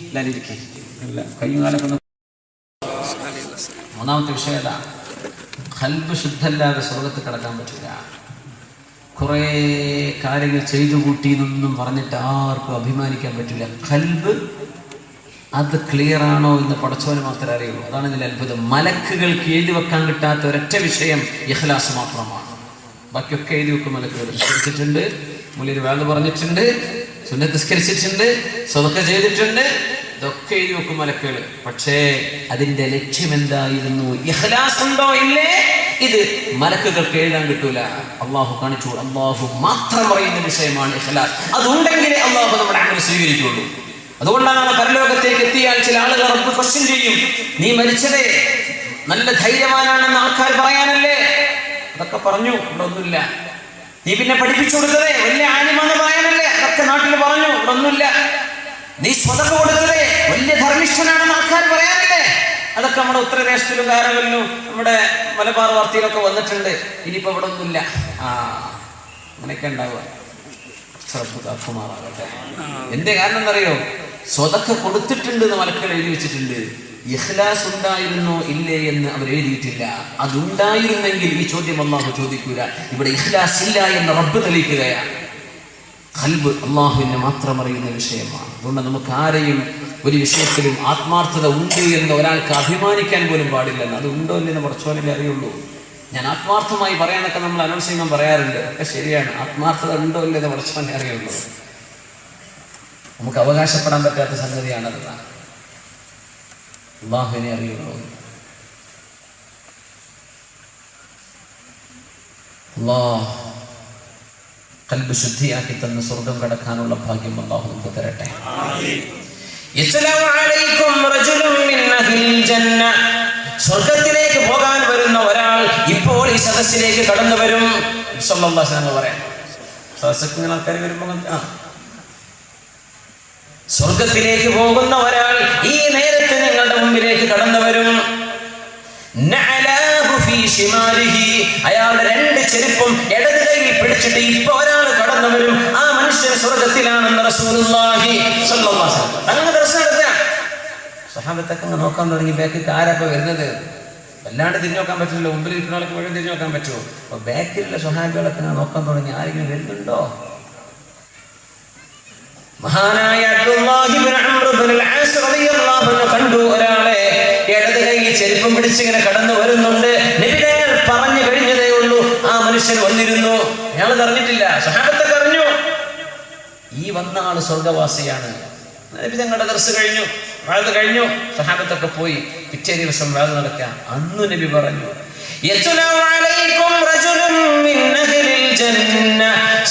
എല്ലാവരും ഇരിക്കേ, കൈയും കാലൊക്കെ ഒന്ന്. മൂന്നാമത്തെ വിഷയം ഏതാ? ഖൽബ് ശുദ്ധല്ലാതെ സ്വർഗത്ത് കടക്കാൻ പറ്റില്ല. കുറേ കാര്യങ്ങൾ ചെയ്തു കൂട്ടി എന്നൊന്നും പറഞ്ഞിട്ട് ആർക്കും അഭിമാനിക്കാൻ പറ്റില്ല. ഖൽബ് അത് ക്ലിയർ ആണോ എന്ന് പടച്ചവന് മാത്രമേ അറിയുള്ളൂ. അതാണ് ഇതിൽ അത്ഭുതം. മലക്കുകൾക്ക് എഴുതി വെക്കാൻ കിട്ടാത്ത ഒരൊറ്റ വിഷയം ഇഖ്ലാസ് മാത്രമാണ്. ബാക്കിയൊക്കെ എഴുതി വെക്കും. മലക്കുകൾ നിസ്കരിച്ചിട്ടുണ്ട്, മുള്ളിൽ വേള് പറഞ്ഞിട്ടുണ്ട്, സുന്നത്ത് നിസ്കരിച്ചിട്ടുണ്ട്, സ്വതക്ക ചെയ്തിട്ടുണ്ട്, ഇതൊക്കെ എഴുതി വെക്കും മലക്കുകൾ. പക്ഷേ അതിന്റെ ലക്ഷ്യം എന്തായിരുന്നു? ഇഖ്ലാസ് ഉണ്ടോ ഇല്ലേ, ഇത് മലക്കുകൾക്ക് എഴുതാൻ കിട്ടൂല. അള്ളാഹു കാണിച്ചു. അള്ളാഹു മാത്രം അറിയുന്ന വിഷയമാണ് ഇഖ്ലാസ്. അതുണ്ടെങ്കിലേ അള്ളാഹു നമ്മുടെ അമൽ സ്വീകരിക്കുള്ളൂ. അതുകൊണ്ടാണ് പരലോകത്തേക്ക് എത്തിയാൽ ചില ആളുകൾ റബ്ബ് ക്വസ്റ്റ്യൻ ചെയ്യും, നീ മരിച്ചതേ നല്ല ധൈര്യവാനാണെന്ന് ആൾക്കാർ പറയാനല്ലേ? അതൊക്കെ പറഞ്ഞു, ഇവിടെ ഒന്നുമില്ല. നീ പിന്നെ പഠിപ്പിച്ചു കൊടുത്തതേ വലിയ ആലിമാണെന്ന് പറയാനല്ലേ? അതൊക്കെ നാട്ടിൽ പറഞ്ഞു, ഇവിടെ ഒന്നുമില്ല. നീ സ്വതക്ക കൊടുത്തതേ വലിയ ധർമ്മിഷ്ഠനാണെന്ന് ആൾക്കാർ പറയാനല്ലേ? അതൊക്കെ നമ്മുടെ ഉത്തരദേശത്തിലും കാരവലിലും നമ്മുടെ മലബാർ വാർത്തയിലൊക്കെ വന്നിട്ടുണ്ട്. ഇനിയിപ്പോ ഇവിടെ ഒന്നുമില്ല. അങ്ങനെയൊക്കെ ഉണ്ടാവുക. ശ്രദ്ധമാറാകട്ടെ. എന്റെ കാരണം എന്തറിയോ? സ്വതക്ക കൊടുത്തിട്ടുണ്ട് എന്ന് മലക്കൾ എഴുതി വെച്ചിട്ടുണ്ട്. ഇഖ്ലാസ് ഉണ്ടായിരുന്നോ ഇല്ലേ എന്ന് അവർ എഴുതിയിട്ടില്ല. അതുണ്ടായിരുന്നെങ്കിൽ ഈ ചോദ്യം അല്ലാഹു ചോദിക്കൂല. ഇവിടെ ഇഖ്ലാസ് ഇല്ല എന്ന് റബ്ബ് തെളിയിക്കുകയാണ്. ഖൽബ് അല്ലാഹുവിനെ മാത്രം അറിയുന്ന വിഷയമാണ്. അതുകൊണ്ട് നമുക്ക് ആരെയും ഒരു വിഷയത്തിലും ആത്മാർത്ഥത ഉണ്ട് എന്ന് ഒരാൾക്ക് അഭിമാനിക്കാൻ പോലും പാടില്ലെന്ന്. അത് ഉണ്ടോ ഇല്ലെന്ന് കുറച്ചോലല്ലേ അറിയുള്ളൂ. ഞാൻ ആത്മാർത്ഥമായി പറയാനൊക്കെ നമ്മൾ അനൗൺസ് ചെയ്യുമ്പോൾ പറയാറുണ്ട്. ഒക്കെ ശരിയാണ്. ആത്മാർത്ഥത ഉണ്ടോ ഇല്ലെന്ന് കുറച്ചോനെ അറിയുള്ളൂ. നമുക്ക് അവകാശപ്പെടാൻ പറ്റാത്ത സംഗതിയാണത്. അല്ലാഹുവിനെ അറിയുള്ളൂ. അല്ലാഹ് ഖൽബ് ശുദ്ധിയാക്കി തന്ന് സ്വർഗം കടക്കാനുള്ള ഭാഗ്യം അല്ലാഹു നമുക്ക് തരട്ടെ. സ്വർഗത്തിലേക്ക് പോകാൻ വരുന്ന ഒരാൾ ഇപ്പോൾ ഈ സദസ്സിലേക്ക് കടന്നു വരും. പറയാം സദസ്സിൽ ആൾക്കാർ വരുമ്പോ സ്വർഗത്തിലേക്ക് പോകുന്ന ഒരാൾ ഈ നേരത്തെ നിങ്ങളുടെ മുമ്പിലേക്ക് കടന്നു വരും. അയാളുടെ 2 ചെരുപ്പും ഇടത് കൈയിൽ പിടിച്ചിട്ട് ഇപ്പൊ ഒരാൾ കടന്നു വരും. ആ മനുഷ്യൻ സ്വർഗത്തിലാണെന്ന് റസൂലുള്ളാഹി സ്വല്ലല്ലാഹു അലൈഹി വസല്ലം അങ്ങനെ ദർശനം നടത്താം. സ്വഹാബത്തൊക്കെ നോക്കാൻ തുടങ്ങി. ബാക്കിൽ ആരപ്പോ വരുന്നത്? വല്ലാണ്ട് തിരിഞ്ഞു നോക്കാൻ പറ്റില്ലല്ലോ. മുമ്പിൽ ഇരിക്കുന്ന ആൾക്ക് മുഴുവൻ തിരിഞ്ഞു നോക്കാൻ പറ്റുമോ? അപ്പൊ ബാക്കിലുള്ള സ്വഹാബികളൊക്കെ നോക്കാൻ തുടങ്ങി. ആരെങ്കിലും വരുന്നുണ്ടോ? മഹാനായ അബ്ദുല്ലാഹി ഇബ്നു അംർ ഇബ്നുൽ ആസ് റളിയല്ലാഹു അൻഹു കണ്ടു ഒരാളെ ഇടത് കൈയിൽ ചെരുപ്പം പിടിച്ചിങ്ങനെ കടന്നു വരുന്നുണ്ട്. നബി തങ്ങൾ പറഞ്ഞു കഴിഞ്ഞതേ ഉള്ളൂ ആ മനുഷ്യൻ വന്നിരുന്നു. അയാൾ അറിഞ്ഞിട്ടില്ല. സ്വഹാബത്തൊക്കെ അറിഞ്ഞു ഈ വന്ന ആള് സ്വർഗവാസിയാണ്. നബി തങ്ങളുടെ ദർസ് കഴിഞ്ഞു, വാഴ്ന്ന് കഴിഞ്ഞു. സ്വഹാബത്തൊക്കെ പോയി. പിറ്റേ ദിവസം വാഴ്ന്ന് നടക്കാം. അന്ന് നബി പറഞ്ഞു,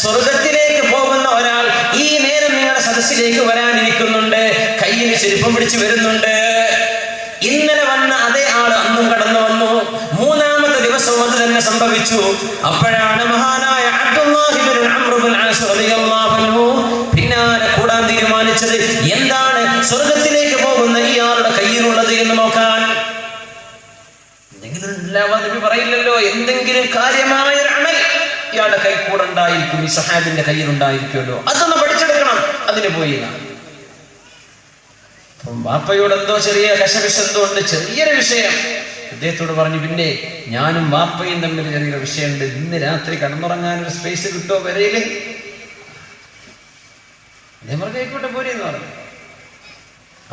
സ്വർഗത്തിലേക്ക് പോകുന്ന ഒരാൾ ഈ നേരം നിങ്ങളുടെ സദസ്സിലേക്ക് വരാനിരിക്കുന്നുണ്ട്. കയ്യിൽ ചെരുപ്പം പിടിച്ച് വരുന്നുണ്ട്. ഇന്നലെ വന്ന അതേ ആള് അന്നും കടന്നു വന്നു. 3-ാമത്തെ ദിവസവും അത് തന്നെ സംഭവിച്ചു. അപ്പോഴാണ് മഹാനായ അബ്ദുല്ലാഹി ഇബ്നു അംർ ഇബ്നുൽ ആസ് റളിയല്ലാഹു അൻഹു പിന്നാലെ കൂടാൻ തീരുമാനിച്ചത്. എന്താണ് സ്വർഗത്തിലേക്ക് പോകുന്ന ഇയാളുടെ കയ്യിലുള്ളത് എന്ന് നോക്കാൻ. എന്തെങ്കിലും നബി പറയില്ലല്ലോ. എന്തെങ്കിലും കാര്യമായ ഒരു അമൽ ഇയാളുടെ കൈ കൂടെ ഉണ്ടായിരിക്കും. ഈ സഹാബിന്റെ കയ്യിൽ ഉണ്ടായിരിക്കുമല്ലോ. അതൊന്ന് പഠിച്ചെടുക്കണം. അതിന് പോയി വാപ്പയോട് എന്തോ ചെറിയ കശപിശെന്തോ ഉണ്ട്. ചെറിയൊരു വിഷയം അദ്ദേഹത്തോട് പറഞ്ഞു. പിന്നെ ഞാനും വാപ്പയും തമ്മിൽ ചെറിയൊരു വിഷയമുണ്ട്. ഇന്ന് രാത്രി കടന്നുറങ്ങാനൊരു സ്പേസ് കിട്ടുമോ വരയില്? അദ്ദേഹം ആയിക്കോട്ടെ പോരെന്ന് പറഞ്ഞു.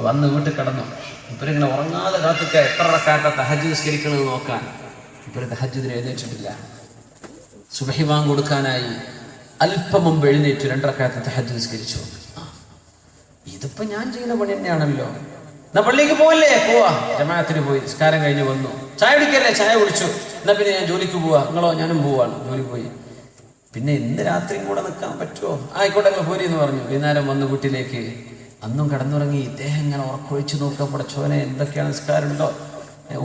വന്ന് വീട്ടിൽ കടന്നു. ഇവരിങ്ങനെ ഉറങ്ങാതെ കാത്തിക്ക എത്ര റക്അത്ത് തഹജ്ജുദ് നിസ്കരിക്കണമെന്ന് നോക്കാൻ. ഇവര് തഹജ്ജുദിന് എഴുന്നേറ്റിട്ടില്ല. സുബ്ഹി ബാങ്ക് കൊടുക്കാനായി അല്പം മുമ്പ് എഴുന്നേറ്റ് 2 റക്അത്ത് തഹജ്ജുദ് നിസ്കരിച്ചു. ഇതിപ്പോ ഞാൻ ചെയ്യുന്ന പണി തന്നെയാണല്ലോ. എന്നാ പള്ളിക്ക് പോവല്ലേ? പോവാ. ജമാഅത്തിന് പോയി നിസ്കാരം കഴിഞ്ഞ് വന്നു. ചായ കുടിക്കല്ലേ? ചായ കുടിച്ചു. എന്നാ പിന്നെ ഞാൻ ജോലിക്ക് പോവാ. നിങ്ങളോ? ഞാനും പോവാണ്. ജോലി പോയി. പിന്നെ ഇന്ന് രാത്രിയും കൂടെ നിൽക്കാൻ പറ്റുമോ? ആയിക്കോട്ടെ നിങ്ങൾ പോരി എന്ന് പറഞ്ഞു. വൈകുന്നേരം വന്ന് വീട്ടിലേക്ക്. അന്നും കടന്നുറങ്ങി. ഇദ്ദേഹം ഇങ്ങനെ ഉറക്കൊഴിച്ചു നോക്കാൻ. പടച്ചോനെ എന്തൊക്കെയാണ് നിസ്കാരം ഉണ്ടോ?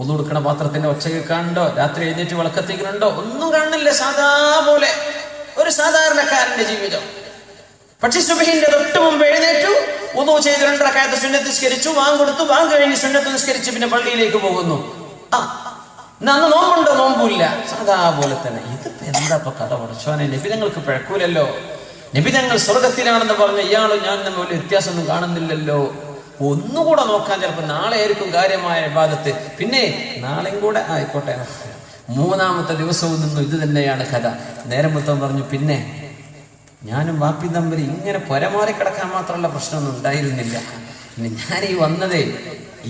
ഒന്നു കൊടുക്കണ പാത്രത്തിന്റെ ഒച്ച കേൾക്കാനുണ്ടോ? രാത്രി എഴുന്നേറ്റ് വിളക്കത്തിക്കുന്നുണ്ടോ? ഒന്നും കാണുന്നില്ല. സാധാ പോലെ ഒരു സാധാരണക്കാരന്റെ ജീവിതം. പക്ഷെ സുബ്ഹിന്റെ തൊട്ട് മുമ്പ് എഴുന്നേറ്റു, വുളൂ ചെയ്ത് 2 റക്അത്ത് സുന്നത്ത് നിസ്കരിച്ചു, വാങ്ക് കൊടുത്തു, വാങ്ക് കഴിഞ്ഞ് സുന്നത്ത് നിസ്കരിച്ച് പിന്നെ പള്ളിയിലേക്ക് പോകുന്നു. അന്ന് നോമ്പുണ്ടോ? നോമ്പുമില്ല. സാധാ പോലെ തന്നെ. ഇതിപ്പോ എന്താ ഇപ്പൊ കഥ? പടച്ചോനെ നബിതങ്ങൾക്ക് പിഴക്കൂലല്ലോ. നബിതങ്ങൾ സ്വർഗത്തിലാണെന്ന് പറഞ്ഞ ഇയാളും ഞാൻ തമ്മിൽ വലിയ വ്യത്യാസമൊന്നും കാണുന്നില്ലല്ലോ. ഒന്നുകൂടെ നോക്കാൻ. ചിലപ്പോൾ നാളെ ആയിരിക്കും കാര്യമായ ഇബാദത്ത്. പിന്നെ നാളെയും കൂടെ ആയിക്കോട്ടെ. 3-ാമത്തെ ദിവസവും നിന്നു ഇത് തന്നെയാണ് കഥ. നേരം മൊത്തം പറഞ്ഞു. പിന്നെ ഞാനും വാപ്പി തമ്മിൽ ഇങ്ങനെ പരമാറി കിടക്കാൻ മാത്രമുള്ള പ്രശ്നമൊന്നും ഉണ്ടായിരുന്നില്ല. പിന്നെ ഞാൻ ഈ വന്നതേ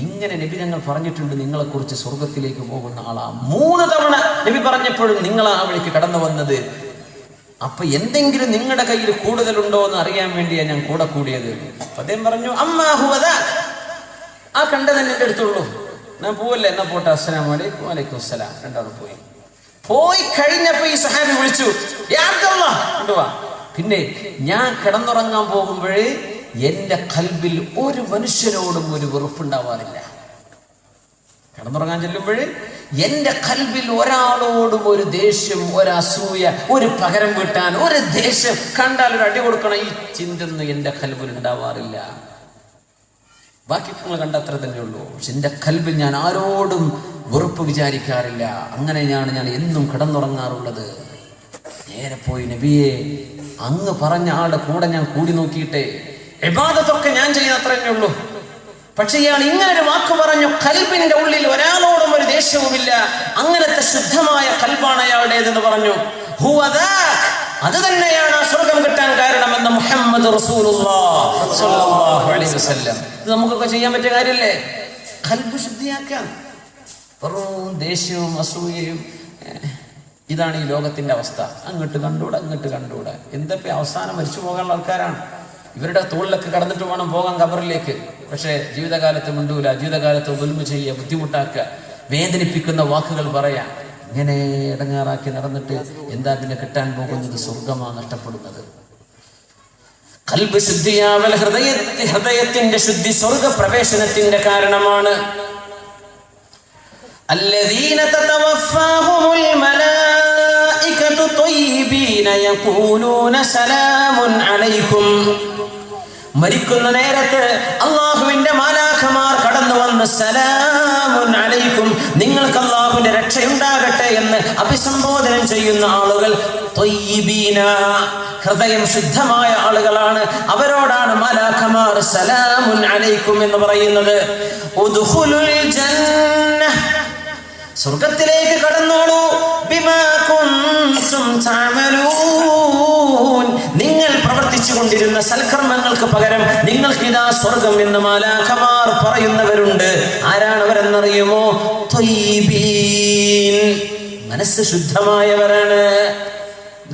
ഇങ്ങനെ നബി ഞങ്ങൾ പറഞ്ഞിട്ടുണ്ട് നിങ്ങളെക്കുറിച്ച് സ്വർഗത്തിലേക്ക് പോകുന്ന ആളാ. 3 തവണ നബി പറഞ്ഞപ്പോഴും നിങ്ങൾ ആ വഴിക്ക് കടന്നു വന്നത്. അപ്പൊ എന്തെങ്കിലും നിങ്ങളുടെ കയ്യിൽ കൂടുതലുണ്ടോ എന്ന് അറിയാൻ വേണ്ടിയാണ് ഞാൻ കൂടെ കൂടിയത്. അദ്ദേഹം പറഞ്ഞു, ആ കണ്ടതന്നെ എൻ്റെ അടുത്തുള്ളൂ. ഞാൻ പോവല്ലേ? എന്നാ പോട്ടെ. അസ്സലാമു അലൈക്കും. വലൈക്കും അസ്സലാം. 2 പോയി കഴിഞ്ഞപ്പോ ഈ സഹാബി വിളിച്ചു, കൊണ്ടുവാ. പിന്നെ ഞാൻ കിടന്നുറങ്ങാൻ പോകുമ്പോഴേ എന്റെ ഖൽബിൽ ഒരു മനുഷ്യരോടും ഒരു വെറുപ്പുണ്ടാവാറില്ല. കിടന്നുറങ്ങാൻ ചെല്ലുമ്പോഴേ എന്റെ ഖൽബിൽ ഒരാളോടും ഒരു ദേഷ്യം, ഒരു അസൂയ, ഒരു പകരം വീട്ടാൻ, ഒരു ദേഷ്യം, കണ്ടാൽ ഒരു അടി കൊടുക്കണം, ഈ ചിന്തൊന്നും എന്റെ ഖൽബിൽ ഉണ്ടാവാറില്ല. ബാക്കി നിങ്ങൾ കണ്ടത്ര തന്നെ ഉള്ളൂ. പക്ഷെ എൻ്റെ കൽബിൽ ഞാൻ ആരോടും വെറുപ്പ് വിചാരിക്കാറില്ല. അങ്ങനെയാണ് ഞാൻ എന്നും കിടന്നുറങ്ങാറുള്ളത്. നേരെ പോയി നബിയെ, അങ്ങ് പറഞ്ഞ ആളുടെ കൂടെ ഞാൻ കൂടി നോക്കിയിട്ടേ, ഇബാദത്തൊക്കെ ഞാൻ ചെയ്യുന്ന അത്ര തന്നെ ഉള്ളൂ. പക്ഷെ ഇയാൾ ഇങ്ങനൊരു വാക്ക് പറഞ്ഞു, കൽബിന്റെ ഉള്ളിൽ ഒരാളോടും ഒരു ദേഷ്യവുമില്ല, അങ്ങനത്തെ ശുദ്ധമായ കൽബാണ് അയാളുടേതെന്ന് പറഞ്ഞു. അത് തന്നെയാണ് ആ സ്വർഗം കിട്ടാൻ കാരണമെന്ന് മുഹമ്മദ് റസൂലുള്ളാഹി സ്വല്ലല്ലാഹു അലൈഹി വസല്ലം. ഇത് നമുക്കൊക്കെ ചെയ്യാൻ പറ്റിയ കാര്യമല്ലേ? കൽബ് ശുദ്ധിയാക്കാൻ. വെറും ദേഷ്യവും അസൂയയും, ഇതാണ് ഈ ലോകത്തിന്റെ അവസ്ഥ. അങ്ങോട്ട് കണ്ടൂടെ. എന്തൊക്കെ അവസാനം മരിച്ചു പോകാനുള്ള ആൾക്കാരാണ്. ഇവരുടെ തോളിലൊക്കെ കടന്നിട്ട് വേണം പോകാൻ ഖബറിലേക്ക്. പക്ഷേ ജീവിതകാലത്ത് മിണ്ടൂല, ജീവിതകാലത്ത് ദുൽമ ചെയ്യുക, ബുദ്ധിമുട്ടാക്കുക, വേദനിപ്പിക്കുന്ന വാക്കുകൾ പറയാം. ഇങ്ങനെ ഇടങ്ങാറാക്കി നടന്നിട്ട് എന്താ പിന്നെ കിട്ടാൻ പോകുന്നത്? സ്വർഗമാണ് നഷ്ടപ്പെടുന്നത്. ഖൽബ് ശുദ്ധിയാവൽ, ഹൃദയത്തിന്റെ ശുദ്ധി സ്വർഗ പ്രവേശനത്തിന്റെ കാരണമാണ്. الذين تتوفاهم الملائكة طيبين يقولون سلام عليكم. മരിക്കുന്ന നേരത്ത് അല്ലാഹുവിന്റെ മാലാഖമാർ കടന്നു വന്ന് സലാമുൻ അലൈക്കും, നിങ്ങൾക്ക് അല്ലാഹുവിന്റെ രക്ഷയുണ്ടാകട്ടെ എന്ന് അഭിസംബോധന ചെയ്യുന്ന ആളുകൾ ത്വയ്യിബീന, ഹൃദയം ശുദ്ധമായ ആളുകളാണ്. അവരോടാണ് മാലാഖമാർ സലാമുൻ അലൈക്കും എന്ന് പറയുന്നത്. ഉദ്ഖുലുൽ ജന്നഹ്, സ്വർഗത്തിലേക്ക് കടന്നോളൂ. ബിമാ കുൻതും തഅമലൂൻ, നിങ്ങൾ പ്രവർത്തിച്ചു കൊണ്ടിരുന്ന സൽക്കർമ്മങ്ങൾക്ക് പകരം നിങ്ങൾക്ക് ഇതാ സ്വർഗം എന്ന് മാലാഖമാർ പറയുന്നവരുണ്ട്. ആരാണവരെന്നറിയുമോ? ത്വയ്യിബീൻ, മനസ്സ് ശുദ്ധമായവരാണ്.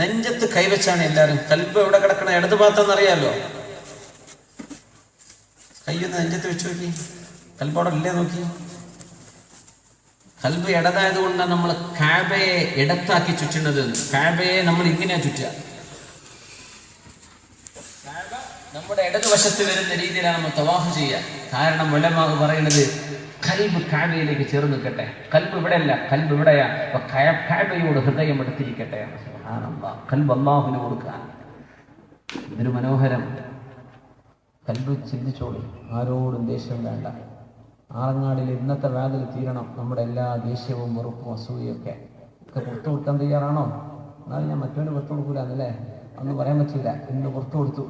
നെഞ്ചത്ത് കൈവച്ചാണ് എല്ലാവരും. കൽബ് എവിടെ കിടക്കണ? ഇടത് ഭാഗത്തെന്നറിയാലോ. കയ്യൊന്ന് നെഞ്ചത്ത് വെച്ച് നോക്കി, കൽബോടെ ഇല്ലേ നോക്കി. കൽബ് ഇടതായത് കൊണ്ടാണ് നമ്മൾ കഅബയെ ഇടത്താക്കി ചുറ്റുന്നത്. കഅബയെ നമ്മൾ ഇങ്ങനെയാ ചുറ്റുക. കഅബ നമ്മുടെ ഇടതുവശത്ത് വരുന്ന രീതിയിലാണ് നമ്മൾ തവാഫ് ചെയ്യുക. കാരണം ഉലമാ പറയുന്നത് കൽബ് കഅബയിലേക്ക് ചേർന്ന് നിൽക്കട്ടെ. കൽബ് ഇവിടെയല്ല, കൽബ് ഇവിടെയാ. അപ്പൊ കഅബയോട് ഹൃദയം എടുത്തിരിക്കട്ടെ. സുബ്ഹാനല്ലാഹ്, കൽബ് അല്ലാഹുവിന് കൊടുക്കാൻ. ഇതൊരു മനോഹരം. കൽബ് ചിന്തിച്ചോളൂ, ആരോടും ദേഷ്യം വേണ്ട. ആറങ്ങാടിൽ ഇന്നത്തെ വാതിൽ തീരണം നമ്മുടെ എല്ലാ ദേഷ്യവും വെറുപ്പും അസൂയൊക്കെ പുറത്തു കൊടുക്കാൻ തയ്യാറാണോ? എന്നാലും ഞാൻ മറ്റവന് പുറത്തു കൊടുക്കൂല എന്നല്ലേ, അന്ന് പറയാൻ പറ്റില്ല. ഇന്ന് പുറത്തു കൊടുത്തു,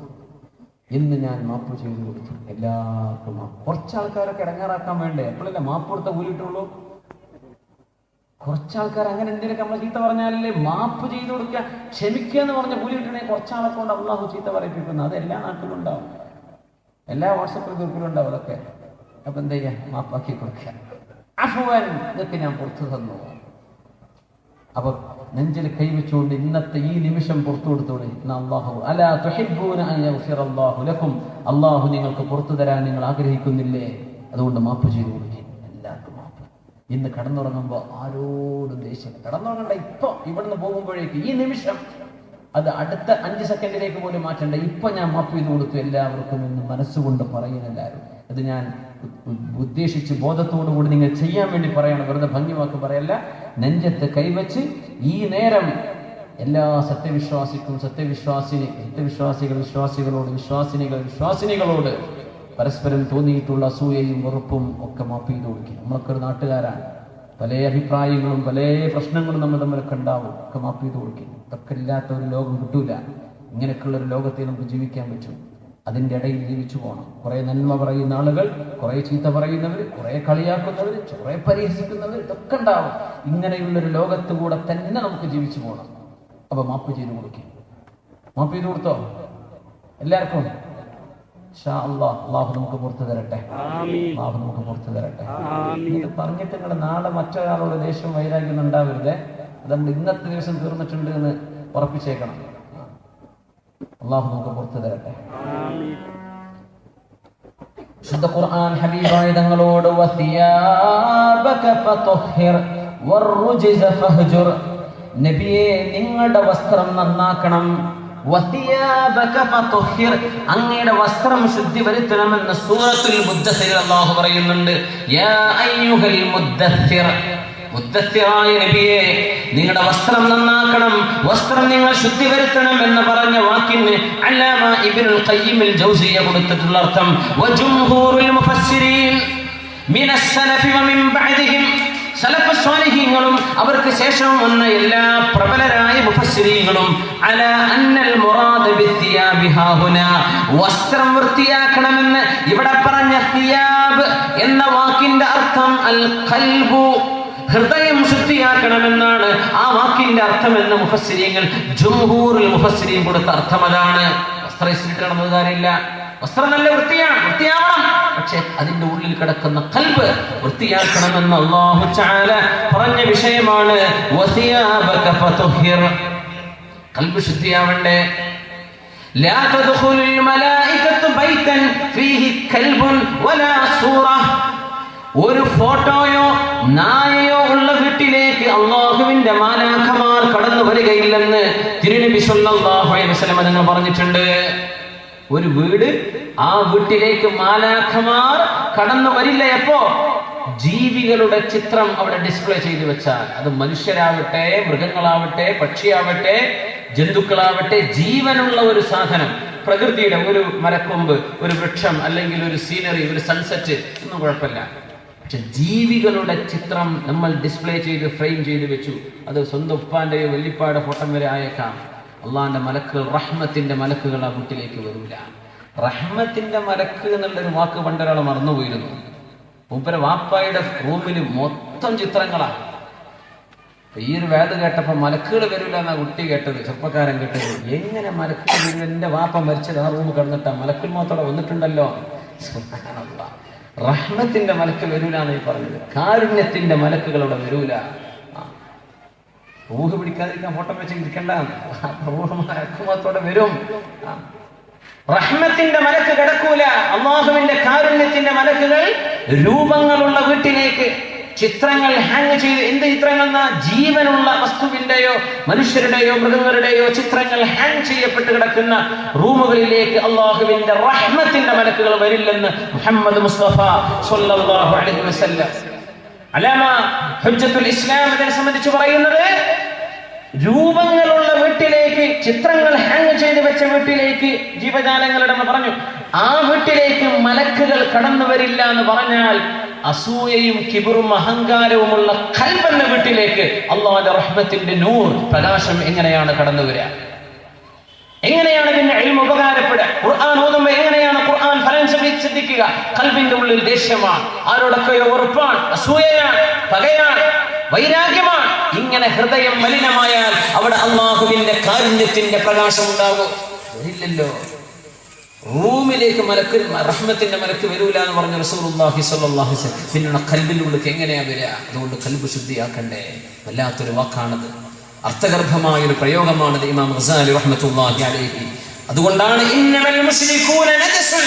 ഇന്ന് ഞാൻ മാപ്പ് ചെയ്തു കൊടുത്തു. എല്ലാവർക്കും കുറച്ചാൾക്കാരൊക്കെ ഇടങ്ങാറാക്കാൻ വേണ്ടേ? എപ്പോഴല്ലേ മാപ്പ് കൊടുത്ത കൂലിയിട്ടുള്ളൂ? കുറച്ചാൾക്കാർ അങ്ങനെ എന്തെങ്കിലുമൊക്കെ നമ്മൾ ചീത്ത പറഞ്ഞാലല്ലേ മാപ്പ് ചെയ്തു കൊടുക്കുക, ക്ഷമിക്കുക എന്ന് പറഞ്ഞ കൂലി കിട്ടണമെങ്കിൽ കുറച്ചാളെ കൊണ്ട് അള്ളാഹു ചീത്ത പറയിപ്പിക്കുന്നത്. അത് എല്ലാ നാട്ടിലും ഉണ്ടാവും, എല്ലാ വാട്സപ്പ് ഗ്രൂപ്പിലും ഉണ്ടാവും അതൊക്കെ. അപ്പൊ എന്താ ചെയ്യാ? മാപ്പാക്കി കൊടുക്കുക. അഫ്വൻ, ഇതൊക്കെ ഞാൻ പുറത്തു തന്നു. അപ്പൊ നെഞ്ചിൽ കൈവച്ചുകൊണ്ട് ഇന്നത്തെ ഈ നിമിഷം പുറത്തു കൊടുത്തോളൂ. അല്ലാഹു അലാ തുഹിബ്ബൂന അൻ യഗ്ഫിറല്ലാഹു ലക്കും, അല്ലാഹു നിങ്ങൾക്ക് പുറത്തു തരാൻ നിങ്ങൾ ആഗ്രഹിക്കുന്നില്ലേ? അതുകൊണ്ട് മാപ്പ് ചെയ്തു കൊടുക്കുക. എല്ലാവർക്കും മാപ്പ്. ഇന്ന് കടന്നുറങ്ങുമ്പോൾ ആരോടും ദേഷ്യം കടന്നുറങ്ങണ്ട. ഇപ്പൊ ഇവിടുന്ന് പോകുമ്പോഴേക്ക് ഈ നിമിഷം, അത് അടുത്ത 5 സെക്കൻഡിലേക്ക് പോലും മാറ്റണ്ട. ഇപ്പൊ ഞാൻ മാപ്പ് ചെയ്തു കൊടുത്തു എല്ലാവർക്കും എന്ന് മനസ്സുകൊണ്ട് പറയുന്ന എല്ലാവരും. അത് ഞാൻ ഉദ്ദേശിച്ച് ബോധത്തോടു കൂടി നിങ്ങൾ ചെയ്യാൻ വേണ്ടി പറയണം, വെറുതെ ഭംഗിവാക്ക് പറയല്ല. നെഞ്ചത്ത് കൈവച്ച് ഈ നേരം എല്ലാ വിശ്വാസിനികളോട് പരസ്പരം തോന്നിയിട്ടുള്ള അസൂയയും വെറുപ്പും ഒക്കെ മാപ്പ് ചെയ്ത് കൊടുക്കും. നമ്മളൊക്കെ ഒരു നാട്ടുകാരാണ്, പല അഭിപ്രായങ്ങളും പല പ്രശ്നങ്ങളും നമ്മൾ തമ്മിലൊക്കെ ഉണ്ടാവും. ഒക്കെ മാപ്പ് ചെയ്ത് കൊടുക്കും. ഇതൊക്കെ ഇല്ലാത്ത ഒരു ലോകം കിട്ടൂല. ഇങ്ങനെയൊക്കെയുള്ള ഒരു ലോകത്തെ നമുക്ക് ജീവിക്കാൻ പറ്റും. അതിൻ്റെ ഇടയിൽ ജീവിച്ചു പോകണം. കുറെ നന്മ പറയുന്ന ആളുകൾ, കുറെ ചീത്ത പറയുന്നവർ, കുറെ കളിയാക്കുന്നവർ, കുറെ പരിഹസിക്കുന്നവർ, ഇതൊക്കെ ഉണ്ടാവും. ഇങ്ങനെയുള്ളൊരു ലോകത്ത് കൂടെ തന്നെ നമുക്ക് ജീവിച്ചു പോകണം. അപ്പൊ മാപ്പ് ചെയ്ത് കൊടുക്കും. മാപ്പ് ചെയ്ത് കൊടുത്തോ എല്ലാവർക്കും? അള്ളാഹു നമുക്ക് പുറത്തു തരട്ടെ. അള്ളാഹു നമുക്ക് പുറത്തു തരട്ടെ. ഇത് പറഞ്ഞിട്ട് നിങ്ങൾ നാളെ മറ്റൊരാളോട് ദേഷ്യം വൈരാഗ്യം ഉണ്ടാവരുത്. അതുകൊണ്ട് ഇന്നത്തെ ദിവസം തീർന്നിട്ടുണ്ട് എന്ന് ഉറപ്പിച്ചേക്കണം. അള്ളാഹു നമുക്ക് പുറത്തു തരട്ടെ. ശുദ്ധ ഖുർആൻ ഹബീബായ തങ്ങളോട് വസിയാബക ഫതുഹിർ വറുജ്സ ഫഹ്ജുർ, നബിയെ നിങ്ങളുടെ വസ്ത്രം നന്നാക്കണം. വസിയാബക ഫതുഹിർ, അങ്ങയുടെ വസ്ത്രം ശുദ്ധി വരുത്തണമെന്ന് സൂറത്തുൽ മുദ്ദസ്സിർ അല്ലാഹു പറയുന്നുണ്ട്. യാ അയ്യുഹൽ മുദ്ദസ്സിർ, മുദ്ദസ്സിറായ നബിയെ നിങ്ങളുടെ വസ്ത്രം നന്നാക്കണം, വസ്ത്രം നിങ്ങൾ ശുദ്ധി വരുത്തണം എന്ന് പറഞ്ഞ വാക്കിന് അല്ലാമ ഇബ്നുൽ ഖയ്യിം അൽ ജൗസിയ്യ കൊടുത്തിട്ടുള്ള അർത്ഥം വജുംഹൂറുൽ മുഫസ്സിരീൻ മിനസ് സലഫി വമിൻ ബഅദിഹിം, സലഫ് സ്വാലിഹീങ്ങളും അവർക്ക് ശേഷം വന്ന എല്ലാ പ്രബലരായ മുഫസ്സിരീങ്ങളും അലാ അന്നൽ മുറാദ് ബിത്തിയാബി ഹാഹുനാ, വസ്ത്രം വൃത്തിയാക്കണമെന്ന് ഇവിടെ പറഞ്ഞ തിയാബ് എന്ന വാക്കിന്റെ അർത്ഥം അൽ ഖൽബു, ഹൃദയം ശുദ്ധിയാക്കണമെന്നാണ് ആ വാക്കിന്റെ അർത്ഥമെന്ന് മുഫസ്സിരീങ്ങൾ ജുംഹൂറുൽ മുഫസ്സിരീൻ കൊടുത്ത അർത്ഥം അതാണ്. വസ്ത്രം ഇസ്തിരിക്കണമെന്ന് കാര്യമില്ല, വസ്ത്രം നല്ല വൃത്തിയാവണം, പക്ഷെ അതിന്റെ ഉള്ളിൽ കിടക്കുന്ന ഖൽബ് വൃത്തിയാക്കണമെന്ന് അല്ലാഹു തആല പറഞ്ഞ വിഷയമാണ്. വസിയാബക ഫതുഹിർ, ഖൽബ് ശുദ്ധിയാവണ്ടേ. ലാ തദ്ഖുലുൽ മലായികത്തു ബൈതൻ ഫീഹി കൽബുൻ വലാ സൂറ, ഒരു ഫോട്ടോയോ നായയോ ഉള്ള വീട്ടിലേക്ക് അല്ലാഹുവിന്റെ മാലാഖമാർ കടന്നു വരികയില്ലെന്ന് തിരുനബി സല്ലല്ലാഹു അലൈഹി വസല്ലം തങ്ങൾ പറഞ്ഞിട്ടുണ്ട്. ഒരു വീട്, ആ വീട്ടിലേക്ക് മാലാഖമാർ കടന്നു വരില്ല. എപ്പോ? ജീവികളുടെ ചിത്രം അവിടെ ഡിസ്പ്ലേ ചെയ്തു വെച്ചാൽ, അത് മനുഷ്യരാവട്ടെ, മൃഗങ്ങളാവട്ടെ, പക്ഷിയാവട്ടെ, ജന്തുക്കളാവട്ടെ, ജീവനുള്ള ഒരു സാധനം, പ്രകൃതിയുടെ ഒരു മരക്കൊമ്പ്, ഒരു വൃക്ഷം, അല്ലെങ്കിൽ ഒരു സീനറി, ഒരു സൺസെറ്റ്, ഒന്നും കുഴപ്പമില്ല. പക്ഷെ ജീവികളുടെ ചിത്രം നമ്മൾ ഡിസ്പ്ലേ ചെയ്ത് ഫ്രെയിം ചെയ്ത് വെച്ചു, അത് സ്വന്തം ഉപ്പാന്റെയോ വല്യപ്പാടെ ഫോട്ടോ വരെ ആയേക്കാം. അള്ളാന്റെ മലക്കുകൾ, റഹ്മത്തിന്റെ മലക്കുകൾ ആ വീട്ടിലേക്ക് വരൂല. റഹ്മത്തിന്റെ മലക്ക് എന്നുള്ളൊരു വാക്ക് പണ്ടൊരാൾ മറന്നുപോയിരുന്നു. മൂപ്പരെ വാപ്പായുടെ റൂമിൽ മൊത്തം ചിത്രങ്ങളാണ്. ഈ ഒരു വേദ കേട്ടപ്പോ മലക്കുകൾ വരൂല എന്നാ കുട്ടി കേട്ടത്, ചെറുപ്പക്കാരൻ കേട്ടത്. എങ്ങനെ മലക്കുകൾ വരും? എന്റെ വാപ്പ മരിച്ചത് ആ റൂം കിടന്നിട്ടാ, മലക്കുൽ മൗത്തോടെ വന്നിട്ടുണ്ടല്ലോ. റഹ്മത്തിന്റെ മലക്ക് വരൂല എന്നായി പറഞ്ഞത്. കാരുണ്യത്തിന്റെ മലക്കുകളോടെ വരൂല. റൂഹ് പിടിക്കാതിരിക്കാൻ ഫോട്ടോ വെച്ച് ഇരിക്കണ്ട, മലക്കുമത്തോടെ വരും. റഹ്മത്തിന്റെ മലക്ക് കിടക്കൂല. അല്ലാഹുവിന്റെ കാരുണ്യത്തിന്റെ മലക്കുകൾ രൂപങ്ങളുള്ള വീട്ടിലേക്ക് ചിത്രങ്ങൾ ഹാങ് ചെയ്ത്, എന്ത് ചിത്രങ്ങൾ? ജീവനുള്ള വസ്തുവിന്റെയോ മനുഷ്യരുടെയോ മൃഗങ്ങളുടെയോ ചിത്രങ്ങൾ ഹാങ് ചെയ്യപ്പെട്ട് കിടക്കുന്ന റൂമുകളിലേക്ക് അല്ലാഹുവിന്റെ റഹ്മത്തിന്റെ മലക്കുകൾ വരില്ലെന്ന് മുഹമ്മദ് മുസ്തഫ സ്വല്ലല്ലാഹു അലൈഹി വസല്ലം. അലാമ ഹുജ്ജത്തുൽ ഇസ്ലാം ഇതിനെ സംബന്ധിച്ച് പറയുന്നത്, രൂപങ്ങളുള്ള വീട്ടിലേക്ക്, ചിത്രങ്ങൾ ഹാങ് ചെയ്ത് വെച്ച വീട്ടിലേക്ക് ജീവജാലങ്ങളുടെ പറഞ്ഞു, ആ വീട്ടിലേക്ക് മലക്കുകൾ കടന്നു വരില്ല എന്ന് പറഞ്ഞാൽ അസൂയയും കിബറും അഹങ്കാരവുമുള്ള ഖൽബെന്ന വീട്ടിലേക്ക് അല്ലാഹുവിന്റെ റഹ്മത്തിന്റെ നൂർ, പ്രകാശം എങ്ങനെയാണ് കടന്നു വരിക? എങ്ങനെയാണ് പിന്നെ ഇൽമു ഉപകാരപ്പെടുക? ഖുർആൻ ഓതുമ്പോൾ എങ്ങനെയാണ് ഖുർആൻ ഫലം സിദ്ധിക്കുക? ഖൽബിന്റെ ഉള്ളിൽ ദേഷ്യമാണ്, ആരോടൊക്കെയോ വെറുപ്പാണ്, അസൂയയാണ്, പകയാണ്, വൈരാഗ്യമാണ്. ഇങ്ങനെ ഹൃദയം മലിനമായാൽ അവിടെ അല്ലാഹുവിന്റെ കാരുണ്യത്തിന്റെ പ്രകാശം ഉണ്ടാകും. വരില്ലല്ലോ. റൂമിലേക്ക് മലക്ക്, റഹ്മത്തിന്റെ മലക്ക് വരൂല എന്ന് പറഞ്ഞ റസൂലുള്ളാഹി സ്വല്ലല്ലാഹു അലൈഹി വസല്ലം. പിന്നെ ഖൽബിന്റെ ഉള്ളിലേക്ക് എങ്ങനെയാ വരിക? അതുകൊണ്ട് ഖൽബ് ശുദ്ധിയാക്കണ്ടേ. വല്ലാത്തൊരു വാക്കാണത്, അർത്ഥഗർഭമായൊരു പ്രയോഗമാണത്. ഇമാം ഗസാലി റഹ്മത്തുള്ളാഹി അലൈഹി അതുകൊണ്ടാണ് ഇന്നമൽ മുശ്രികൂന നജസുൻ,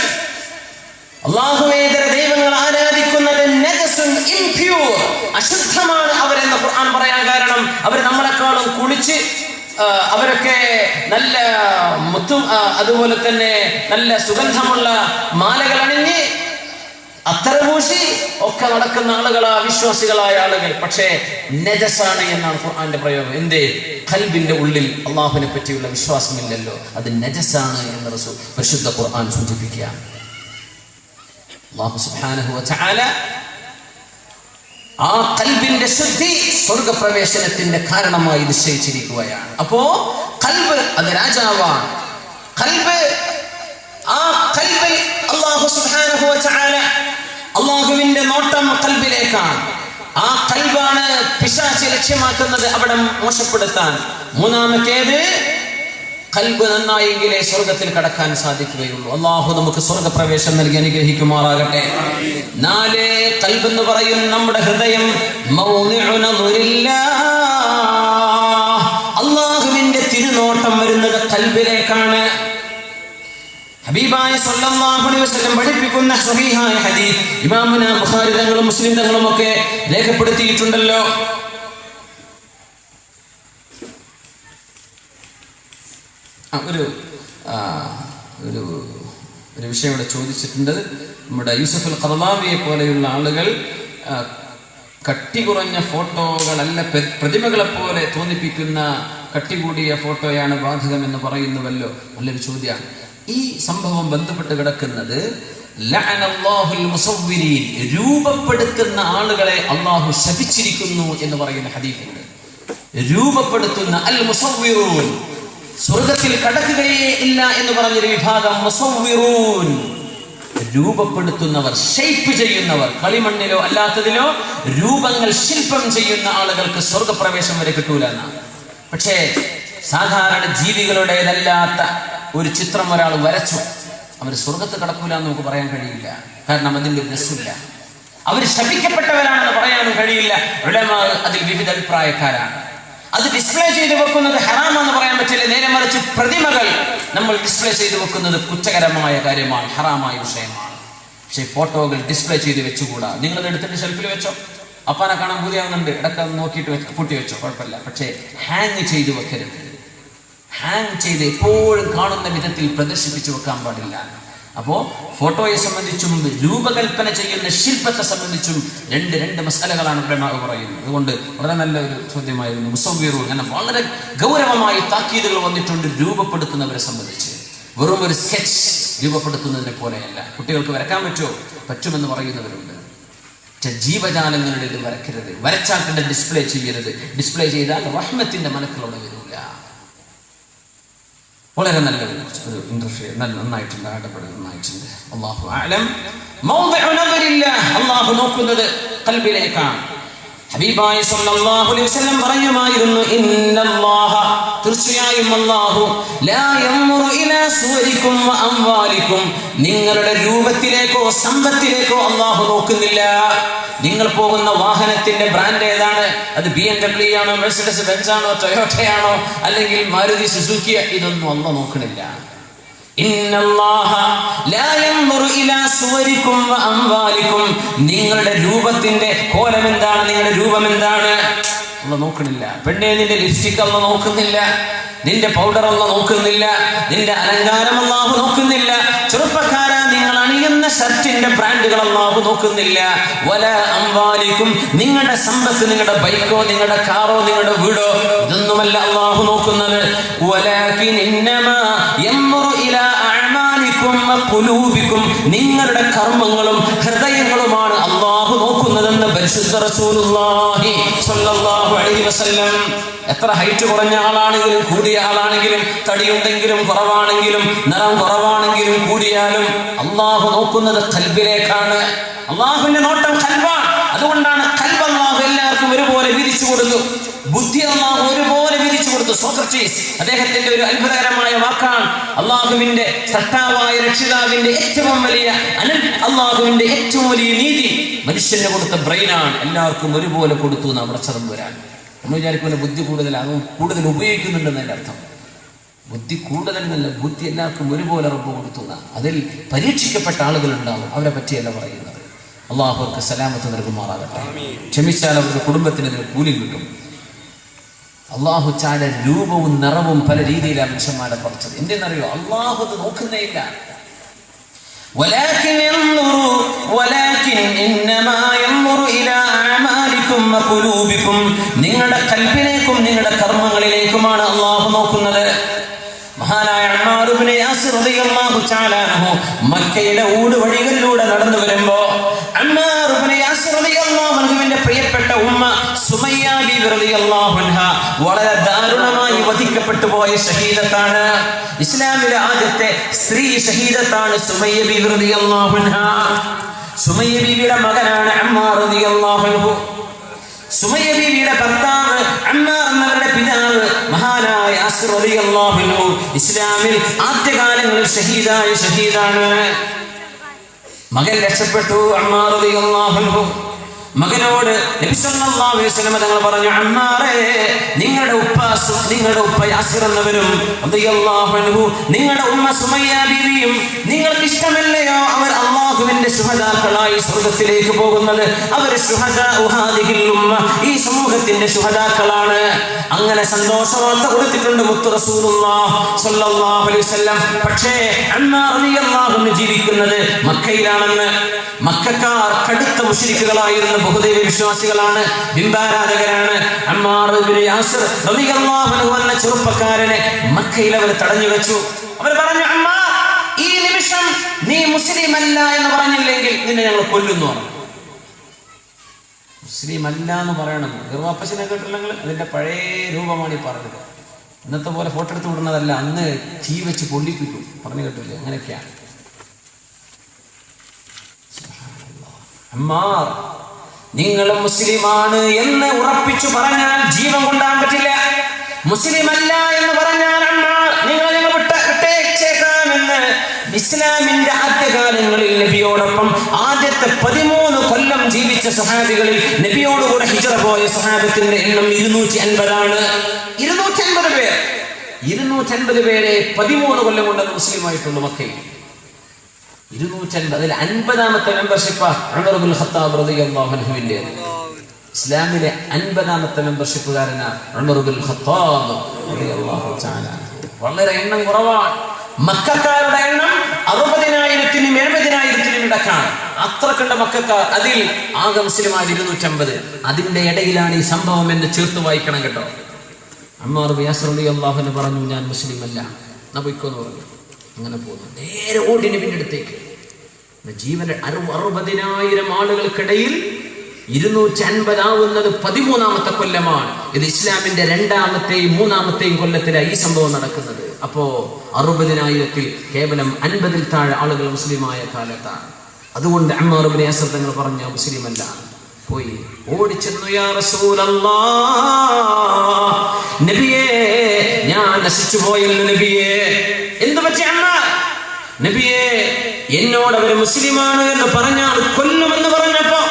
അല്ലാഹുവേതര ദൈവങ്ങൾ ആരാധിക്കുന്നത് നജസുൻ, ഇംപ്യൂർ, അശുദ്ധമാണ് അവരെന്ന് ഖുർആൻ പറയാൻ കാരണം അവർ നമ്മളെക്കാളും കുളിച്ച്, അവരൊക്കെ നല്ല മുത്തും അതുപോലെ തന്നെ നല്ല സുഗന്ധമുള്ള മാലകൾ അണിഞ്ഞ് അത്തരപൂശി ഒക്കെ നടക്കുന്ന ആളുകളാ, വിശ്വാസികളായ ആളുകൾ. പക്ഷേ നജസാണ് എന്നാണ് ഖുർആന്റെ പ്രയോഗം. എന്തേ? ഖൽബിന്റെ ഉള്ളിൽ അള്ളാഹുവിനെ പറ്റിയുള്ള വിശ്വാസമില്ലല്ലോ, അത് നജസാണ് എന്ന് റസൂൽ പരിശുദ്ധ ഖുർആൻ സൂചിപ്പിക്കുക. അല്ലാഹു സുബ്ഹാനഹു വ തആല ആ ഖൽബിന്റെ ശുദ്ധി സ്വർഗപ്രവേശനത്തിന്റെ കാരണമായി നിശ്ചയിച്ചിരിക്കുകയാണ്. അപ്പോ ഖൽബ് അത് രാജാവാണ്. ഖൽബ്, ആ ഖൽബിൽ അല്ലാഹു സുബ്ഹാനഹു വ തആല, അല്ലാഹുവിന്റെ നോട്ടം ഖൽബിലേക്കാണ്. ആ ഖൽബാണ് പിശാച് ലക്ഷ്യമാക്കുന്നത് അവിടെ മോശപ്പെടുത്താൻ. മൂന്നാമത്തേത്, ഖൽബ് നന്നായെങ്കിലേ സ്വർഗത്തിൽ കടക്കാൻ സാധിക്കുകയുള്ളൂ. അല്ലാഹു നമുക്ക് സ്വർഗപ്രവേശം നൽകി അനുഗ്രഹിക്കുമാറാകട്ടെ. 4, ഖൽബ് എന്ന് പറയും നമ്മുടെ ഹൃദയം മൗദിഉ നദറില്ലാഹ്, അല്ലാഹുവിന്റെ തിരുനോട്ടം വരുന്നത് ഖൽബിലേക്കാണ്. ഹബീബായ സല്ലല്ലാഹു അലൈഹി വസല്ലം പഠിപ്പിക്കുന്ന സ്വഹീഹായ ഹദീസ് ഇമാമുന ബുഖാരി തങ്ങളും മുസ്ലിം തങ്ങളും ഒക്കെ രേഖപ്പെടുത്തിയിട്ടുണ്ടല്ലോ. ഒരു വിഷയം ഇവിടെ ചോദിച്ചിട്ടുണ്ട്. നമ്മുടെ യൂസഫ് അൽ ഖർളാവിയെ പോലെയുള്ള ആളുകൾ കട്ടി കുറഞ്ഞ ഫോട്ടോകളല്ല, പ്രതിമകളെ പോലെ തോന്നിപ്പിക്കുന്ന കട്ടി കൂടിയ ഫോട്ടോയാണ് ബാധകം എന്ന് പറയുന്നുവല്ലോ. നല്ലൊരു ചോദ്യമാണ്. ഈ സംഭവം ബന്ധപ്പെട്ട് കിടക്കുന്നത് ലഅനല്ലാഹുൽ മുസവ്വിരീൻ, രൂപപ്പെടുത്തുന്ന ആളുകളെ അള്ളാഹു ശപിച്ചിരിക്കുന്നു എന്ന് പറയുന്ന ഹദീസുണ്ട്. രൂപപ്പെടുത്തുന്ന അൽ മുസവ്വിറൂൻ, സ്വർഗത്തിൽ കടക്കുകയേ ഇല്ല എന്ന് പറഞ്ഞൊരു വിഭാഗം മുസവ്വിറൂൻ, രൂപപ്പെടുത്തുന്നവർ, ഷേപ്പ് ചെയ്യുന്നവർ, കളിമണ്ണിലോ അല്ലാത്തതിലോ രൂപങ്ങൾ ശില്പം ചെയ്യുന്ന ആളുകൾക്ക് സ്വർഗപ്രവേശം വരെ കിട്ടൂല എന്നാണ്. പക്ഷേ സാധാരണ ജീവികളുടേതല്ലാത്ത ഒരു ചിത്രം ഒരാൾ വരച്ചു, അവർ സ്വർഗത്ത് കടക്കൂല എന്ന് നമുക്ക് പറയാൻ കഴിയില്ല. കാരണം അതിൻ്റെ ഒരു രസമില്ല. അവർ ശപിക്കപ്പെട്ടവരാണെന്ന് പറയാനും കഴിയില്ല. ഉലമാ അതിൽ വിവിധ അഭിപ്രായക്കാരാണ്. അത് ഡിസ്പ്ലേ ചെയ്ത് വെക്കുന്നത് ഹറാമാണെന്ന് പറയാൻ പറ്റില്ല. നേരെ മറിച്ച് പ്രതിമകൾ നമ്മൾ ഡിസ്പ്ലേ ചെയ്ത് വെക്കുന്നത് കുറ്റകരമായ കാര്യമാണ്, ഹറാമായ വിഷയമാണ്. പക്ഷേ ഫോട്ടോകൾ ഡിസ്പ്ലേ ചെയ്ത് വെച്ചുകൂടാ. നിങ്ങളത് എടുത്തിട്ട് ഷെൽഫിൽ വെച്ചോ, അപ്പാനെ കാണാൻ പുതിയാവുന്നുണ്ട്, ഇടയ്ക്ക് നോക്കിയിട്ട് പൂട്ടി വെച്ചോ, കുഴപ്പമില്ല. പക്ഷേ ഹാങ് ചെയ്ത് വെക്കരുത്. ഹാങ് ചെയ്ത് എപ്പോഴും കാണുന്ന വിധത്തിൽ പ്രദർശിപ്പിച്ചു വെക്കാൻ പാടില്ല. അപ്പോൾ ഫോട്ടോയെ സംബന്ധിച്ചും രൂപകൽപ്പന ചെയ്യുന്ന ശില്പത്തെ സംബന്ധിച്ചും രണ്ട് മസാലകളാണ് ഉലമാ പറയുന്നത്. അതുകൊണ്ട് വളരെ നല്ലൊരു ചോദ്യമായിരുന്നു. മുസവ്വിറൂൻ, അങ്ങനെ വളരെ ഗൗരവമായി താക്കീതുകൾ വന്നിട്ടുണ്ട് രൂപപ്പെടുത്തുന്നവരെ സംബന്ധിച്ച്. വെറും ഒരു സ്കെച്ച് രൂപപ്പെടുത്തുന്നതിനെ പോലെയല്ല. കുട്ടികൾക്ക് വരക്കാൻ പറ്റുമെന്ന് പറയുന്നവരുണ്ട്. ജീവജാലങ്ങളുടെ ഇത് വരക്കരുത്, വരച്ചാട്ടിന്റെ ഡിസ്പ്ലേ ചെയ്യരുത്. ഡിസ്പ്ലേ ചെയ്താൽ റഹ്മത്തിന്റെ മനസ്സിലൂടെ വരില്ല. വളരെ നല്ലൊരു ഇന്റർഫിയർ നന്നായിട്ടുണ്ട്, ഇടപെടൽ നന്നായിട്ടുണ്ട്. അല്ലാഹു അഅലം. മൗദിഉ നദരില്ലാഹ്, അല്ലാഹു നോക്കുന്നത് ഖൽബിലേക്കാണ്. ഹബീബായ സല്ലല്ലാഹു അലൈഹി വസല്ലം പറയുമായിരുന്നു, ഇന്നല്ലാഹ, തീർച്ചയായും അല്ലാഹു, ലാ യൻദുറു ഇലാ സുവരിക്കും വ അംവാലിക്കും, നിങ്ങളുടെ രൂപത്തിലേക്കോ സമ്പത്തിലേക്കോ അല്ലാഹു നോക്കുന്നില്ല. നിങ്ങൾ പോകുന്ന വാഹനത്തിന്റെ ബ്രാൻഡ് ഏതാണ്? അത് BMW ആണോ, മെർസിഡസ് ബെൻസ് ആണോ, ടൊയോട്ടയാണോ, അല്ലെങ്കിൽ മാരുതി സുസുക്കി? ഇതൊന്നും അല്ലാഹു നോക്കണില്ല. ഇന്നല്ലാഹ ലാ യൻദുറു ഇലാ സുവരിക്കും വ അംവാലിക്കും, നിങ്ങളുടെ രൂപത്തിന്റെ കോലം എന്താണ്, നിങ്ങളുടെ രൂപം എന്താണ് അല്ലാഹു നോക്കണില്ല. പെണ്ണേ, നിന്റെ ലിപ്സ്റ്റിക് അല്ലാഹു നോക്കുന്നില്ല, നിന്റെ പൗഡർ അല്ലാഹു നോക്കുന്നില്ല, നിന്റെ അലങ്കാരം അല്ലാഹു നോക്കുന്നില്ല. ചെറുപ്പക്കാരാ, നിങ്ങൾ അണിയുന്ന ഷർട്ടിന്റെ ബ്രാൻഡുകൾ അല്ലാഹു നോക്കുന്നില്ല. വല അംവാലിക്കും, നിങ്ങളുടെ സമ്പത്ത്, നിങ്ങളുടെ ബൈക്കോ, നിങ്ങളുടെ കാറോ, നിങ്ങളുടെ വീടോ, ഇതൊന്നുമല്ല അല്ലാഹു നോക്കുന്നത്. വലാകിൻ ഇന്നമാ യൻദുറു ഇലാ അഅമാലിക്കും വ ഖുലൂബിക്കും, നിങ്ങളുടെ കർമ്മങ്ങളും ഹൃദയങ്ങളുമാണ് അല്ലാഹു നോക്കുന്നതെന്ന് പരിശുദ്ധ റസൂലുള്ളാഹി സ്വല്ലല്ലാഹു അലൈഹി വസല്ലം. എത്ര ഹൈറ്റ് കുറഞ്ഞ ആളാണെങ്കിലും കൂടിയ ആളാണെങ്കിലും, തടിയുണ്ടെങ്കിലും കുറവാണെങ്കിലും, നിറം കുറവാണെങ്കിലും കൂടിയാലും അല്ലാഹു നോക്കുന്നത് ഖൽബിലേക്കാണ്. അല്ലാഹുവിന്റെ നോട്ടം ഖൽബാണ്. അതുകൊണ്ടാണ് ഖൽബ് അല്ലാഹു എല്ലാവർക്കും ഒരുപോലെ വിരിച്ചു കൊടുത്തു. ബുദ്ധി അല്ലാഹു ഒരുപോലെ വിരിച്ചു കൊടുത്തു. സോക്രട്ടീസ് അദ്ദേഹത്തിന്റെ ഒരു അത്ഭുതകരമായ വാക്കാണ്, അല്ലാഹുവിന്റെ സൃഷ്ടാവായ രക്ഷിതാവിന്റെ ഏറ്റവും വലിയ അല്ലാഹുവിന്റെ ഏറ്റവും വലിയ നീതി മനുഷ്യന് കൊടുത്ത ബ്രെയിനാണ്. എല്ലാവർക്കും ഒരുപോലെ കൊടുത്തു എന്ന് അവിടെ ചതമ്പ് വരാൻ. നമ്മൾ വിചാരിക്കുന്ന ബുദ്ധി കൂടുതലാണ്, കൂടുതൽ ഉപയോഗിക്കുന്നുണ്ടെന്നതിൻ്റെ അർത്ഥം. ബുദ്ധി കൂടുതലെന്നല്ല, ബുദ്ധി എല്ലാവർക്കും ഒരുപോലെ റബ്ബ് കൊടുത്തു. അതിൽ പരീക്ഷിക്കപ്പെട്ട ആളുകളുണ്ടാവും, അവരെ പറ്റിയല്ല പറയുന്നത്. അള്ളാഹു അവർക്ക് സലാമത്ത് നൽകുമാറാകട്ടെ. ക്ഷമിച്ചാൽ അവരുടെ കുടുംബത്തിന് അതിന് കൂലി കിട്ടും. അള്ളാഹു ചാല രൂപവും നിറവും പല രീതിയിലാണ് മനുഷ്യന്മാരെ പറിച്ചത്. എന്തെന്നറിയോ? അള്ളാഹു അത് നോക്കുന്നേ ഇല്ല. ولكن إنما ينظر إلى أعمالكم وقلوبكم, നിങ്ങളുടെ കൽബിലേക്കും നിങ്ങളുടെ കർമ്മങ്ങളിലേക്കുമാണ് അള്ളാഹു നോക്കുന്നത്. മഹാനായ അമ്മാർ ഇബ്നു യാസിർ റളിയല്ലാഹു തആല അൻഹു മക്കയുടെ ഊടുവഴികളിലൂടെ നടന്നു വരുമ്പോൾ അമ്മാർ ഇബ്നു യാസിർ റളിയല്ലാഹു അൻഹുവിന്റെ പ്രിയപ്പെട്ട ഉമ്മ സുമയ്യ ബീവി റളിയല്ലാഹു അൻഹ വളരെ ദാരുണമായി വധിക്കപ്പെട്ടു പോയ ഷഹീദത്താണ്. ഇസ്ലാമിലെ ആദ്യത്തെ സ്ത്രീ ഷഹീദത്താണ് സുമയ്യ ബീവി റളിയല്ലാഹു അൻഹ. സുമയ്യ ബീവിയുടെ മകനാണ് അമ്മാർ റളിയല്ലാഹു അൻഹു. സുമയ്യ ബീവിയുടെ ഭർത്താവ് അമ്മാർ എന്നവരുടെ പിതാവ് മഹാനായ യാസിർ റളിയല്ലാഹു അൻഹു ഇസ്ലാമിൽ ആദ്യകാലങ്ങളിൽ ഷഹീദാണ്. മകൻ രക്ഷപ്പെട്ടു. അമ്മാർ റളിയല്ലാഹു അൻഹു മകനോട് നബി സല്ലല്ലാഹു അലൈഹി വസല്ലം തങ്ങൾ പറഞ്ഞു, അമ്മാറേ, നിങ്ങളുടെ ഉപ്പ യാസിർ എന്നവരും റളിയല്ലാഹു അൻഹു നിങ്ങളുടെ ഉമ്മ സുമയ്യ ബീവിയും നിങ്ങൾക്ക് ഇഷ്ടമല്ലയോ അവർ അല്ലാഹുവിന്റെ ശുഹദാക്കളായി സ്വർഗ്ഗത്തിലേക്ക് പോകുന്നത്? അവർ ശുഹദാഉ ഹാദിഹിൽ ഉമ്മ, ഈ സമൂഹത്തിന്റെ ശുഹദാക്കളാണ്. അങ്ങനെ സന്തോഷവാർത്ത കൊടുത്തിട്ടുണ്ട് മുത്ത് റസൂലുള്ളാഹി സ്വല്ലല്ലാഹു അലൈഹി വസല്ലം. പക്ഷേ അമ്മാർ റളിയല്ലാഹു അൻഹു ജീവിക്കുന്നത് മക്കയിലാണെന്ന്. മക്കക്കാർ കടുത്ത മുശ്രിക്കുകളായിരുന്നു, ബഹുദൈവ വിശ്വാസികളാണ്, ബിംബാരാധകരാണ്. അമ്മാർ ഇബ്നു യാസിർ റളിയല്ലാഹു അൻഹു എന്ന ചെറുപ്പക്കാരനെ മക്കയിൽ അവർ തടഞ്ഞു വെച്ചു. അവർ പറഞ്ഞു, അമ്മാർ, ഈ നിമിഷം നീ മുസ്ലിം അല്ല എന്ന് പറഞ്ഞില്ലെങ്കിൽ നിന്നെ ഞങ്ങൾ കൊല്ലുന്നു പറഞ്ഞു. മുസ്ലിം അല്ല എന്ന് പറയണം. ഗർവാപ്പശനെ കേട്ടില്ലെങ്കിൽ അതിന്റെ പഴയ രൂപമാണ് ഈ പറഞ്ഞത്. ഇന്നത്തെ പോലെ ഫോട്ടോ എടുത്ത് വിടുന്നതല്ല, അന്ന് തീ വെച്ച് പൊള്ളിപ്പിക്കും. പറഞ്ഞു കേട്ടില്ലേ? അങ്ങനെയൊക്കെയാണ്. അമ്മാർ, നിങ്ങൾ മുസ്ലിമാണ് എന്ന് ഉറപ്പിച്ചു പറഞ്ഞാൽ ജീവൻ കൊണ്ടാൻ പറ്റില്ല. മുസ്ലിം അല്ല എന്ന് പറഞ്ഞാൽ അമ്മാർ നിങ്ങൾ വിട്ടേച്ചേക്കാമെന്ന് ഇസ്ലാമിന്റെ ആദ്യകാലങ്ങളിൽ നബിയോടൊപ്പം ആദ്യത്തെ 13 കൊല്ലം ജീവിച്ച സഹാബികളിൽ നബിയോടുകൂടെ ഹിജ്റ പോയ സഹാബത്തിന്റെ എണ്ണം 250 പേർ. 250 പേരെ 13 കൊല്ലം കൊണ്ട് മുസ്ലിമായിട്ടുള്ളൂ മക്കയിൽ. 250. അതിൽ 50ാമത്തെ മെമ്പർഷിപ്പ് ഉമർ ഇബ്നുൽ ഖത്താബ് റളിയല്ലാഹു അൻഹുവിന്റെ. ഇസ്ലാമിലെ 50ാമത്തെ മെമ്പർഷിപ്പുകാരനാണ് ഉമർ ഇബ്നുൽ ഖത്താബ് റളിയല്ലാഹു തആല. വളരെ എണ്ണം കുറവാണ്. മക്കക്കാരുടെ എണ്ണം 60,000-നും 70,000-നും ഇടക്കാണ്. അത്ര കണ്ട മക്കക്കാർ. അതിൽ ആകെ മുസ്ലിമാർ 250. അതിന്റെ ഇടയിലാണ് ഈ സംഭവം എന്ന് ചേർത്ത് വായിക്കണം കേട്ടോ. അമ്മാർ ഇബ്നു യാസിർ റളിയല്ലാഹു അൻഹു പറഞ്ഞു, ഞാൻ മുസ്ലിം അല്ല, നബിക്കോന്ന് പറഞ്ഞു. അങ്ങനെ പോകുന്നു. നേരെ ഓടി നബിയുടെ അടുത്തേക്ക്. ജീവന്റെ 60,000 ആളുകൾക്കിടയിൽ 250 ആവുന്നത് 13ാമത്തെ കൊല്ലമാണ്. ഇത് ഇസ്ലാമിന്റെ 2ാമത്തെയും 3ാമത്തെയും കൊല്ലത്തിലാണ് ഈ സംഭവം നടക്കുന്നത്. അപ്പോ 60,000-ൽ കേവലം 50-ൽ താഴെ ആളുകൾ മുസ്ലിമായ കാലത്താണ്. അതുകൊണ്ട് അമ്മാർ ഇബ്നു യാസിർ തങ്ങൾ പറഞ്ഞു, മുസ്ലിം അല്ല. പോയി ഓടിച്ചെന്നു, യാ റസൂലല്ലാഹ്, നബിയേ, ഞാൻ നശിച്ചു പോയല്ലോ നബിയേ. എന്തു പറ്റി അമ്മാർ? നബിയേ, എന്നോട് അവര് മുസ്ലിമാണ് എന്ന് പറഞ്ഞാൽ കൊല്ലുമെന്ന് പറഞ്ഞപ്പോ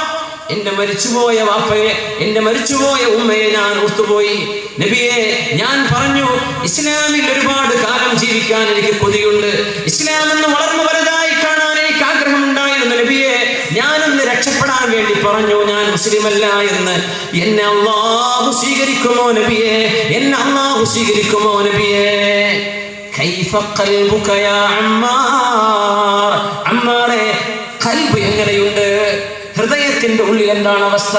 എന്റെ മരിച്ചുപോയ വാപ്പയെ, എന്റെ മരിച്ചുപോയ ഉമ്മയെ ഞാൻ ഓർത്തുപോയി. നബിയെ, ഞാൻ പറഞ്ഞു, ഇസ്ലാമിൽ ഒരുപാട് കാലം ജീവിക്കാൻ എനിക്ക് കൊതിയുണ്ട്. ഇസ്ലാം എന്ന് വളർന്നു വലുതായി കാണാൻ എനിക്ക് ആഗ്രഹമുണ്ടായിരുന്നു. നബിയെ, ഞാനൊന്ന് രക്ഷപ്പെടാൻ വേണ്ടി പറഞ്ഞു, ഞാൻ മുസ്ലിമല്ല എന്ന്. എന്നെ അല്ലാഹു സ്വീകരിക്കുമോ നബിയെ? എന്നെ അല്ലാഹു സ്വീകരിക്കുമോ നബിയെ? കൈഫ ഖൽബുക യാ അമ്മാർ. അമ്മാറേ, ഖൽബ് എങ്ങനെയുണ്ട്? ഹൃദയത്തിന്റെ ഉള്ളിൽ എന്താണ് അവസ്ഥ?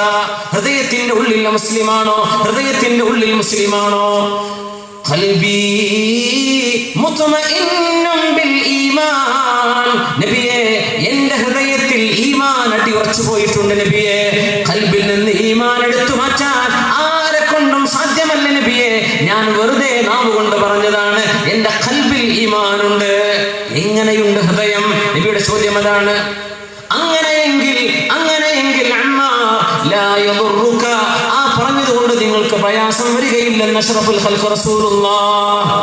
ഹൃദയത്തിന്റെ ഉള്ളിൽ മുസ്ലിമാണോ? ഹൃദയത്തിന്റെ ഉള്ളിൽ മുസ്ലിമാണോ? ഖൽബി മുത്മഇന്നും ബിൽ ഈമാൻ. നബിയേ, എന്റെ ഹൃദയത്തിൽ ഈമാൻ അടിയുറച്ചു പോയിട്ടുണ്ട് നബിയേ. ഖൽബിൽ നിന്ന് ഈമാൻ എടുത്തു മാറ്റാൻ ആരെ കൊണ്ടും സാധ്യമല്ല നബിയേ. ഞാൻ വെറുതെ നാവ് കൊണ്ട് പറഞ്ഞതാണ്. എന്റെ ഖൽബിൽ ഈമാനുണ്ട്. എങ്ങനെയുണ്ട് ഹൃദയം? നബിയുടെ ചോദ്യം അതാണ്. അങ്ങനെയെങ്കിൽ ആ പറഞ്ഞതുകൊണ്ട് നിങ്ങൾക്ക് പ്രയാസം വരികയില്ലെന്ന് അഷ്റഫുൽ ഖൽഖ് റസൂലുള്ളാഹ്.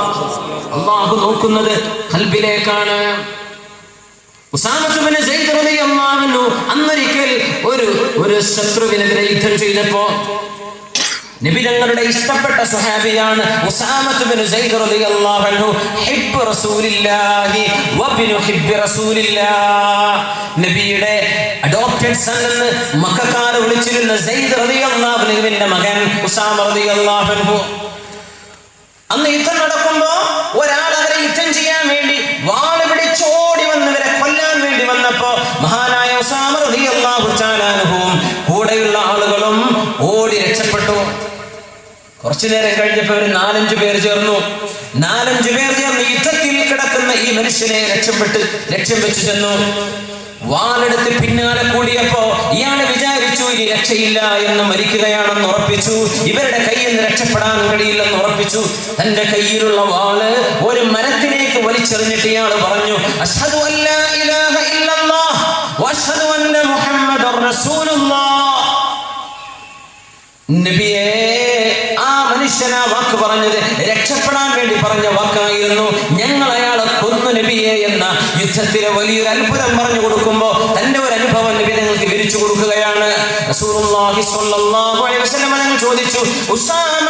അല്ലാഹു നോക്കുന്നത് ഖൽബിലേക്കാണ്. ഉസാമത്ത് ഇബ്നു സൈദ് റളിയല്ലാഹു അൻഹു അന്നൊരിക്കൽ ഒരു ശത്രുവിനെതിരെ യുദ്ധം ചെയ്തപ്പോ നബി തങ്ങളുടെ ഇഷ്ടപ്പെട്ട സ്വഹാബിയാണ് ഉസാമത്ത് ഇബ്നു സൈദ് റളിയല്ലാഹു അൻഹു. ഹിബ്ബ് റസൂലില്ലാഹി വബ്നു ഹിബ്ബി റസൂലില്ലാഹ്. നബിയുടെ അഡോപ്റ്റഡ് സൺ എന്ന് മക്കക്കാർ വിളിച്ചിരുന്ന സൈദ് റളിയല്ലാഹു അൻഹുവിന്റെ മകൻ ഉസാമ റളിയല്ലാഹു അൻഹു. അന്ന് യുദ്ധം നടക്കുമ്പോ ഒരാൾ അവരെ യുദ്ധം ചെയ്യാൻ വേണ്ടി വാള് പിടിച്ചോടി വന്നവരെ കൊല്ലാൻ വേണ്ടി വന്നപ്പോ മഹാനായ ഉസാമ റളിയല്ലാഹു തആല അൻഹുവും കൂടെയുള്ള ആളുകളും ഓടി രക്ഷപ്പെട്ടു. കുറച്ചു നേരം കഴിഞ്ഞപ്പോ ഒരു 4-5 പേർ ചേർന്നു. 4-5 പേർ ചേർന്ന് യുദ്ധത്തിൽ കിടക്കുന്ന ഈ മനുഷ്യനെ ലക്ഷ്യം വെച്ച് ചെന്നു. വാളെടുത്ത് പിന്നാലെ കൂടിയപ്പോ ഇയാള് വിചാരിച്ചു ഇനി രക്ഷയില്ല എന്ന്, മരിക്കുകയാണെന്ന് ഉറപ്പിച്ചു. ഇവരുടെ കയ്യിൽ നിന്ന് രക്ഷപ്പെടാൻ കഴിയില്ലെന്ന് ഉറപ്പിച്ചു. തന്റെ കയ്യിലുള്ള വാള് ഒരു മരത്തിലേക്ക് വലിച്ചെറിഞ്ഞിട്ട് ഇയാൾ പറഞ്ഞു, അശ്ഹദു അല്ലാ ഇലാഹ ഇല്ലല്ലാഹ് വഅശ്ഹദു അന്ന മുഹമ്മദർ റസൂലുള്ളാഹ്. നബിയേ, ആ മനുഷ്യൻ ആ വാക്ക് പറഞ്ഞത് രക്ഷപ്പെടാൻ വേണ്ടി പറഞ്ഞ വാക്കായിരുന്നു. ഞങ്ങൾ അയാളെ കൊന്നു നബിയെ എന്ന യുദ്ധത്തിലെ വലിയൊരു അത്ഭുതം പറഞ്ഞു കൊടുക്കുമ്പോ തന്റെ ഒരു അനുഭവം നബി നിങ്ങൾക്ക് വിവരിച്ചു കൊടുക്കുകയാണ്. റസൂലുള്ളാഹി സ്വല്ലല്ലാഹു അലൈഹി വസല്ലം തങ്ങൾ ചോദിച്ചു, ഉസാമ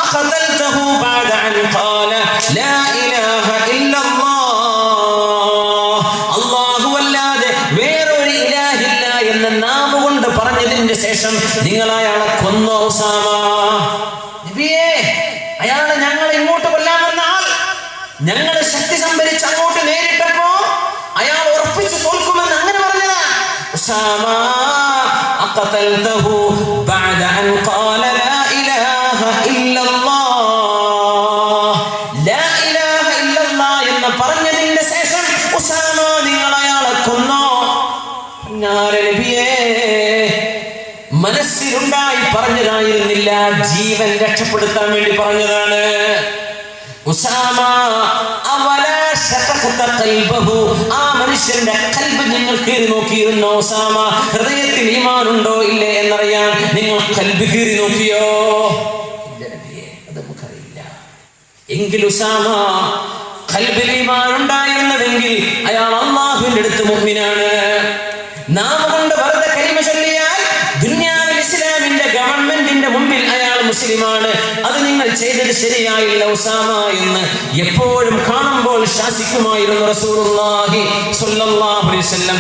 അഖതൽതഹു ബഅദ അൻ ഖാല ലാ ഇലാഹ ഇല്ലല്ലാഹ്. അല്ലാഹു അല്ലാതെ വേറൊരു ഇലാഹില്ല എന്ന് നാവ് കൊണ്ട് പറഞ്ഞതിന്റെ ശേഷം നിങ്ങൾ അയാളെ കൊന്നോ ഉസാമ? നബിയേ, അയാളെ ഞങ്ങൾ ഇങ്ങോട്ട് കൊല്ലാൻ വന്ന ആൾ ഞങ്ങളെ ശക്തി സംഭരിച്ച് അങ്ങോട്ട് നേരിട്ടപ്പോ അയാൾ ഉറപ്പിച്ചു തോൽക്കുമെന്ന് അങ്ങനെ പറഞ്ഞതാ. ഉസാമ അഖതൽതഹു ബഅദ അൻ ഖാല ലാ ഇലാഹ ഇല്ലല്ലാഹ്, ലാ ഇലാഹ ഇല്ലല്ലാഹ് എന്ന് പറഞ്ഞതിന്റെ ശേഷം ഉസാമ നിങ്ങൾ അയാളെ കൊന്നോ? നബിയേ, മനസ്സിലുണ്ടായി പറഞ്ഞതായിരുന്നില്ല, ജീവൻ രക്ഷപ്പെടുത്താൻ വേണ്ടി പറഞ്ഞതാണ്. ഉസാമ അവലാ ശഖഖത ഖൽബഹു, ആ മനുഷ്യന്റെ ഖൽബ് നിങ്ങൾ കീറി നോക്കിയിരുന്നോ? ഉസാമ, ഹൃദയത്തിൽ ഈമാൻ ഉണ്ടോ ഇല്ലേ എന്നറിയാൻ നിങ്ങൾ ഖൽബ് കീറി നോക്കിയോ? ഇല്ല നബിയേ, അത് നമുക്കറിയില്ല. എങ്കിൽ ഉസാമ ഖൽബിൽ ഈമാൻ ഉണ്ടായിരുന്നുവെങ്കിൽ അയാൾ അല്ലാഹുവിന്റെ അടുത്ത് മുഅ്മിനാണ്. നാം കൊണ്ട് വെറുതെ കലിമ ചൊല്ലിയാൽ ദുനിയാവിൽ ഇസ്ലാമിന്റെ ഗവൺമെന്റിന്റെ മുമ്പിൽ അയാൾ മുസ്ലിമാണ്. അത് നിങ്ങൾ ചെയ്തത് ശരിയായില്ല ഉസാമ എന്ന് എപ്പോഴും കാണുമ്പോൾ ശാസിക്കുമായിരുന്നു റസൂലുള്ളാഹി സ്വല്ലല്ലാഹു അലൈഹി വസല്ലം.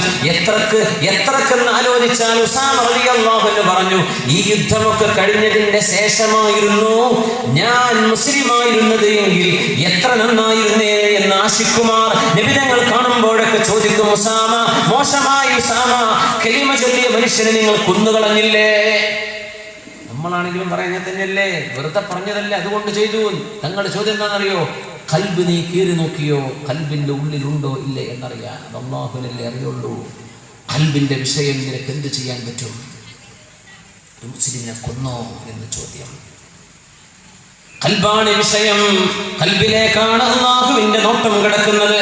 എത്രക്കെന്ന് ആലോചിച്ചാൽ ഉസാമ റളിയല്ലാഹു അൻഹു പറഞ്ഞു, ഈ യുദ്ധമൊക്കെ കഴിഞ്ഞതിന്റെ ശേഷമായിരുന്നു ഞാൻ മുസ്ലിമായിരുന്നത് എങ്കിൽ എത്ര നന്നായിരുന്നേ എന്ന് ആശിക്കുമാർ നബി തങ്ങൾ കാണുമ്പോഴൊക്കെ ചോദിക്കും, ഉസാമ, മോശമായി ഉസാമ, കലിമ ചൊല്ലിയ മനുഷ്യനെ നിങ്ങൾ കൊന്നുകളഞ്ഞില്ലേ? നമ്മളാണെങ്കിലും പറയുന്നത് തന്നെയല്ലേ, വെറുതെ പറഞ്ഞതല്ലേ, അതുകൊണ്ട് ചെയ്തു. തങ്ങളുടെ ചോദ്യം എന്താണെന്നറിയോ? ഖൽബ് നീ കീറി നോക്കിയോ? ഖൽബിന്റെ ഉള്ളിലുണ്ടോ ഇല്ലേ എന്നറിയാൻ അല്ലാഹുവിനല്ലേ അറിയുള്ളൂ. ഖൽബിന്റെ വിഷയം നിനക്ക് എന്ത് ചെയ്യാൻ പറ്റും? ഒരു മുസ്ലിമിനെ കൊന്നോ എന്ന് ചോദ്യം. ഖൽബാണ് വിഷയം, ഖൽബിലേക്കാണ് അല്ലാഹുവിന്റെ നോട്ടം കിടക്കുന്നത്.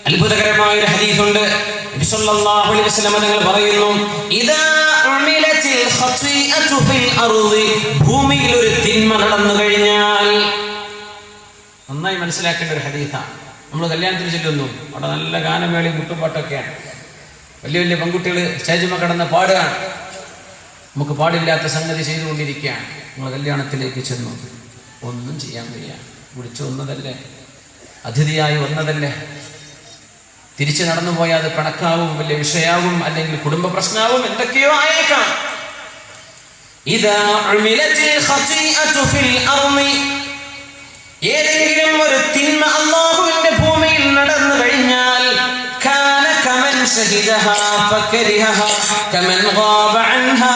അത്ഭുതകരമായ ഒരു ഹദീസുണ്ട്. നബി സല്ലല്ലാഹു അലൈഹി വസല്ലം തങ്ങൾ പറയുന്നു, ഇദാ ഉമിലത്തിൽ ഖതീഅതു ഫിൽ അർളി, ഭൂമിയിൽ ഒരു തിന്മ നടന്നു കഴിഞ്ഞാൽ, നന്നായി മനസ്സിലാക്കേണ്ട ഒരു ഹദീസാണ്. നമ്മൾ കല്യാണത്തിന് ചെല്ലുന്നു, അവിടെ നല്ല ഗാനമേളയും കുട്ടുപാട്ടൊക്കെയാണ്, വലിയ വലിയ പെൺകുട്ടികൾ സ്റ്റേജിന്മേൽ കിടന്ന് പാടുകയാണ്, നമുക്ക് പാടില്ലാത്ത സംഗതി ചെയ്തുകൊണ്ടിരിക്കുകയാണ്. നമ്മൾ കല്യാണത്തിലേക്ക് ചെന്നു, ഒന്നും ചെയ്യാൻ കഴിയാ, വിളിച്ചു വന്നതല്ലേ, അതിഥിയായി വന്നതല്ലേ, തിരിച്ചു നടന്നു പോയാൽ അത് പിണക്കാവും, വലിയ വിഷയാവും, അല്ലെങ്കിൽ കുടുംബ പ്രശ്നമാവും, എന്തൊക്കെയോ ആയേക്കാം. ഇദാ ഉമിലത്തിൽ ഖതീഅതു ഫിൽ അർളി, ഏതെങ്കിലും ഒരു തിന്മ അല്ലാഹുവിന്റെ ഭൂമിയിൽ നടന്നു കഴിഞ്ഞാൽ, കാന കമൻ ശഹിദഹാ ഫകരിഹഹാ കമൻ ഗാബ അൻഹാ,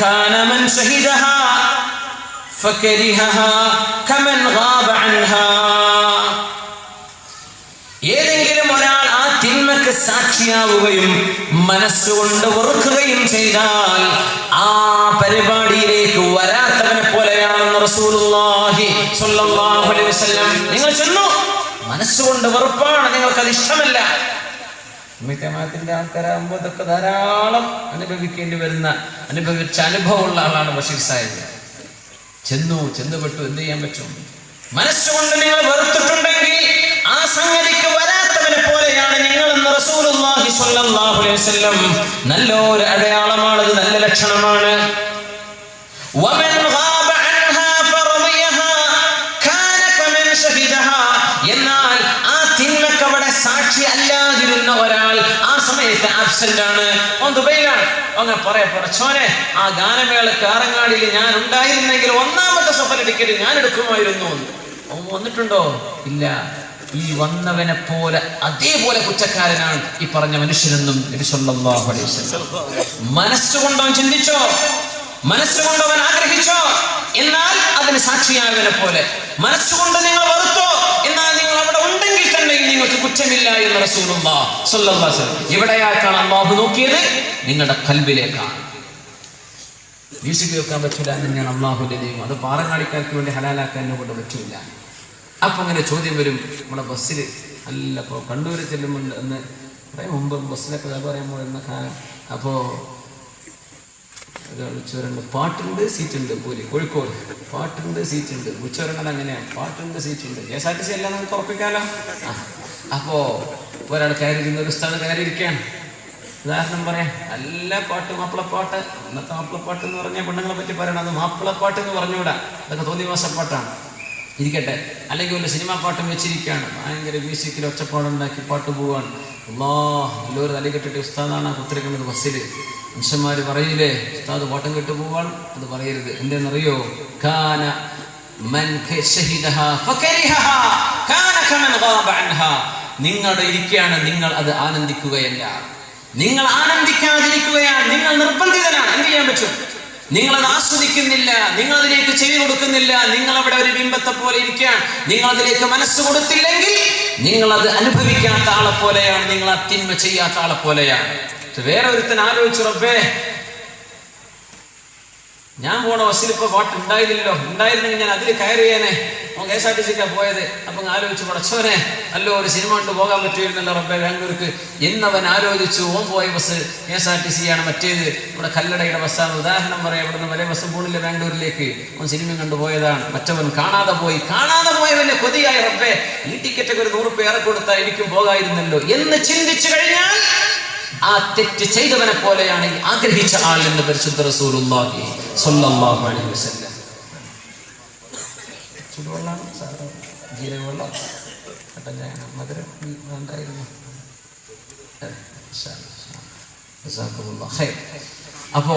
കാന മൻ ശഹിദഹാ ഫകരിഹഹാ കമൻ ഗാബ അൻഹാ. ഏതെങ്കിലും ഒരാൾ ആ തിന്മക്ക് സാക്ഷിയാവുകയും മനസ്സുകൊണ്ട് വെറുക്കുകയും ചെയ്താൽ ആ പരിപാടിയിലേക്ക് വരാത്തവനെ പോലെയാണെന്ന് റസൂലുള്ളാഹി സ്വല്ലല്ലാഹു അലൈഹി വസല്ലം. നിങ്ങൾ ചെന്നു, മനസ്സുകൊണ്ട് വെറുപ്പാണ്, നിങ്ങൾക്കത് ഇഷ്ടമല്ല. മിതമാത്തിന്റെ ആൾക്കാരാകുമ്പോൾ ഇതൊക്കെ ധാരാളം അനുഭവിക്കേണ്ടി വരുന്ന, അനുഭവിച്ച അനുഭവമുള്ള ആളാണ് ബഷീർ സാഹിബ്. ചെന്നുപെട്ടു, എന്ത് ചെയ്യാൻ പറ്റും? മനസ്സുകൊണ്ട് നിങ്ങൾ വെറുത്തിട്ടുണ്ടെങ്കിൽ ആ സംഗതിക്ക് വരാത്തവനെ പോലെയാണ് നിങ്ങളെന്ന് റസൂലുള്ളാഹി സ്വല്ലല്ലാഹു അലൈഹി വസല്ലം. നല്ലൊരു അടയാളമാണത്, നല്ല ലക്ഷണമാണ്. വമൻ ഗാബ അൻഹാ ഫറദിയഹാ കാന കമൻ ശഹിദഹാ. എന്നാൽ ആ തിന്മക്ക് അവിടെ സാക്ഷി അല്ലാതിരുന്ന ഒരാൾ ആ സമയത്ത് ആബ്സെന്റ് ആണ്, ഓൻ ദുബൈയിലാണ്. അങ്ങനെ പറയപ്പടച്ചോനെ, ആ ഗാനമേളക്ക് ആറങ്ങാടിയിൽ ഞാൻ ഉണ്ടായിരുന്നെങ്കിൽ ഒന്നാമത്തെ സഫർ ടിക്കറ്റ് ഞാൻ എടുക്കുമായിരുന്നു. വന്നിട്ടുണ്ടോ? ഇല്ല. ഈ വന്നവനെ പോലെ അതേപോലെ കുറ്റക്കാരനാണ് ഈ പറഞ്ഞ മനുഷ്യനെന്നും നബി സല്ലല്ലാഹു അലൈഹി വസല്ലം. മനസ്സുകൊണ്ടോ ചിന്തിച്ചോ, മനസ്സുകൊണ്ടോ അവൻ ആഗ്രഹിച്ചോ, എന്നാൽ അതിന് സാക്ഷിയായവനെ പോലെ. മനസ്സുകൊണ്ട് നിങ്ങൾ വെറുത്തോ, എന്നാൽ നിങ്ങൾ അവിടെ ഉണ്ടെങ്കിൽ തന്നെ നിങ്ങൾക്ക് കുറ്റമില്ല എന്ന് റസൂലുള്ളാഹി സ്വല്ലല്ലാഹു അലൈഹി വസല്ലം. എവിടെയാക്കാണ് അല്ലാഹു നോക്കിയത്? നിങ്ങളുടെ ഖൽബിലേക്കാണ്. മ്യൂസിക് വെക്കാൻ പറ്റില്ല എന്ന് തന്നെയാണ് അല്ലാഹുവിന്റെ നിയമം. അത് പാറങ്ങാടിക്കാർക്ക് വേണ്ടി ഹലാലാക്കാൻ കൊണ്ട് പറ്റില്ല. അപ്പൊ അങ്ങനെ ചോദ്യം വരും. നമ്മുടെ ബസ്സിൽ അല്ല, ഇപ്പോൾ കണ്ണൂർ ചെല്ലുമ്പോൾ എന്ന് പറയാം, മുമ്പ് ബസ്സിലൊക്കെ കഥ പറയുമ്പോൾ എന്ന കാലം, അപ്പോൾ ഉച്ചവരുണ്ട്, പാട്ടുണ്ട് സീറ്റുണ്ട്. പൂരി കോഴിക്കോട് പാട്ടുണ്ട് സീറ്റുണ്ട്. ഉച്ചവരുണ്ടത് അങ്ങനെയാണ്, പാട്ടുണ്ട് സീറ്റുണ്ട്. KSRTC എല്ലാം നമുക്ക് ഉറപ്പിക്കാമല്ലോ. അപ്പോ ഒരാൾ കയറിയിരുന്ന ഒരു സ്ഥലത്ത് കയറിയിരിക്കുകയാണ്. ഉദാഹരണം പറയാം, നല്ല പാട്ട്, മാപ്പിളപ്പാട്ട്. അന്നത്തെ മാപ്പിളപ്പാട്ട് എന്ന് പറഞ്ഞാൽ പെണ്ണുങ്ങളെ പറ്റി പറയണം, അത് മാപ്പിളപ്പാട്ട് എന്ന് പറഞ്ഞുകൂടാ, അതൊക്കെ തോന്നിവാസപ്പാട്ടാണ്. ഇരിക്കട്ടെ. അല്ലെങ്കിൽ വല്ല സിനിമാ പാട്ടും വെച്ചിരിക്കുകയാണ്, ഭയങ്കര മ്യൂസിക്കിൽ ഒച്ചപ്പാടുണ്ടാക്കി പാട്ട് പോവാണ്. എല്ലാവരും തലി കെട്ടിട്ട് ഉസ്താദാണ് കുത്തിരിക്കുന്നത് ബസ്സിൽ. മനുഷ്യന്മാർ പറയില്ലേ, ഉസ്താദ് പാട്ടും കെട്ട് പോവാൻ, അത് പറയരുത്. എന്തെന്നറിയോ? കാന മൻ ശഹിദഹാ ഫകരിഹഹാ കാന കമൻ ഗാബ അൻഹാ. നിങ്ങളുടെ ഇരിക്കുകയാണ്, നിങ്ങൾ അത് ആനന്ദിക്കുകയല്ല. നിങ്ങൾ ആനന്ദിക്കാതിരിക്കുകയാണ്, നിങ്ങൾ നിർബന്ധിതരാണ്. എന്ത് ചെയ്യാൻ പറ്റും? നിങ്ങളത് ആസ്വദിക്കുന്നില്ല, നിങ്ങളതിലേക്ക് ചെവി കൊടുക്കുന്നില്ല, നിങ്ങൾ അവിടെ ഒരു ബിംബത്തെ പോലെ ഇരിക്കുകയാണ്. നിങ്ങൾ അതിലേക്ക് മനസ്സ് കൊടുത്തില്ലെങ്കിൽ നിങ്ങളത് അനുഭവിക്കാത്ത ആളെ പോലെയാണ്, നിങ്ങൾ ആ തിന്മ ചെയ്യാത്ത ആളെ പോലെയാണ്. വേറെ ഒരുത്തൻ ആലോചിച്ചു, റബ്ബേ ഞാൻ പോണ ബസ്സിൽ ഇപ്പൊ പാട്ട് ഉണ്ടായിരുന്നെങ്കിൽ ഞാൻ അതിൽ കയറിയേനെ. അവൻ KSRTC പോയത്. അപ്പൊ ആലോചിച്ചു, പടച്ചോനെ അല്ലോ ഒരു സിനിമ കൊണ്ട് പോകാൻ പറ്റുമായിരുന്നല്ലോ റബ്ബേ ബാംഗ്ലൂർക്ക് എന്നവൻ ആലോചിച്ചു. ഓൻ പോയ ബസ് KSRTC ആണ്, മറ്റേത് ഇവിടെ കല്ലടയുടെ ബസ്സാണ്. ഉദാഹരണം പറയാം, ഇവിടുന്ന് വലിയ ബസ് പോണില്ല ബാംഗ്ലൂരിലേക്ക്. ഓൻ സിനിമ കണ്ടുപോയതാണ്. മറ്റവൻ കാണാതെ പോയവന്റെ കൊതിയായി, റബ്ബേ ഈ ടിക്കറ്റൊക്കെ ഒരു 100 രൂപ ഏറെ കൊടുത്താൽ എനിക്കും പോകായിരുന്നല്ലോ എന്ന് ചിന്തിച്ചു കഴിഞ്ഞാൽ ആ തെറ്റ് ചെയ്തവനെ പോലെയാണ് ഈ ആഗ്രഹിച്ച ആൾ എന്ന് പരിശുദ്ധ റസൂലുള്ളാഹി സ്വല്ലല്ലാഹു അലൈഹി വസല്ലം. ചൂടുവെള്ളമാണ് ജീരകവെള്ളം മധുരം ഉണ്ടായിരുന്നു. അപ്പോ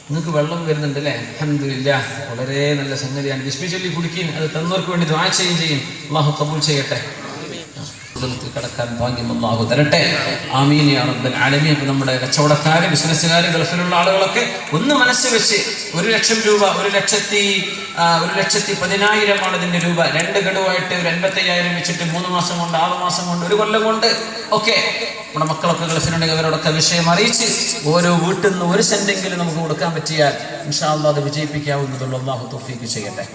നിങ്ങൾക്ക് വെള്ളം വരുന്നുണ്ട് അല്ലേ? അൽഹംദുലില്ലാഹ്, വളരെ നല്ല സംഗതിയാണ്. ബിസ്മി ചൊല്ലി കുടിക്കുകയും അത് തന്നവർക്ക് വേണ്ടി ദുആ ചെയ്യും. അല്ലാഹു ഖബൂൽ ചെയ്യട്ടെ. കടക്കാൻ ഭാഗ്യം അല്ലാഹു തരട്ടെ. ആമീൻ യാ റബ്ബൽ ആലമീൻ. അപ്പോൾ നമ്മുടെ കച്ചവടക്കാര്, ബിസിനസ്സുകാര്, ഗൾഫിലുള്ള ആളുകളൊക്കെ ഒന്ന് മനസ്സ് വെച്ച് 1 ലക്ഷം രൂപ, 1,10,10,000 ഇതിന്റെ രൂപ 2 ഗഡുവായിട്ട് 85,000 വെച്ചിട്ട് 3 മാസം കൊണ്ട്, 6 മാസം കൊണ്ട്, 1 കൊല്ലം കൊണ്ട് ഒക്കെ നമ്മുടെ മക്കളൊക്കെ ഗൾഫിലുണ്ടെങ്കിൽ അവരോടൊക്കെ വിഷയം അറിയിച്ച് ഓരോ വീട്ടിൽ നിന്ന് 1 സെന്റെങ്കിലും നമുക്ക് കൊടുക്കാൻ പറ്റിയാൽ ഇൻഷാ അല്ലാഹ് അത് വിജയിപ്പിക്കാവുന്നതുള്ളൂ. അല്ലാഹു തൗഫീഖ് ചെയ്യട്ടെ.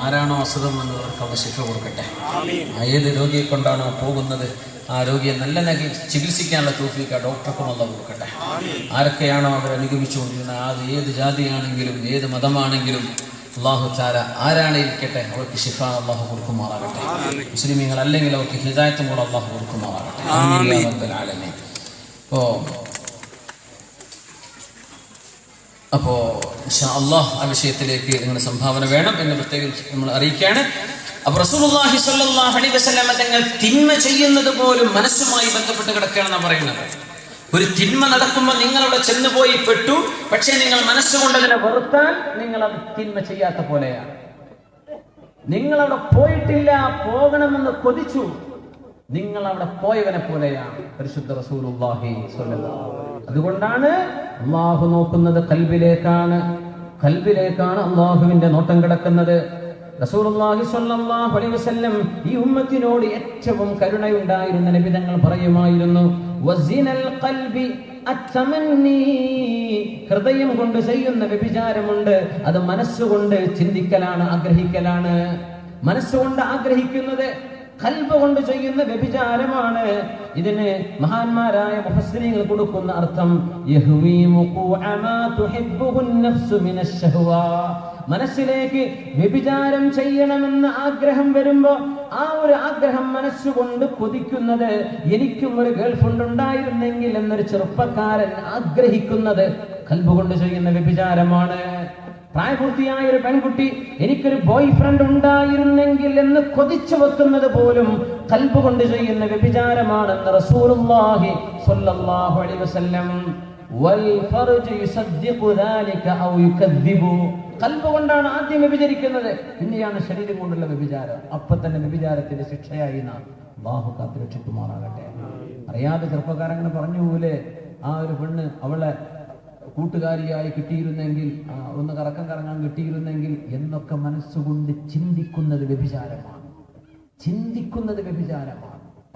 ആരാണോ അസുഖം വന്നവർക്ക് അവ ശിഫ കൊടുക്കട്ടെ. ഏത് രോഗിയെ കൊണ്ടാണോ പോകുന്നത് ആ രോഗിയെ നല്ല ചികിത്സിക്കാനുള്ള തൗഫീഖ് ഡോക്ടർക്കും അല്ലാഹു കൊടുക്കട്ടെ. ആരൊക്കെയാണോ അവർ അനുഗമിച്ചുകൊണ്ടിരുന്നത്, അത് ഏത് ജാതിയാണെങ്കിലും ഏത് മതമാണെങ്കിലും അല്ലാഹു തആല ആരാണ് ഇരിക്കട്ടെ അവർക്ക് ശിഫ അല്ലാഹു കൊടുക്കുമാറാകട്ടെ. മുസ്ലിമീങ്ങൾ അല്ലെങ്കിൽ അവർക്ക് ഹിദായത്തും കൂടെ അല്ലാഹു കൊടുക്കുമാറാകട്ടെ. ആമീൻ യാ റബ്ബൽ ആലമീൻ. അപ്പോ ഇൻഷാ അല്ലാഹ് ആ വിഷയത്തിലേക്ക് നിങ്ങളുടെ സംഭാവന വേണം എന്ന് പ്രത്യേകിച്ച് നമ്മൾ അറിയിക്കുകയാണ്. അപ്പൊ റസൂലുള്ളാഹി സ്വല്ലല്ലാഹു അലൈഹി വസല്ലം തങ്ങൾ തിന്മ ചെയ്യുന്നത് പോലും മനസ്സുമായി ബന്ധപ്പെട്ട് കിടക്കുകയാണെന്നാണ് പറയുന്നത്. ഒരു തിന്മ നടക്കുമ്പോൾ നിങ്ങളവിടെ ചെന്നുപോയി പെട്ടു, പക്ഷേ നിങ്ങൾ മനസ്സുകൊണ്ട് അതിനെ വെറുത്താൽ നിങ്ങൾ അത് തിന്മ ചെയ്യാത്ത പോലെയാണ്. നിങ്ങളവിടെ പോയിട്ടില്ല, പോകണമെന്ന് കൊതിച്ചു, നിങ്ങൾ അവിടെ പോയവനെ പോലെയാണ് പരിശുദ്ധ റസൂലുള്ളാഹി സ്വല്ലല്ലാഹു അലൈഹി വസല്ലം. അതുകൊണ്ടാണ് അല്ലാഹു നോക്കുന്നത് കൽബിലേക്കാണ് അല്ലാഹുവിന്റെ നോട്ടം കിടക്കുന്നത്. റസൂലുള്ളാഹി സ്വല്ലല്ലാഹു അലൈഹി വസല്ലം ഈ ഉമ്മത്തിനോട് ഏറ്റവും കരുണയുണ്ടായിരുന്ന നബി തങ്ങൾ പറയുമായിരുന്നു, വസിനൽ ഖൽബി അത്തമന്നി, ഹൃദയം കൊണ്ട് ചെയ്യുന്ന വ്യഭിചാരമുണ്ട്, അത് മനസ്സുകൊണ്ട് ചിന്തിക്കലാണ്, ആഗ്രഹിക്കലാണ്. മനസ്സുകൊണ്ട് ആഗ്രഹിക്കുന്നത് ഖൽബ് കൊണ്ട് ചെയ്യുന്ന വ്യഭിചാരമാണ്. ഇതിന് മഹാന്മാരായ മുഫസ്സിരീങ്ങൾ കൊടുക്കുന്ന അർത്ഥം യഹ്വീ മുഖൂഅ മാ തുഹിബ്ബുൻ നഫ്സു മിനശ് ശഹ്വാ. മനസ്സിലേക്ക് വ്യഭിചാരം ചെയ്യണമെന്ന ആഗ്രഹം വരുമ്പോ ആ ഒരു ആഗ്രഹം മനസ്സുകൊണ്ട് കൊതിക്കുന്നത്, എനിക്കും ഒരു ഗേൾഫ്രണ്ട് ഉണ്ടായിരുന്നെങ്കിൽ എന്നൊരു ചെറുപ്പക്കാരൻ ആഗ്രഹിക്കുന്നത് ഖൽബ് കൊണ്ട് ചെയ്യുന്ന വ്യഭിചാരമാണ്. പ്രായപൂർത്തിയായ ഒരു പെൺകുട്ടി എനിക്കൊരു ബോയ് ഫ്രണ്ട് ഉണ്ടായിരുന്നെങ്കിൽ എന്ന് കൊതിച്ചു വെക്കുന്നത് പോലും ഖൽബ് കൊണ്ട് ചെയ്യുന്ന വ്യഭിചാരമാണെന്ന് റസൂലുള്ളാഹി സ്വല്ലല്ലാഹു അലൈഹി വസല്ലം. വൽ ഫർജ് യുസദ്ദിഖു ദാലിക ഔ യുകദ്ദിബു. ഖൽബ് കൊണ്ടാണ് ആദ്യം വ്യഭിചരിക്കുന്നത്, പിന്നെയാണ് ശരീരം കൊണ്ടുള്ള വ്യഭിചാരം. അപ്പൊ തന്നെ വ്യഭിചാരത്തിന്റെ ശിക്ഷയായി നാം അല്ലാഹു കാത്തുരക്ഷിക്കുമാറാകട്ടെ. അറിയാതെ ചെറുപ്പക്കാരങ്ങനെ പറഞ്ഞു പോലെ ആ ഒരു പെണ്ണ് അവളെ കൂട്ടുകാരിയായി കിട്ടിയിരുന്നെങ്കിൽ, ഒന്ന് കറങ്ങാൻ കിട്ടിയിരുന്നെങ്കിൽ എന്നൊക്കെ മനസ്സുകൊണ്ട് ചിന്തിക്കുന്നത് വ്യഭിചാരമാണ്.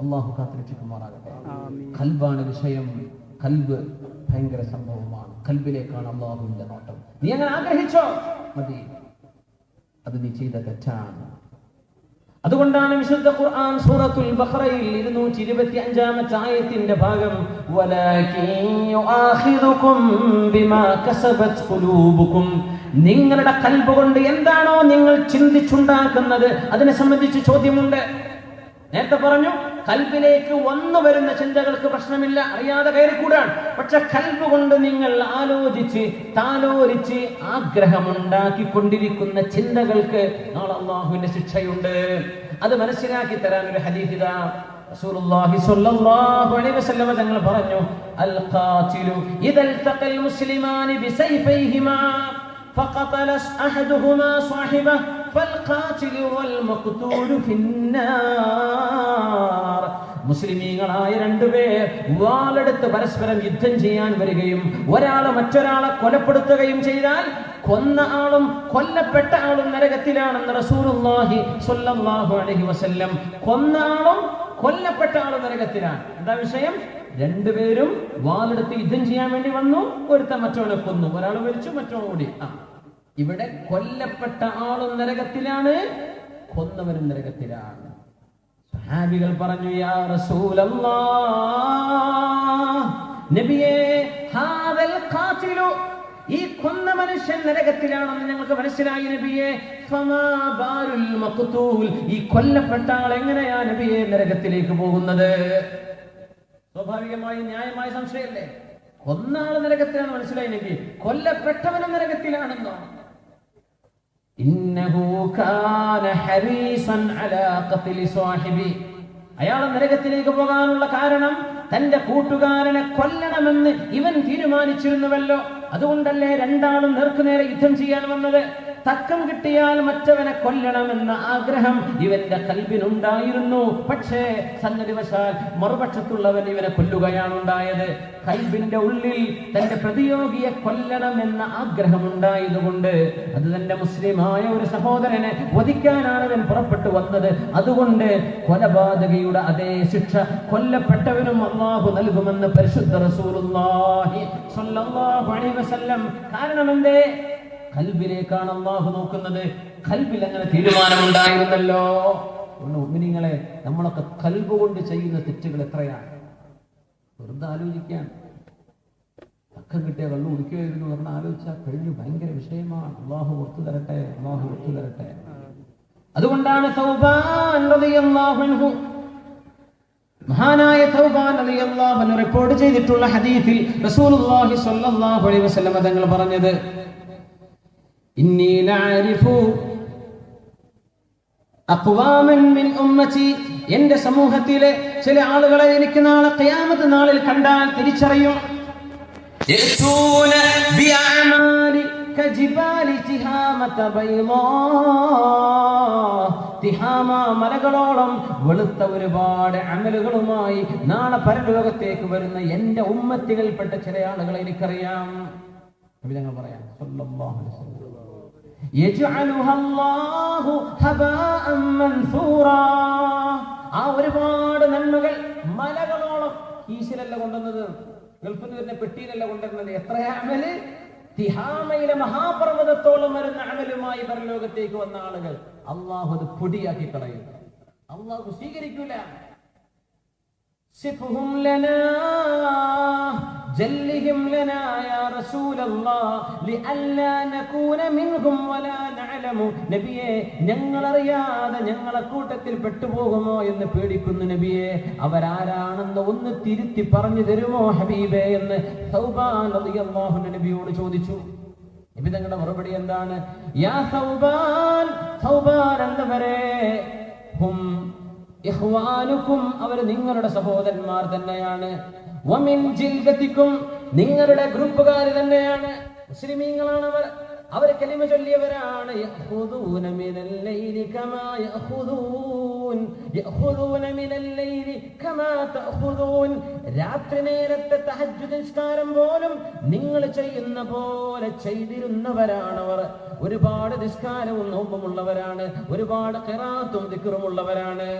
അല്ലാഹു കാത്തുരക്ഷിക്കുമാറാകട്ടെ. ഖൽബാണ് വിഷയം. ഖൽബ് ഭയങ്കര സംഭവമാണ്. ഖൽബിലേക്കാണ് അല്ലാഹുവിന്റെ നോട്ടം. നീ അങ്ങനെ ആഗ്രഹിച്ചോ മതി, അത് നീ ചെയ്ത തെറ്റാണ്. അതുകൊണ്ടാണ് വിശുദ്ധ ഖുർആൻ സൂറത്തുൽ ബഖറയിൽ 225-ാമത്തെ ആയത്തിന്റെ ഭാഗം വലാകിൻ യുആഖിദുകും ബിമാ കസബത് ഖുലൂബുകും, നിങ്ങളുടെ ഖൽബ് കൊണ്ട് എന്താണോ നിങ്ങൾ ചിന്തിച്ചുണ്ടാക്കുന്നത് അതിനെ സംബന്ധിച്ച് ചോദ്യമുണ്ട്. നേരത്തെ പറഞ്ഞു കൽബിലേക്ക് വന്നു വരുന്ന ചിന്തകൾക്ക് പ്രശ്നമില്ല, അറിയാതെ കയറിക്കൂടാണ്. പക്ഷെ കൽബ് കൊണ്ട് നിങ്ങൾ ആലോചിച്ച് താലോലിച്ച് ആഗ്രഹമുണ്ടാക്കിക്കൊണ്ടിരിക്കുന്ന ചിന്തകൾക്ക് നാളെ അല്ലാഹുവിന്റെ ശിക്ഷയുണ്ട്. അത് മനസ്സിലാക്കി തരാൻ ഒരു ഹദീസ് ഇതാ. റസൂലുള്ളാഹി സ്വല്ലല്ലാഹു അലൈഹി വസല്ലം തങ്ങൾ പറഞ്ഞു, അൽ ഖാതിലു ഇദൽ തഖൽ മുസ്ലിമാനി ബിസൈഫൈഹിമാ فقتل أحدهما صاحبه فالقاتل والمقتول في النار. മുസ്ലിമീങ്ങളായ രണ്ടുപേർ വാളെടുത്ത് പരസ്പരം യുദ്ധം ചെയ്യാൻ വരികയും ഒരാൾ മറ്റൊരാളെ കൊലപ്പെടുത്തുകയും ചെയ്താൽ കൊന്ന ആളും കൊല്ലപ്പെട്ട ആളും നരകത്തിലാണെന്ന് റസൂലുള്ളാഹി സ്വല്ലല്ലാഹു അലൈഹി വസല്ലം. കൊന്ന ആളും കൊല്ലപ്പെട്ട ആളും നരകത്തിലാണ്. എന്താ വിഷയം? രണ്ടുപേരും വാളെടുത്ത് യുദ്ധം ചെയ്യാൻ വേണ്ടി വന്നു, ഒരുത്തൻ മറ്റവനെ കൊന്നു, ഒരാൾ മരിച്ചു, മറ്റവൻ ഓടി. ഇവിടെ കൊല്ലപ്പെട്ട ആളും നരകത്തിലാണ്, കൊന്നവനും നരകത്തിലാണ്. സഹാബികൾ പറഞ്ഞു, യാ റസൂലല്ലാഹ്, നബിയേ, ഹാദൽ ഖാതിലു, ഈ കൊന്ന മനുഷ്യൻ നരകത്തിലാണെന്ന് ഞങ്ങൾക്ക് മനസ്സിലായി നബിയേ. ഫമാ ബാലുൽ മഖ്തൂൽ, ഈ കൊല്ലപ്പെട്ട ആൾ എങ്ങനെയാ നബിയേ നരകത്തിലേക്ക് പോകുന്നത്? സ്വാഭാവികമായി ന്യായമായ സംശയമല്ലേ? കൊന്ന ആൾ നരകത്തിലാണ് മനസ്സിലായി നബി, കൊല്ലപ്പെട്ടവനും നരകത്തിലാണെന്നോ? ഇന്നഹു കാന ഹരീസൻ അലാ ഖത്ലി സ്വാഹിബി, അയാൾ നരകത്തിലേക്ക് പോകാനുള്ള കാരണം തന്റെ കൂട്ടുകാരനെ കൊല്ലണമെന്ന് ഇവൻ തീരുമാനിച്ചിരുന്നുവല്ലോ. അതുകൊണ്ടല്ലേ രണ്ടാളും നേർക്കുനേരെ യുദ്ധം ചെയ്യാൻ വന്നത്. തക്കം കിട്ടിയാൽ മറ്റവനെ കൊല്ലണമെന്ന ആഗ്രഹം ഇവന്റെ കൽബിനുണ്ടായിരുന്നു. പക്ഷേ സന്നദ്ധിവശാൽ മറുപക്ഷത്തുള്ളവൻ ഇവനെ കൊല്ലുകയാണ് ഉണ്ടായത്. കൽബിന്റെ ഉള്ളിൽ തന്റെ പ്രതിയോഗിയെ കൊല്ലണമെന്ന ആഗ്രഹം ഉണ്ടായതുകൊണ്ട് അത് തന്റെ മുസ്ലിമായ ഒരു സഹോദരനെ വധിക്കാനാണ് അവൻ പുറപ്പെട്ടു വന്നത്. അതുകൊണ്ട് കൊലപാതകയുടെ അതേ ശിക്ഷ കൊല്ലപ്പെട്ടവനും അല്ലാഹു നൽകുമെന്ന് പരിശുദ്ധ റസൂലുള്ളാഹി സ്വല്ലല്ലാഹു അലൈഹി വസല്ലം. കാരണം എന്തേ? കൽബിലേക്കാണ് അല്ലാഹു നോക്കുന്നത്. കൽബിൽ അങ്ങനെ തീരുമാനമുണ്ടായിരുന്നല്ലോ. മുഅ്മിനീങ്ങളെ, നമ്മളൊക്കെ കൽബ് കൊണ്ട് ചെയ്യുന്ന തെറ്റുകൾ എത്രയാണ്? വെറുതെ ആലോചിക്കാൻ. തക്കം കിട്ടിയ വെള്ളം കുടിക്കുമായിരുന്നു പറഞ്ഞ ആലോചിച്ചാൽ കഴിഞ്ഞു. ഭയങ്കര വിഷയമാണ്. അല്ലാഹു ഒത്തു തരട്ടെ, അല്ലാഹു ഒത്തു തരട്ടെ. അതുകൊണ്ടാണ് തൗബാൻ റളിയല്ലാഹു അൻഹു, മഹാനായ തൗബാൻ റളിയല്ലാഹു അൻഹു റിപ്പോർട്ട് ചെയ്തിട്ടുള്ള ഹദീസിൽ റസൂലുള്ളാഹി സ്വല്ലല്ലാഹു അലൈഹി വസല്ലം തങ്ങൾ പറഞ്ഞത്, ഇന്നി ലഅരിഫു അഖ്വാമൻ മിൻ ഉമ്മതി, എന്റെ സമൂഹത്തിലെ ചില ആളുകളെ എനിക്ക് നാളെ ഖിയാമത്ത് നാളിൽ കണ്ടാൽ തിരിച്ചറിയും. യഅതൂന ബിഅമാലി കജിബാലി തിഹാമത ബൈളാ, തിഹാമ മലകളോളം വെളുത്ത ഒരുപാട് അമലുകളുമായി നാളെ പരലോകത്തേക്ക് വരുന്ന എന്റെ ഉമ്മത്തികൾപ്പെട്ട ചില ആളുകളെ എനിക്കറിയാം. നബി തങ്ങൾ പറയാം സല്ലല്ലാഹു അലൈഹി വസല്ലം, യജ്അലുഹല്ലാഹു ഹബാഅൻ മൻസൂറാ, ആ ഒരുപാട് നന്മകൾ മലകളോളം ഈശിലല്ല കൊണ്ടുവന്നത്, ഗൾഫിൽ നിന്ന് വരുന്ന പെട്ടിയിലല്ല കൊണ്ടുവരുന്നത്. എത്രയാ അമല്? തിഹാമയിലെ മഹാപർവ്വതത്തോളം വരുന്ന അമലുമായി പരലോകത്തേക്ക് വന്ന ആളുകൾ അള്ളാഹു അത് പൊടിയാക്കി കളയും. അള്ളാഹു സ്വീകരിക്കൂല. സിഫ്ഹും ലനാ ജല്ലിഹിം ലനാ യാ റസൂലല്ലാഹ് ലിഅല്ലാ നകൂന മിൻഹും വലാ നഅലമു, നബിയേ, ഞങ്ങളറിയാതെ ഞങ്ങളെ കൂട്ടത്തിൽ പെട്ടുപോകുമോ എന്ന് പേടിക്കുന്നു നബിയേ. അവരാരാണെന്ന് ഒന്ന് തിരുത്തി പറഞ്ഞു തരുമോ ഹബീബേ എന്ന് തൗബാൻ റളിയല്ലാഹു അൻഹു നബിയോട് ചോദിച്ചു. നബി തങ്ങളുടെ മറുപടി എന്താണ്? യാ തൗബാൻ, തൗബാൻ എന്നവരെ, ഹും ഇഖ്വാനുക്കും, അവർ നിങ്ങളുടെ സഹോദരന്മാർ തന്നെയാണ്. വമിൻ ജിൽദതിക്കും, നിങ്ങളുടെ ഗ്രൂപ്പുകാർ തന്നെയാണ്. മുസ്ലിമീങ്ങളാണ് അവർ. അവർ കലിമ ചൊല്ലിയവരാണ്. യഖുദൂന മിനൽ ലൈലി കമാ യഖുദൂൻ, യഖുദൂന മിനൽ ലൈലി കമാ തഖുദൂൻ, രാത്രി നേരത്തെ തഹജ്ജുദ് നിസ്കാരം പോലും നിങ്ങൾ ചെയ്യുന്ന പോലെ ചെയ്തിരുന്നവരാണവർ. ഒരുപാട് നിസ്കാരവും നോമ്പുമുള്ളവരാണ്, ഒരുപാട് ഖിറാഅത്തും ദിക്റുമുള്ളവരാണ്.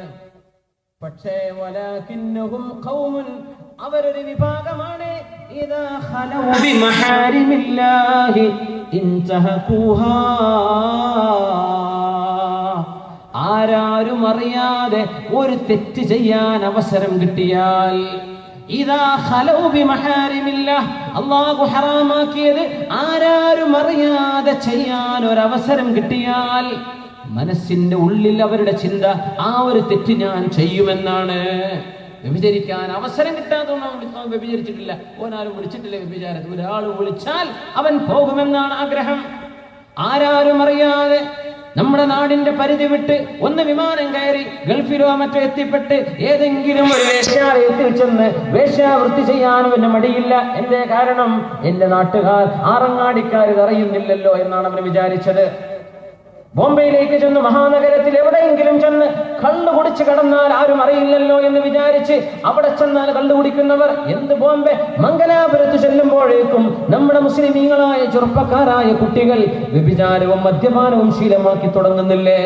പക്ഷേ വലാകിന്നഹും ഖൗമുൻ, അവരൊരു വിഭാഗമാണ്. ഇദാ ഖലൗ ബിമഹാരിമില്ലാഹി ഇൻതഹഖൂഹാ, ആരാരും അറിയാതെ ഒരു തെറ്റ് ചെയ്യാൻ അവസരം കിട്ടിയാൽ, ഇദാ ഖലൗ ബിമഹാരിമില്ലാഹ്, അല്ലാഹു ഹറാമാക്കിയത് ആരാരും അറിയാതെ ചെയ്യാൻ ഒരു അവസരം കിട്ടിയാൽ, മനസ്സിന്റെ ഉള്ളിൽ അവരുടെ ചിന്ത ആ ഒരു തെറ്റ് ഞാൻ ചെയ്യുമെന്നാണ്. വ്യഭിചരിക്കാൻ അവസരം കിട്ടാത്തതുകൊണ്ട് വ്യഭിചരിച്ചിട്ടില്ല, ഓനാരും വിളിച്ചിട്ടില്ല വ്യഭിചാരത്തിൽ. ഒരാൾ വിളിച്ചാൽ അവൻ പോകുമെന്നാണ് ആഗ്രഹം. ആരാരും അറിയാതെ നമ്മുടെ നാടിന്റെ പരിധി വിട്ട് ഒന്ന് വിമാനം കയറി ഗൾഫിലോ മറ്റോ എത്തിപ്പെട്ട് ഏതെങ്കിലും ഒരു വേശ്യാലയത്തിൽ ചെന്ന് വേശ്യാവൃത്തി ചെയ്യാനും എന്നെ മടിയില്ല. എന്റെ കാരണം എന്റെ നാട്ടുകാർ ആറങ്ങാടിക്കാർ ഇത് അറിയുന്നില്ലല്ലോ എന്നാണ് അവന് വിചാരിച്ചത്. ബോംബെയിലേക്ക് ചെന്ന് മഹാനഗരത്തിൽ എവിടെയെങ്കിലും ചെന്ന് കള്ളു കുടിച്ച് കിടന്നാൽ ആരും അറിയില്ലല്ലോ എന്ന് വിചാരിച്ച് അവിടെ ചെന്നാൽ കള്ളു കുടിക്കുന്നവർ എന്ത് ബോംബെ മംഗലാപുരത്ത് ചെല്ലുമ്പോഴേക്കും നമ്മുടെ മുസ്ലിമീങ്ങളായ ചെറുപ്പക്കാരായ കുട്ടികൾ വ്യഭിചാരവും മദ്യപാനവും ശീലമാക്കി തുടങ്ങുന്നില്ലേ?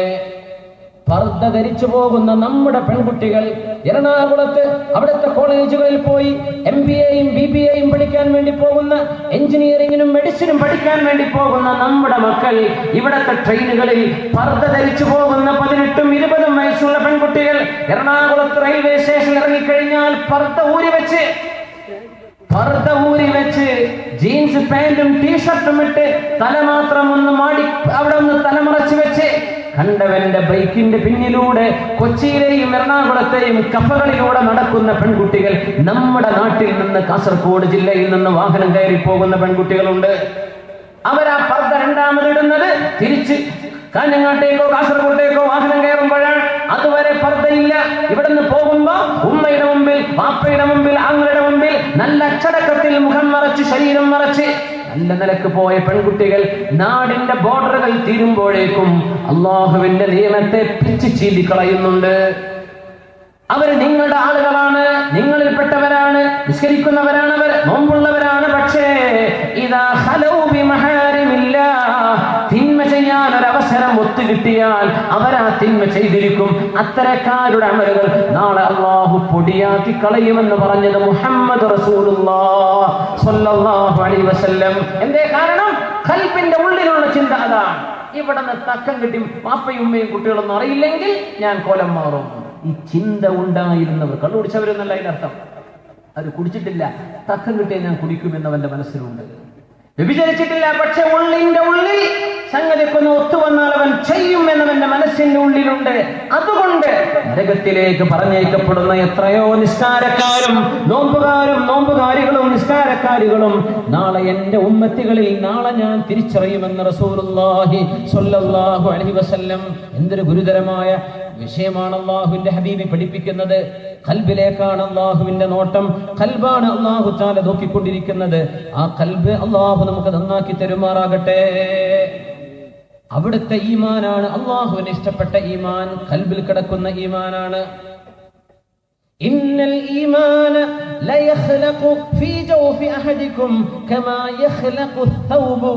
പർദ്ദ ധരിച്ചു പോകുന്ന നമ്മുടെ പെൺകുട്ടികൾ എറണാകുളത്ത് അവിടുത്തെ കോളേജുകളിൽ പോയി MBAയും BBAയും പഠിക്കാൻ വേണ്ടി പോകുന്ന, എഞ്ചിനീയറിംഗിനും മെഡിസിനും പഠിക്കാൻ വേണ്ടി പോകുന്ന നമ്മുടെ മക്കൾ ഇവിടത്തെ ട്രെയിനുകളിൽ പർദ്ദ ധരിച്ചു പോകുന്ന 18ഉം 20ഉം വയസ്സുള്ള പെൺകുട്ടികൾ എറണാകുളത്ത് റെയിൽവേ സ്റ്റേഷനിൽ ഇറങ്ങിക്കഴിഞ്ഞാൽ പർദ്ദ ഊരി വെച്ച് ജീൻസ് പാന്റും ടീഷർട്ടും ഇട്ട് തല മാത്രം ഒന്ന് മാടി അവിടെ ഒന്ന് തലമറച്ച് വെച്ച് കണ്ടവന്റെ ബൈക്കിന്റെ പിന്നിലൂടെ കൊച്ചിയിലെയും എറണാകുളത്തെയും കഫകളിലൂടെ നടക്കുന്ന പെൺകുട്ടികൾ നമ്മുടെ നാട്ടിൽ നിന്ന് കാസർഗോഡ് ജില്ലയിൽ നിന്ന് വാഹനം കയറി പോകുന്ന പെൺകുട്ടികളുണ്ട്. അവരാ പർദ്ദ രണ്ടാമതിടുന്നത് തിരിച്ച് കാഞ്ഞങ്ങാട്ടേക്കോ കാസർഗോട്ടേക്കോ വാഹനം കയറുമ്പോഴാണ്. അതുവരെ പർദ്ദയില്ല. ഇവിടുന്ന് പോകുമ്പോ ഉമ്മയുടെ മുമ്പിൽ, വാപ്പയുടെ മുമ്പിൽ, ആങ്ങളുടെ മുമ്പിൽ നല്ല അച്ചടക്കത്തിൽ മുഖം മറച്ച് ശരീരം മറച്ച് നല്ല നിലക്ക് പോയ പെൺകുട്ടികൾ നാടിന്റെ ബോർഡറുകൾ തീരുമ്പോഴേക്കും അള്ളാഹുവിന്റെ നിയമത്തെ പിച്ച് ചീന്തിക്കളയുന്നുണ്ട്. അവര് നിങ്ങളുടെ ആളുകളാണ്, നിങ്ങളിൽപ്പെട്ടവരാണ്, നിസ്കരിക്കുന്നവരാണ്, അവർ നോമ്പുള്ളവരാണ്. പക്ഷേ ഇതാ തിന്മ ചെയ്യാൻ ഒരവസരം ഒത്തുകിട്ടിയാൽ അവരാ തിന്മ ചെയ്തിരിക്കും. അത്തരക്കാരുടെ അമലുകൾ നാളെ അള്ളാഹു പൊടിയാക്കി കളയുമെന്ന് പറഞ്ഞത് മുഹമ്മദ് റസൂലുള്ളാഹി സ്വല്ലല്ലാഹു അലൈഹി വസല്ലം. എന്തേ കാരണം? ഖൽബിന്റെ ഉള്ളിലുള്ള ചിന്ത അതാണ്. ഇവിടുന്ന് തക്കം കിട്ടി വാപ്പയും ഉമ്മയും കുട്ടികളൊന്നും അറിയില്ലെങ്കിൽ ഞാൻ കോലം മാറും. ഈ ചിന്ത ഉണ്ടായിരുന്നവർ, കള്ളു കുടിച്ചവരെന്നല്ല അതിനർത്ഥം, അവർ കുടിച്ചിട്ടില്ല, തക്കം കിട്ടിയാൽ ഞാൻ കുടിക്കുമെന്നവന്റെ മനസ്സിലുണ്ട്. വ്യഭിചരിച്ചിട്ടില്ല, പക്ഷെ ഉള്ളിന്റെ ഉള്ളിൽ സംഗതിക്കൊന്ന് ഒത്തുവന്നാൽ അവൻ ചെയ്യും എന്നവന്റെ മനസ്സിന്റെ ഉള്ളിലുണ്ട്. അതുകൊണ്ട് നരകത്തിലേക്ക് പറഞ്ഞേക്കപ്പെടുന്ന എത്രയോ നിസ്കാരക്കാരും നോമ്പുകാരികളും നിസ്കാരക്കാരികളും നാളെ എന്റെ ഉമ്മത്തികളിൽ നാളെ ഞാൻ തിരിച്ചറിയുമെന്ന് റസൂലുള്ളാഹി സ്വല്ലല്ലാഹു അലൈഹി വസല്ലം. എന്തൊരു ഗുരുതരമായ വിഷയമാണ് അല്ലാഹുവിന്റെ ഹബീബ് പഠിപ്പിക്കുന്നത്. ഖൽബിലേക്കാണ് അല്ലാഹുവിന്റെ നോട്ടം. ഖൽബാണ് അല്ലാഹു തആല നോക്കിക്കൊണ്ടിരിക്കുന്നത്. ആ ഖൽബ് അല്ലാഹു നമുക്ക് നന്നാക്കി തരുമാറാകട്ടെ. അവിടുത്തെ ഈമാനാണ് അല്ലാഹുവിന് ഇഷ്ടപ്പെട്ട ഈമാൻ, ഖൽബിൽ കിടക്കുന്ന ഈമാനാണ്. ഇന്നൽ ഈമാന ലയഖ്ലഖു ഫീ ജൗഫി അഹദികും കമാ യഖ്ലഖു ഥൗബു.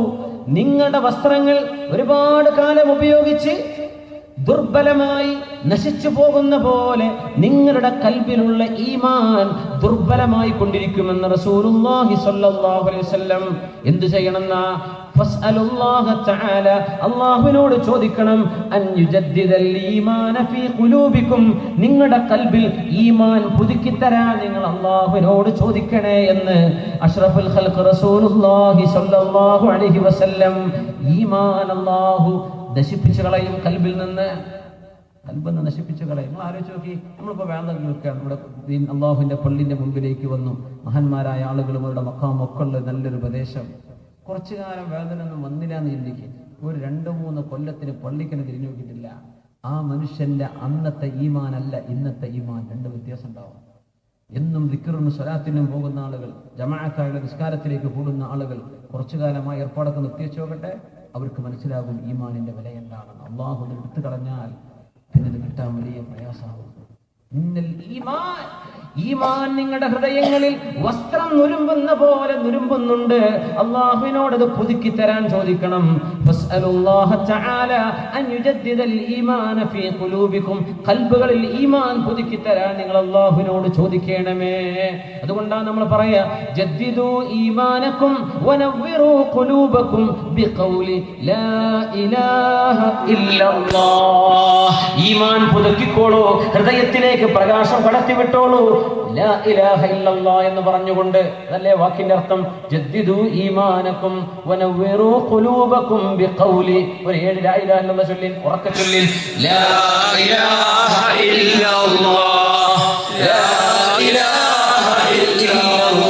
നിങ്ങളുടെ വസ്ത്രങ്ങൾ ഒരുപാട് കാലം ഉപയോഗിച്ച് ദുർബലമായി നശിച്ചു പോകുന്ന പോലെ നിങ്ങളുടെ കൽബിലുള്ള ഈമാൻ ദുർബലമായി കൊണ്ടിരിക്കുമെന്ന് റസൂലുള്ളാഹി സ്വല്ലല്ലാഹു അലൈഹി വസല്ലം. എന്തു ചെയ്യണമെന്നാ? ഫസ്അലുല്ലാഹ തആല, അല്ലാഹുവിനോട് ചോദിക്കണം, അൻ യുജദ്ദിദൽ ഈമാന ഫീ ഖുലൂബികും, നിങ്ങളുടെ കൽബിൽ ഈമാൻ പുതുക്കി തരാൻ നിങ്ങൾ അല്ലാഹുവിനോട് ചോദിക്കണേ എന്ന് അഷ്റഫുൽ ഖൽഖ് റസൂലുള്ളാഹി സ്വല്ലല്ലാഹു അലൈഹി വസല്ലം. ഈമാൻ അല്ലാഹു നശിപ്പിച്ചു കളയും. കൽബിൽ നിന്ന് കൽബെന്ന് നശിപ്പിച്ചു കളയും. നിങ്ങൾ ആലോചിച്ച് നോക്കി, നമ്മളിപ്പോൾ വേണ്ട നോക്കുക, നമ്മുടെ അള്ളാഹുവിന്റെ പള്ളിന്റെ മുമ്പിലേക്ക് വന്നു മഹാന്മാരായ ആളുകളും അവരുടെ മഖാം ഒക്കെ ഉള്ള നല്ലൊരു പ്രദേശം. കുറച്ചു കാലം വേദനൊന്നും വന്നില്ല എന്ന് ചിന്തിക്കും. ഒരു 2-3 കൊല്ലത്തിന് പള്ളിക്കനെ തിരിഞ്ഞു നോക്കിയിട്ടില്ല. ആ മനുഷ്യന്റെ അന്നത്തെ ഈമാനല്ല ഇന്നത്തെ ഈമാൻ, 2 വ്യത്യാസം ഉണ്ടാവും. എന്നും ദിക്റിനും സ്വലാത്തിനും പോകുന്ന ആളുകൾ, ജമാഅത്തായുള്ള നിസ്കാരത്തിലേക്ക് കൂടുന്ന ആളുകൾ കുറച്ചു കാലമായി ഏർപ്പാടൊക്കെ നിർത്തിവെച്ച് നോക്കട്ടെ, അവർക്ക് മനസ്സിലാകും ഈമാനിന്റെ വില എന്താണെന്ന്. അള്ളാഹു എടുത്തു കളഞ്ഞാൽ പിന്നെ ഇത് കിട്ടാൻ വലിയ പ്രയാസമാകും. ഈമാൻ നിങ്ങളുടെ ഹൃദയങ്ങളിൽ വസ്ത്രം നുരുമ്പുന്ന പോലെ നുരുമ്പുന്നുണ്ട്. അള്ളാഹുവിനോട് അത് പുതുക്കി തരാൻ ചോദിക്കണം. ഫസ്അലുല്ലാഹ തആല അൻ യുജദ്ദിദൽ ഈമാന ഫീ ഖുലൂബികും, ഖൽബുകളിൽ ഈമാൻ പുതുക്കി തരാൻ നിങ്ങൾ അള്ളാഹുവിനോട് ചോദിക്കണമേ. അതുകൊണ്ടാണ് നമ്മൾ പറയാ, ജദ്ദിദു ഈമാനകും വനവ്വിറു ഖുലൂബകും ബിഖൗലി ലാ ഇലാഹ ഇല്ലല്ലാഹ്. ഈമാൻ പുതുക്കി മാറ്റിക്കോളൂ, ഹൃദയത്തിലേക്ക് പ്രകാശം കടത്തിവിട്ടോളൂ. ലാ ഇലാഹ ഇല്ലല്ലാഹ് എന്ന് പറഞ്ഞുകൊണ്ട്, അതല്ലേ വാക്കിന്റെ അർത്ഥം? ജദ്ദിദു ഈമാനക്കും വനവ്വിറു ഖുലൂബക്കും ബിഖൗലി. ഒരു 7 ലാ ഇലാഹ ഇല്ലല്ലാഹ് ചൊല്ലിൻ, ഉറക്കെ ചൊല്ലിൻ. ലാ ഇലാഹ ഇല്ലല്ലാഹ്, ലാ ഇലാഹ ഇല്ലല്ലാഹ്,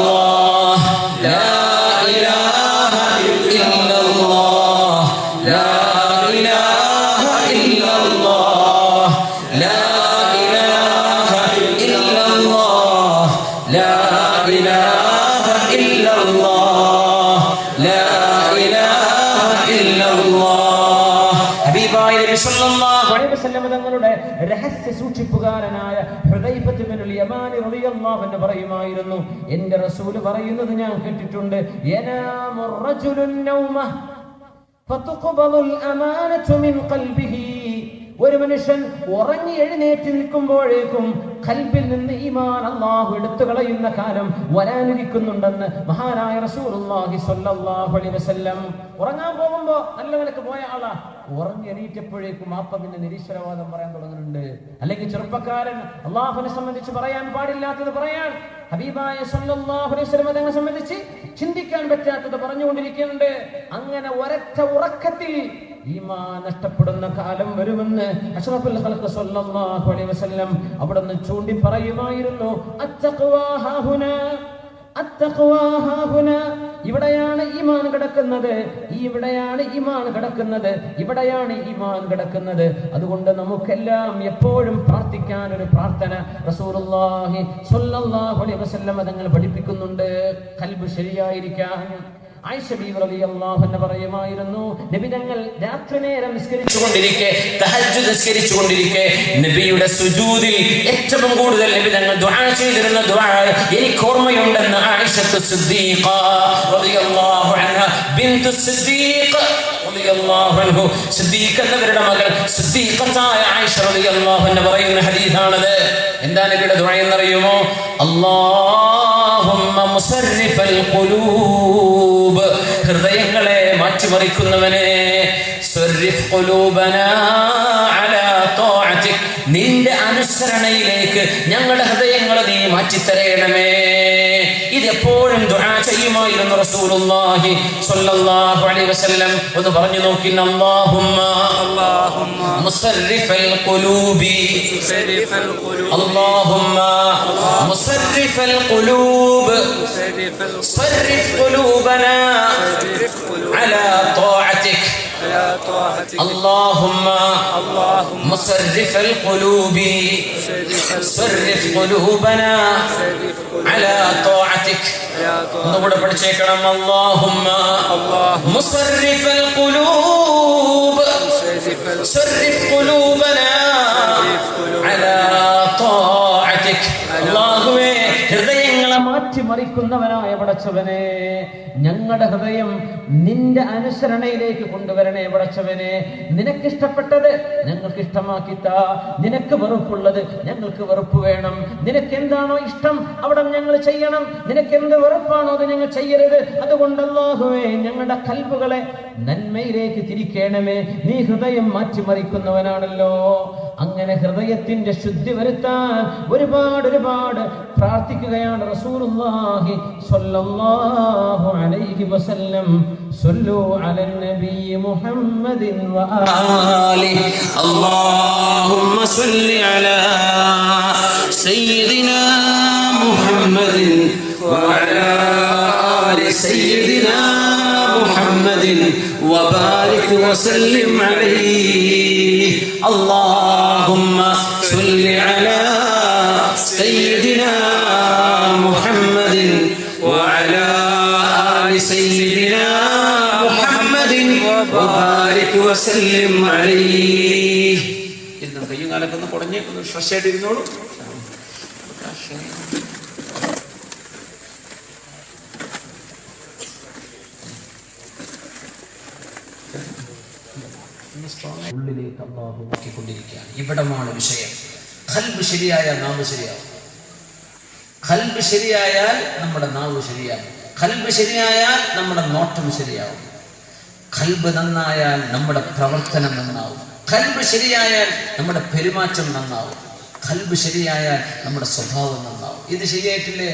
ലാ ഇലാഹ ഇല്ലല്ലാഹ്, ലാ ഇലാഹ ഇല്ലല്ലാഹ്, ലാ ഇലാഹ ഇല്ലല്ലാഹ്, ലാ ഇലാഹ ഇല്ലല്ലാഹ്, ലാ ഇലാഹ ഇല്ലല്ലാഹ്. ഹബീബായ നബി സല്ലല്ലാഹു അലൈഹി വസല്ലം തങ്ങളുടെ രഹസ്യ സൂക്ഷിപ്പുകാരനായ ഹുദൈഫത്ത് ബിനുൽ യമാനി റളിയല്ലാഹു അൻഹു പറയുമായിരുന്നു, എന്റെ റസൂൽ പറയുന്നത് ഞാൻ കേട്ടിട്ടുണ്ട്, യനാമുർ റജുലുൻ നൗമ ഫതുഖബലുൽ അമാനതു മിൻ ഖൽബിഹി. ഒരു മനുഷ്യൻ ഉറങ്ങി എഴുന്നേറ്റ് നിൽക്കുമ്പോഴേക്കും ഖൽബിൽ നിന്ന് ഈമാൻ അല്ലാഹു എടുത്തു കളയുന്ന കാലം വരാനിരിക്കുന്നുണ്ടെന്ന് മഹാനായ റസൂലുള്ളാഹി സ്വല്ലല്ലാഹു അലൈഹി വസല്ലം. ഉറങ്ങാൻ പോകുമ്പോ നല്ല നിലക്ക് പോയ ആളാ, ഉറങ്ങി എണീറ്റപ്പോഴേക്കും പിന്നെ നിരീശ്വരവാദം പറയാൻ തുടങ്ങുന്നുണ്ട്. അല്ലെങ്കിൽ ചെറുപ്പക്കാരൻ അള്ളാഹുവിനെ സംബന്ധിച്ച് പറയാൻ പാടില്ലാത്തത് പറയാൻ, ഹബീബായ സല്ലല്ലാഹു അലൈഹി വസല്ലം തങ്ങളെ സംബന്ധിച്ച് ചിന്തിക്കാൻ പറ്റാത്തത് പറഞ്ഞുകൊണ്ടിരിക്കുന്നുണ്ട്. അങ്ങനെ ഒരൊറ്റ ഉറക്കത്തിൽ ഈമാൻ നഷ്ടപ്പെടുന്ന കാലം വരുമെന്ന് അഷ്റഫുൽ ഖൽഖ് സല്ലല്ലാഹു അലൈഹി വസല്ലം അവിടുന്ന് ചൂണ്ടി പറയുമായിരുന്നു. അത്തഖ്വാ ഹാഹുനാ, അത്തഖ്വാ ഹാഹുനാ. ഇവിടെയാണ് ഈമാൻ കിടക്കുന്നത്, ഇവിടെയാണ് ഈമാൻ കിടക്കുന്നത്, ഇവിടെയാണ് ഈമാൻ കിടക്കുന്നത്. അതുകൊണ്ട് നമുക്കെല്ലാം എപ്പോഴും പ്രാർത്ഥിക്കാൻ ഒരു പ്രാർത്ഥന റസൂലുള്ളാഹി സ്വല്ലല്ലാഹു അലൈഹി വസല്ലം തങ്ങൾ പഠിപ്പിക്കുന്നുണ്ട്, ഖൽബ് ശരിയായിരിക്കാൻ. ആയിഷ ബീവി റളിയല്ലാഹു അൻഹ പറയുമായിരുന്നു, നബി തങ്ങൾ രാത്രി നേരം നിസ്കരിച്ചുകൊണ്ടിരിക്കെ, തഹജ്ജുദ് നിസ്കരിച്ചുകൊണ്ടിരിക്കെ നബിയുടെ സുജൂദിൽ ഏറ്റവും കൂടുതൽ നബി തങ്ങൾ ദുആ ചെയ്തിരുന്ന ദുആ എനിക്ക് ഓർമ്മയുണ്ടെന്ന് ആയിഷത്തു സിദ്ദീഖ റളിയല്ലാഹു അൻഹ ബിൻതു സിദ്ദീഖ റളിയല്ലാഹു അൻഹു, സിദ്ദീഖ് എന്നവരുടെ മകൾ സിദ്ദീഖത്തായ ആയിഷ റളിയല്ലാഹു അൻഹ പറയുന്ന ഹദീസാണത്. എന്താ നബിയുടെ ദുആ എന്നറിയുമോ? അല്ലാഹുമ്മ മുസർരിഫൽ ഖുലൂബ്, ഹൃദയങ്ങളെ മാറ്റിമറിക്കുന്നവനെ, സർരിഫ് ഖുലൂബനാ അലാ ത്വാഅതിക്, നിന്റെ അനുസരണയിലേക്ക് ഞങ്ങളുടെ ഹൃദയങ്ങളെ നീ മാറ്റിത്തരയണമേ. ഇതെപ്പോഴും ദുആ ചെയ്യുമായിരുന്നു റസൂലുള്ളാഹി സ്വല്ലല്ലാഹു അലൈഹി വസല്ലം. ഒന്ന് പറഞ്ഞു നോക്കി, അല്ലാഹുമ്മ മുസർരിഫൽ ഖുലൂബി, അല്ലാഹുമ്മ മുസർരിഫൽ ഖുലൂബ്, സർരിഫ് ഖുലൂബനാ അലാ ത്വാഅതിക്, اللهم مصرف القلوب صرف قلوبنا على طاعتك. ഒന്നുകൂടെ പഠിച്ചേക്കണം. اللهم مصرف القلوب صرف قلوبنا على طاعتك. അല്ലാഹുവേ, ഹൃദയങ്ങളെ മാറ്റിമറിക്കുന്നവനായ പടച്ചവനെ, ഞങ്ങളുടെ ഹൃദയം നിന്റെ അനുസരണയിലേക്ക് കൊണ്ടുവരണേ പടച്ചവനെ. നിനക്കിഷ്ടപ്പെട്ടത് ഞങ്ങൾക്ക് ഇഷ്ടമാക്കിത്താ, നിനക്ക് വെറുപ്പുള്ളത് ഞങ്ങൾക്ക് വെറുപ്പ് വേണം. നിനക്ക് എന്താണോ ഇഷ്ടം അവിടെ ഞങ്ങൾ ചെയ്യണം, നിനക്ക് എന്ത് വെറുപ്പാണോ അത് ഞങ്ങൾ ചെയ്യരുത്. അതുകൊണ്ട് അല്ലാഹുവേ, ഞങ്ങളുടെ ഖൽബുകളെ നന്മയിലേക്ക് തിരിക്കണമേ. നീ ഹൃദയം മാറ്റിമറിക്കുന്നവനാണല്ലോ. അങ്ങനെ ഹൃദയത്തിന്റെ ശുദ്ധി വരുത്താൻ ഒരുപാട് പ്രാർത്ഥിക്കുകയാണ് റസൂലുള്ളാഹി സ്വല്ലല്ലാഹു അലൈഹി വസല്ലം. സ്വല്ലു അലൻ നബി മുഹമ്മദിൻ വആലിഹി. അല്ലാഹുമ്മ സ്വല്ലി അലാ സയ്യിദിനാ മുഹമ്മദിൻ വഅലാ ആലി സയ്യിദിനാ മുഹമ്മദിൻ വബാരിക് വസല്ലിം അലൈഹി. അല്ലാഹുമ്മ സ്വല്ലി അലാ സയ്യിദിനാ മുഹമ്മദിൻ വഅലാ ആലി സയ്യിദിനാ മുഹമ്മദിൻ വബാരിക് വസല്ലിം അലൈഹി. ഇന്ന് കയ്യും കാലൊക്കെ ഒന്ന് കുടഞ്ഞേക്കൊന്ന് ഫ്രഷ് ആയിട്ട് ഇരുന്നോളൂ. ഉള്ളിലേക്ക് അല്ലാഹു നോക്കിക്കൊണ്ടിരിക്കുകയാണ്. ഇവിടമാണ് വിഷയം. ഖൽബ് ശരിയായാൽ നാവ് ശരിയാവും. ഖൽബ് ശരിയായാൽ നമ്മുടെ നാവ് ശരിയാവും. ഖൽബ് ശരിയായാൽ നമ്മുടെ നോട്ടം ശരിയാവും. ഖൽബ് നന്നായാൽ നമ്മുടെ പ്രവർത്തനം നന്നാവും. ഖൽബ് ശരിയായാൽ നമ്മുടെ പെരുമാറ്റം നന്നാവും, ഖൽബ് ശരിയായാൽ നമ്മുടെ സ്വഭാവം നന്നാവും. ഇത് ശരിയായിട്ടില്ലേ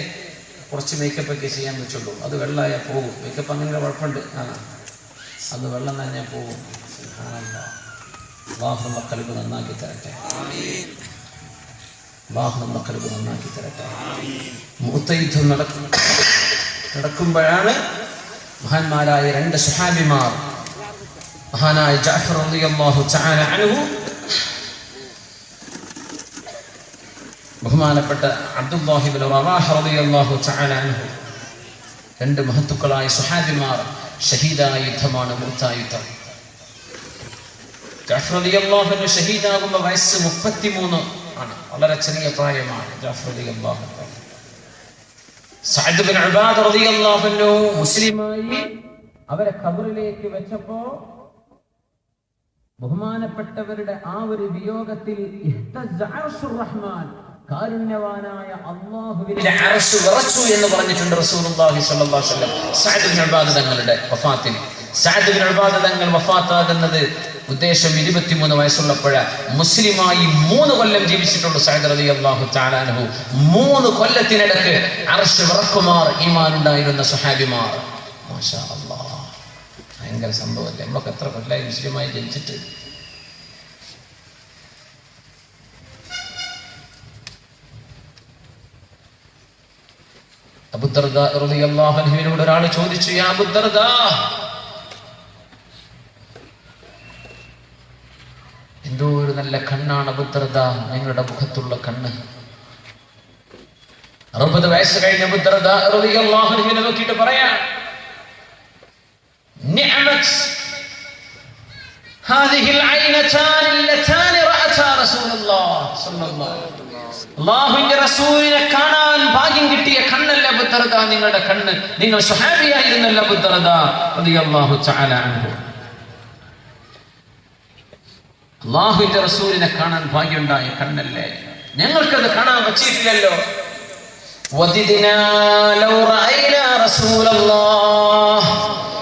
കുറച്ച് മേക്കപ്പ് ഒക്കെ ചെയ്യാൻ പറ്റുള്ളൂ, അത് വെള്ളമായാൽ പോകും. മേക്കപ്പ് അങ്ങനെ കുഴപ്പമുണ്ട്, അത് വെള്ളം തന്നെ പോകും. അല്ലാഹു നമ്മുടെ ഖൽബ് നന്നാക്കി തരട്ടെ, അല്ലാഹു നമ്മുടെ ഖൽബ് നന്നാക്കി തരട്ടെ. മുഅ്തയുദ്ധം നടക്കുമ്പോഴാണ് മഹാന്മാരായ രണ്ട് സ്വഹാബിമാർ, മഹാനായ ജഅഫർ റളിയല്ലാഹു തആല അൻഹു, ബഹുമാനപ്പെട്ട അബ്ദുല്ലാഹി ഇബ്നു റവാഹ റളിയല്ലാഹു തആല അൻഹു, രണ്ട് മഹത്തുക്കളായ സ്വഹാബിമാർ ഷഹീദായ യുദ്ധമാണ് മുഅ്ത യുദ്ധം. ജഅഫർ റളിയല്ലാഹു അൻഹു ഷഹീദാകുമ്പോൾ വയസ്സ് 33 ആണ്, വളരെ ചെറിയ പ്രായമാണ് ജഅഫർ റളിയല്ലാഹു അൻഹു. സഅദ് ഇബ്നു ഉബാദ റളിയല്ലാഹു അൻഹു മുസ്ലിമായി അവരെ ഖബറിലേക്ക് വെച്ചപ്പോ ബഹുമാനപ്പെട്ടവരുടെ ആ ഒരു വിയോഗത്തിൽ റഹ്മാൻ, കാരുണ്യവാനായ അല്ലാഹുവിന്റെ അർശ് വിറച്ചു എന്ന് പറഞ്ഞിട്ടുണ്ട് റസൂലുള്ളാഹി സ്വല്ലല്ലാഹു അലൈഹി വസല്ലം. സഅദ് ഇബ്നു ഉബാദ തങ്ങളുടെ വഫാത്തിൽ, സഅദ് ഇബ്നു ഉബാദ തങ്ങൾ വഫാത്താകുന്നത് ഉദ്ദേശം 23 വയസ്സുള്ളപ്പോഴാണ്. മുസ്ലിമായി 3 കൊല്ലം ജീവിച്ചിട്ടുള്ള സഅദ് റളിയല്ലാഹു തആല അൻഹു 3 കൊല്ലത്തിനിടക്ക് അർശ് വിറക്കുമാർ ഈമാൻ ഉണ്ടായിരുന്ന സ്വഹാബിമാർ. മാഷാ അല്ലാഹ്, ഭയങ്കര സംഭവമല്ലേ. നമ്മളൊക്കെ എത്ര കൊല്ലമായി മുസ്ലിമായി ജനിച്ചിട്ട്. അബൂദർദാ റളിയല്ലാഹു അൻഹുവിനോട് ഒരാൾ ചോദിച്ചു, യാ അബൂദർദാ, എന്തോ ഒരു നല്ല കണ്ണാണ് അബൂദർദാ, നിങ്ങളുടെ മുഖത്തുള്ള കണ്ണ്. 60 വയസ്സ് കഴിഞ്ഞ അബൂദർദാ റളിയല്ലാഹു അൻഹുവിനെ നോക്കിയിട്ട് പറയാ, നിഅമത് ഹാദിഹിൽ ഐനതാൻ അല്ലതാൻ റഅതാ റസൂലുള്ളാഹി സ്വല്ലല്ലാഹു അലൈഹി വസല്ലം. അല്ലാഹുവിന്റെ റസൂലിനെ കാണാൻ ഭാഗ്യം കിട്ടിയ കണ്ണല്ല അബൂദർദാ നിങ്ങളുടെ കണ്ണ്. നിങ്ങൾ സ്വഹാബിയായിരുന്നല്ലോ അബൂദർദാ റളിയല്ലാഹു തആല അൻഹു. അല്ലാഹുവിന്റെ റസൂലിനെ കാണാൻ ഭാഗ്യമുണ്ടായ കണ്ണല്ലേ, ഞങ്ങൾക്കത് കാണാൻ പറ്റിയിട്ടില്ലല്ലോ. വദിദ്നാ ലൗ റഅയ്നാ റസൂലല്ലാഹ്,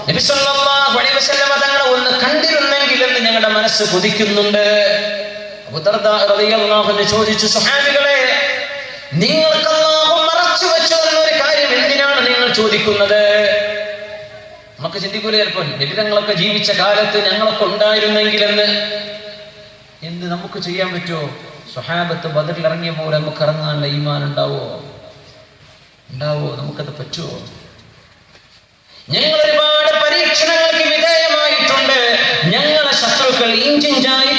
നബി സല്ലല്ലാഹു അലൈഹി വസല്ലം തങ്ങളെ ഒന്ന് കണ്ടിരുന്നെങ്കിലെന്ന് ഞങ്ങളുടെ മനസ്സ് കൊതിക്കുന്നുണ്ട്. അബൂദർദാ റളിയല്ലാഹു അൻഹു ചോദിച്ചു, സ്വഹാബികളെ, നിങ്ങൾക്ക് അല്ലാഹു മറച്ചു വെച്ചു എന്നൊരു കാര്യം എന്തിനാണ് നിങ്ങൾ ചോദിക്കുന്നത്? നമുക്ക് ചിന്തിക്കൂല ചിലപ്പോൾ, നബി തങ്ങളൊക്കെ ജീവിച്ച കാലത്ത് ഞങ്ങളൊക്കെ ഉണ്ടായിരുന്നെങ്കിലെന്ന്. എന്ത് നമുക്ക് ചെയ്യാൻ പറ്റുമോ? സ്വഹാബത്ത് ബദറിൽ ഇറങ്ങിയ പോലെ നമുക്ക് ഇറങ്ങാനുള്ള ഈമാൻ ഉണ്ടാവോ? നമുക്കത് പറ്റുമോ? ഞങ്ങൾ ഒരുപാട് പരീക്ഷണങ്ങൾക്ക് വിധേയമായിട്ടുണ്ട്. ഞങ്ങളെ ശത്രുക്കൾ ഇഞ്ചിഞ്ചായി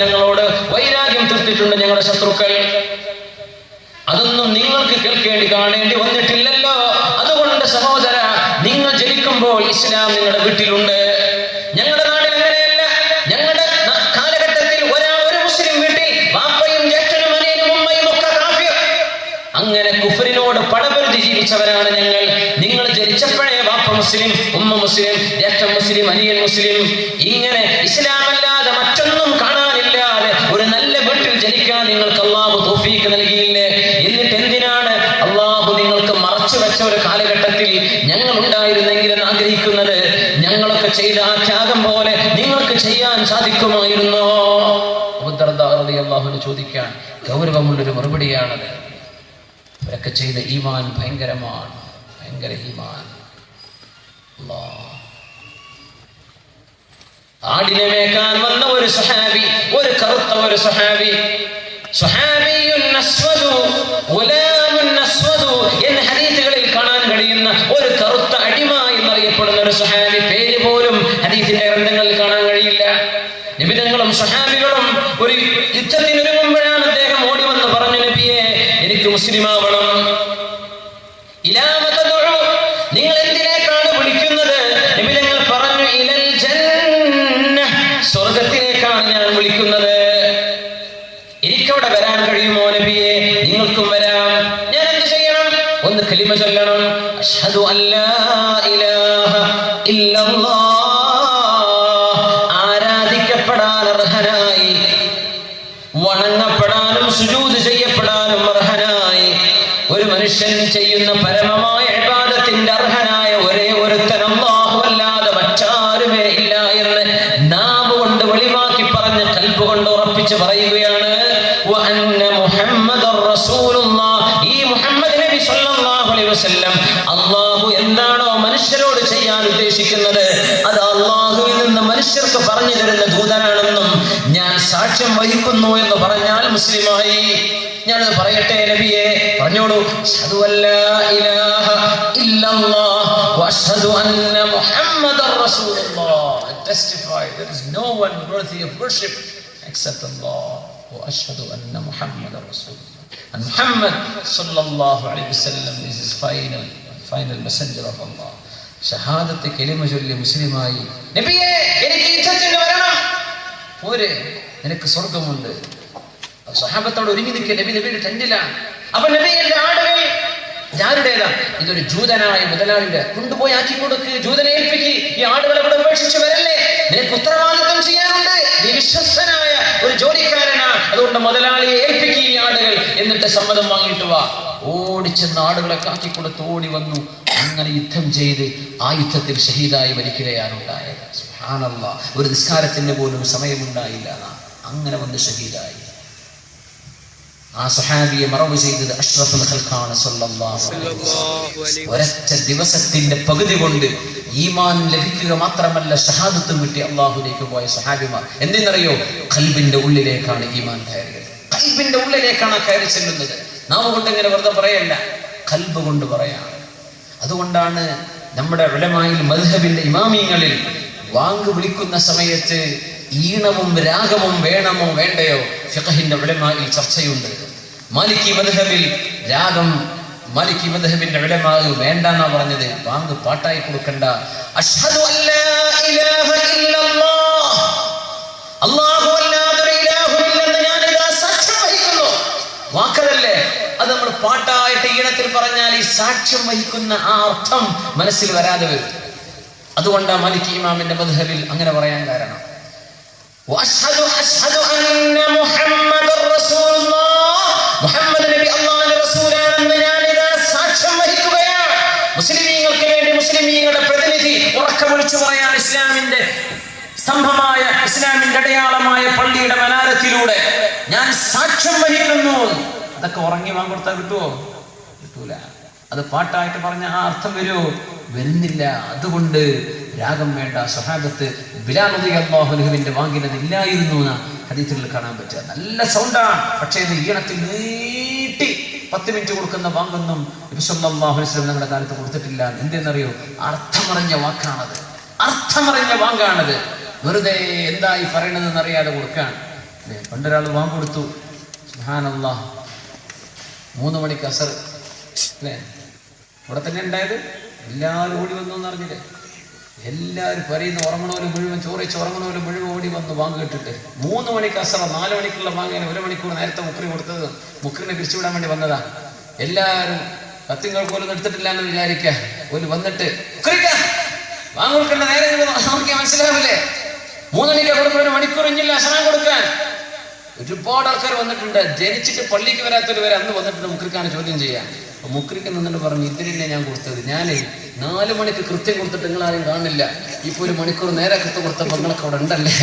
ഞങ്ങളോട് വൈരാഗ്യം തീർത്തിട്ടുണ്ട്. ഞങ്ങളുടെ ശത്രുക്കൾ അതൊന്നും നിങ്ങൾക്ക് കേൾക്കേണ്ടി കാണേണ്ടി വന്നിട്ടില്ലല്ലോ. അതുകൊണ്ട് സഹോദര, നിങ്ങൾ ജനിക്കുമ്പോൾ ഇസ്ലാം നിങ്ങളുടെ വീട്ടിലുണ്ട്. ഞങ്ങളുടെ നാട്ടിൽ അങ്ങനെയല്ല. ഞങ്ങളുടെ കാലഘട്ടത്തിൽ ഒരു മുസ്ലിം വീട്ടിൽ വാപ്പയും ജ്യേഷ്ഠനും അനിയനും ഉമ്മയും ഒക്കെ കാഫിർ. അങ്ങനെ കുഫറിനോട് പടപൊരുതി ജീവിച്ചവരാണ് ഞങ്ങൾ. നിങ്ങൾ ജനിച്ചപ്പോഴേ വാപ്പ മുസ്ലിം, ഉമ്മ മുസ്ലിം, ജ്യേഷ്ഠൻ മുസ്ലിം, അനിയൻ മുസ്ലിം, ഇങ്ങനെ ഇസ്ലാമല്ലാതെ മറ്റൊന്നും കാണാനില്ലാതെ ഒരു നല്ല വീട്ടിൽ ജനിക്കാൻ നിങ്ങൾക്ക് അല്ലാഹു തൗഫീഖ് നൽകിയില്ലേ? എന്നിട്ട് എന്തിനാണ് അല്ലാഹു നിങ്ങൾക്ക് മറച്ചു വെച്ച ഒരു കാലഘട്ടത്തിൽ ഞങ്ങൾ ഉണ്ടായിരുന്നെങ്കിലെന്ന് ആഗ്രഹിക്കുന്നത്? ഞങ്ങളൊക്കെ ചെയ്ത ആ ത്യാഗം പോലെ നിങ്ങൾക്ക് ചെയ്യാൻ സാധിക്കുമായിരുന്നോ? അബൂദർദാ റളിയല്ലാഹു അൻഹു ചോദിക്കാൻ ഗൗരവമുള്ളൊരു മറുപടിയാണത്. അവരൊക്കെ ചെയ്ത ഈമാൻ ഭയങ്കരമാണ്, ഭയങ്കര ഈമാൻ. ആടിനെ മേക്കാൻ വന്ന ഒരു സ്വഹാബി, ഒരു കറുത്ത ഒരു സ്വഹാബി, സ്വഹാബിയുൻ അസ്വദു ഗുലാമുൻ അസ്വദു എന്ന ഹദീസുകളിൽ കാണാൻ കഴിയുന്ന ഒരു കറുത്ത അടിമ എന്നറിയപ്പെടുന്ന ഒരു സ്വഹാബി. പേര് പോലും ഹദീസിന്റെ ഗ്രന്ഥങ്ങളിൽ കാണാൻ കഴിയില്ല. നബി തങ്ങളും സ്വഹാബികളും ഒരു യുദ്ധത്തിനൊരുങ്ങുമ്പോഴാണ് അദ്ദേഹം ഓടി വന്ന് പറഞ്ഞു, നബിയെ, എനിക്ക് മുസ്ലിമാവണം. നിങ്ങൾ എന്തിനേക്കാണ് വിളിക്കുന്നത്? നബി തങ്ങൾ പറഞ്ഞു, ഇലൽ ജന്ന, സ്വർഗത്തിലേക്കാണ് ഞാൻ വിളിക്കുന്നത്. എനിക്കവിടെ വരാൻ കഴിയുമോ നബിയെ? നിങ്ങൾക്കും വരാം. ഞാൻ എന്ത് ചെയ്യണം? ഒന്ന് കലിമ ചൊല്ലണം, അഷ്ഹദു അല്ലാ ഇലാഹ ഇല്ലല്ലാഹ്. ആരാധിക്കപ്പെടാൻ അർഹനായി, വണങ്ങപ്പെടാനും സുജൂദ് ചെയ്യപ്പെടാനും അർഹനായി, ഒരു മനുഷ്യൻ ചെയ്യുന്ന പരമമായ ഇബാദത്തിന്റെ അർഹനായ ഒരേ ഒരുത്തൻ അല്ലാഹു അല്ലാതെ മറ്റാരുമേ ഇല്ല എന്ന് നാവ് കൊണ്ട് വെളിവാക്കി പറഞ്ഞു ആവർത്തിച്ച് പറയുകയാണ്, വ അന്ന മുഹമ്മദർ റസൂലുള്ളാഹ്, ഈ മുഹമ്മദ് നബി സ്വല്ലല്ലാഹു അലൈഹി വസല്ലം അല്ലാഹു എന്താണോ മനുഷ്യരോട് ചെയ്യാൻ ഉദ്ദേശിക്കുന്നത് അത് അല്ലാഹുവിൽ നിന്ന് മനുഷ്യർക്ക് പറഞ്ഞു തരുന്ന ദൂതനാണെന്നും ഞാൻ സാക്ഷ്യം വഹിക്കുന്നു എന്ന് പറഞ്ഞാൽ മുസ്ലിമായി. ഞാനത് പറയട്ടെ നബിയെ? പറഞ്ഞോളൂ. അഷ്ഹദു അല്ലാ ഇലാഹ ഇല്ലല്ലാഹ് വ അഷ്ഹദു അന്ന മുഹമ്മദർ റസൂലുള്ളാഹ്. I testify there is no one worthy of worship except Allah wa ashhadu anna muhammadar rasulullah. And Muhammad sallallahu alaihi wasallam is his final messenger of Allah. ഷഹാദത്ത് കലിമ ചൊല്ലി മുസ്ലിമായി. നബിയേ എനിക്ക് യുദ്ധത്തിന് വരണം. പോരെ, നിനക്ക് സ്വർഗ്ഗമുണ്ട്. സ്വഹാബത്തോട് ഒരുങ്ങി നിൽക്കുക. നബിയുടെ ടെന്റിലാണ്. അപ്പൊ നബിയുടെ ആടുകൾ ആരുടേതാ? ഇതൊരു ജൂതനായ മുതലാളിയുടെ. കൊണ്ടുപോയി ആക്കി കൊടുക്ക്, ജൂതനെ ഏൽപ്പിക്ക്. ഈ ആടുകളെ ഇവിടെ ഉപേക്ഷിച്ച് വരല്ലേ, നിനക്ക് ഉത്തരവാദിത്വം ചെയ്യാനുണ്ട്. നീ വിശ്വസ്തനായ ഒരു ജോലിക്കാരനാണ്, അതുകൊണ്ട് മുതലാളിയെ ഏൽപ്പിക്കുക ഈ ആടുകൾ. എന്നിട്ട് സമ്മതം വാങ്ങിയിട്ട് വാ. ഓടിച്ചെന്ന് ആടുകളെ കാക്കിക്കൊടുത്ത് ഓടി വന്നു. അങ്ങനെ യുദ്ധം ചെയ്ത് ആ യുദ്ധത്തിൽ ഷഹീദായി മരിക്കുകയാണ് ഉണ്ടായത്. സുബ്ഹാനല്ലാഹ്. ഒരു നിസ്കാരത്തിന് പോലും സമയമുണ്ടായില്ല. അങ്ങനെ വന്ന് ഷഹീദായി. ആ സഹാബിയെ മറവ് ചെയ്തത് അഷ്റഫുൽ ഖൽഖാണ് സല്ലല്ലാഹു അലൈഹി വസല്ലം. ഒരൊറ്റ ദിവസത്തിന്റെ പകുതി കൊണ്ട് ഈമാൻ ലഭിക്കുക മാത്രമല്ല ഷഹാദത്തും കിട്ടി അല്ലാഹുവിലേക്ക് പോയ സഹാബിമാർ. എന്തെന്നറിയോ? ഖൽബിന്റെ ഉള്ളിലേക്കാണ് ഈമാൻ കയറിയത്. ഖൽബിന്റെ ഉള്ളിലേക്കാണ് കയറി ചെല്ലുന്നത്. നാമ കൊണ്ട് ഇങ്ങനെ വെറുതെ പറയല്ല, ഖൽബ് കൊണ്ട് പറയാണ്. അതുകൊണ്ടാണ് നമ്മുടെ ഉലമായിൽ മദ്ഹബിന്റെ ഇമാമിങ്ങളിൽ വാങ്ക് വിളിക്കുന്ന സമയത്ത് ഈണവും രാഗവും വേണമോ വേണ്ടയോ ഫിഖഹിന്റെ ഉലമായിൽ ചർച്ചയുണ്ട്. മാലിക്കി മദ്ഹബിൽ രാഗം, മാലിക്കി മദ്ഹബിന്റെ ഉലമാ വേണ്ടെന്നാ പറഞ്ഞത്. വാങ്ക് പാട്ടായി കൊടുക്കണ്ട. അഷ്ഹദു അല്ലാ ഇലാഹ ഇല്ലല്ലാഹ്, അല്ലാഹു അല്ലാതെ ഇലാഹുവില്ലെന്ന് ഞാനിതാ സാക്ഷ്യം വഹിക്കുന്നു. വാക്കതല്ലേ, അത് നമ്മൾ പാട്ടായിട്ട് ഈണത്തിൽ പറഞ്ഞാൽ ഈ സാക്ഷ്യം വഹിക്കുന്ന ആ അർത്ഥം മനസ്സിൽ വരാതെ വരും. അതുകൊണ്ടാണ് മാലിക്കി ഇമാമിന്റെ മദ്ഹബിൽ അങ്ങനെ പറയാൻ കാരണം. അഷ്ഹദു അന്ന മുഹമ്മദർ റസൂലുള്ളാഹ്, മുഹമ്മദ് നബി അല്ലാഹുവിന്റെ റസൂലാണെന്ന് ഞാനിതാ സാക്ഷ്യം വഹിക്കുകയാണ്. മുസ്ലിമീങ്ങൾക്ക് വേണ്ടി മുസ്ലിമീങ്ങളുടെ പ്രതിനിധി ഉറക്കെ വിളിച്ചു പറയാൻ ഇസ്ലാമിന്റെ സ്തംഭമായ, ഇസ്ലാമിന്റെ അടയാളമായ പള്ളിയുടെ മനാരത്തിലൂടെ ഞാൻ സാക്ഷ്യം വഹിക്കുന്നു. അതൊക്കെ ഉറങ്ങി വാങ്ങി കൊടുത്താൽ കിട്ടുമോ? കിട്ടൂല. അത് പാട്ടായിട്ട് പറഞ്ഞ ആ അർത്ഥം വരുമോ? വരുന്നില്ല. അതുകൊണ്ട് രാഗം വേണ്ട. സ്വഹാബത്ത് ബിലാൽ റളിയല്ലാഹു അൻഹുവിന്റെ വാങ്ങിനത് ഇല്ലായിരുന്നു എന്ന് ഹദീസുകളിൽ കാണാൻ പറ്റുക. നല്ല സൗണ്ടാണ്, പക്ഷേ ഇത് ഈണത്തിൽ നീട്ടി 10 മിനിറ്റ് കൊടുക്കുന്ന വാങ്ങൊന്നും നബി സല്ലല്ലാഹു അലൈഹി വസല്ലം ഞങ്ങളുടെ കാലത്ത് കൊടുത്തിട്ടില്ല. എന്തെന്നറിയോ? അർത്ഥമറിഞ്ഞ വാക്കാണത്, അർത്ഥമറിഞ്ഞ വാങ്കാണത്. വെറുതെ എന്തായി പറയണതെന്ന് അറിയാതെ കൊടുക്കാൻ. പണ്ടൊരാൾ വാങ്ങ് കൊടുത്തു, സുബ്ഹാനല്ലാഹ്, 3 മണിക്ക് അസർ അല്ലേ, ഇവിടെ തന്നെ ഉണ്ടായത്. എല്ലാവരും ഓടി വന്നു എന്ന് അറിഞ്ഞില്ലേ? എല്ലാവരും പറയുന്ന ഉറങ്ങണവരും മുഴുവൻ ചോറിച്ച് ഉറങ്ങണവരും മുഴുവൻ ഓടി വന്നു വാങ്ങ് കേട്ടിട്ട്. 3 മണിക്ക് അസറ, 4 മണിക്കുള്ള വാങ്ങിന് 1 മണിക്കൂർ നേരത്തെ മുക്രി കൊടുത്തത്. മുക്രിനെ പിരിച്ചുവിടാൻ വേണ്ടി വന്നതാ. എല്ലാവരും കത്തിങ്ങൾ പോലും എടുത്തിട്ടില്ല എന്ന് വിചാരിക്കുക. ഒരു വന്നിട്ട് വാങ്ങ് കൊടുക്കേണ്ട നേരം നമുക്ക് മനസ്സിലാവില്ലേ? 3 മണിക്ക് കൊടുക്കുന്ന 1 മണിക്കൂർ ഇഞ്ഞില്ല അസറാൻ കൊടുക്കാൻ. ഒരുപാട് ആൾക്കാർ വന്നിട്ടുണ്ട്. ജനിച്ചിട്ട് പള്ളിക്ക് വരാത്തവർ വരെ അന്ന് വന്നിട്ടുണ്ട് മുക്രിക്കാണ് ചോദ്യം ചെയ്യാൻ. മുക്രിക്ക് നിന്നിട്ട് പറഞ്ഞു, ഇതിനെ ഞാൻ കൊടുത്തത്, ഞാൻ 4 മണിക്ക് കൃത്യം കൊടുത്തിട്ട് നിങ്ങളാരും കാണില്ല. ഇപ്പൊ 1 മണിക്കൂർ നേരെ കൃത്യം കൊടുത്തപ്പോൾ നിങ്ങളൊക്കെ അവിടെ ഉണ്ടല്ലേ,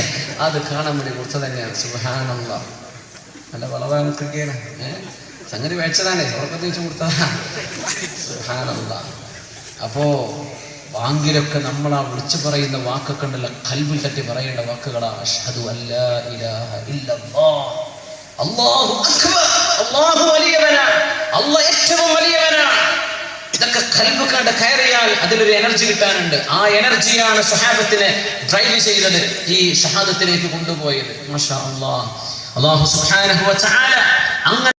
അത് കാണാൻ വേണ്ടി കൊടുത്തത് തന്നെയാണ്. സുബ്ഹാനല്ലാഹ്. നല്ല വളവാ മുക്രിക്കാണ്. സംഗതി വെച്ചതാണ്, ഉറക്കത്തെ വെച്ച് കൊടുത്തതാ. സുബ്ഹാനല്ലാഹ്. അപ്പോ വാങ്കിലൊക്കെ നമ്മൾ ആ വിളിച്ചു പറയുന്ന വാക്കൊക്കെ ഉണ്ടല്ലോ, ഖൽബിൽ തട്ടി പറയേണ്ട വാക്കുകളാണ്. അഷ്ഹദു അല്ലാ ഇലാഹ ഇല്ലല്ലാഹ്, അല്ലാഹു അക്ബർ, അല്ലാഹു വലിയവനാണ്, അല്ലാഹു ഏറ്റവും വലിയവനാണ്. ഇതൊക്കെ ഖൽബ് കണ്ട് കയറിയാൽ അതിലൊരു എനർജി കിട്ടാനുണ്ട്. ആ എനർജിയാണ് സ്വഹാബത്തിനെ ഡ്രൈവ് ചെയ്തത്, ഈ ഷഹാദത്തിലേക്ക് കൊണ്ടുപോയത്. മാഷാ അല്ലാഹ്. അല്ലാഹു സുബ്ഹാനഹു വ തആല അങ്ങനെ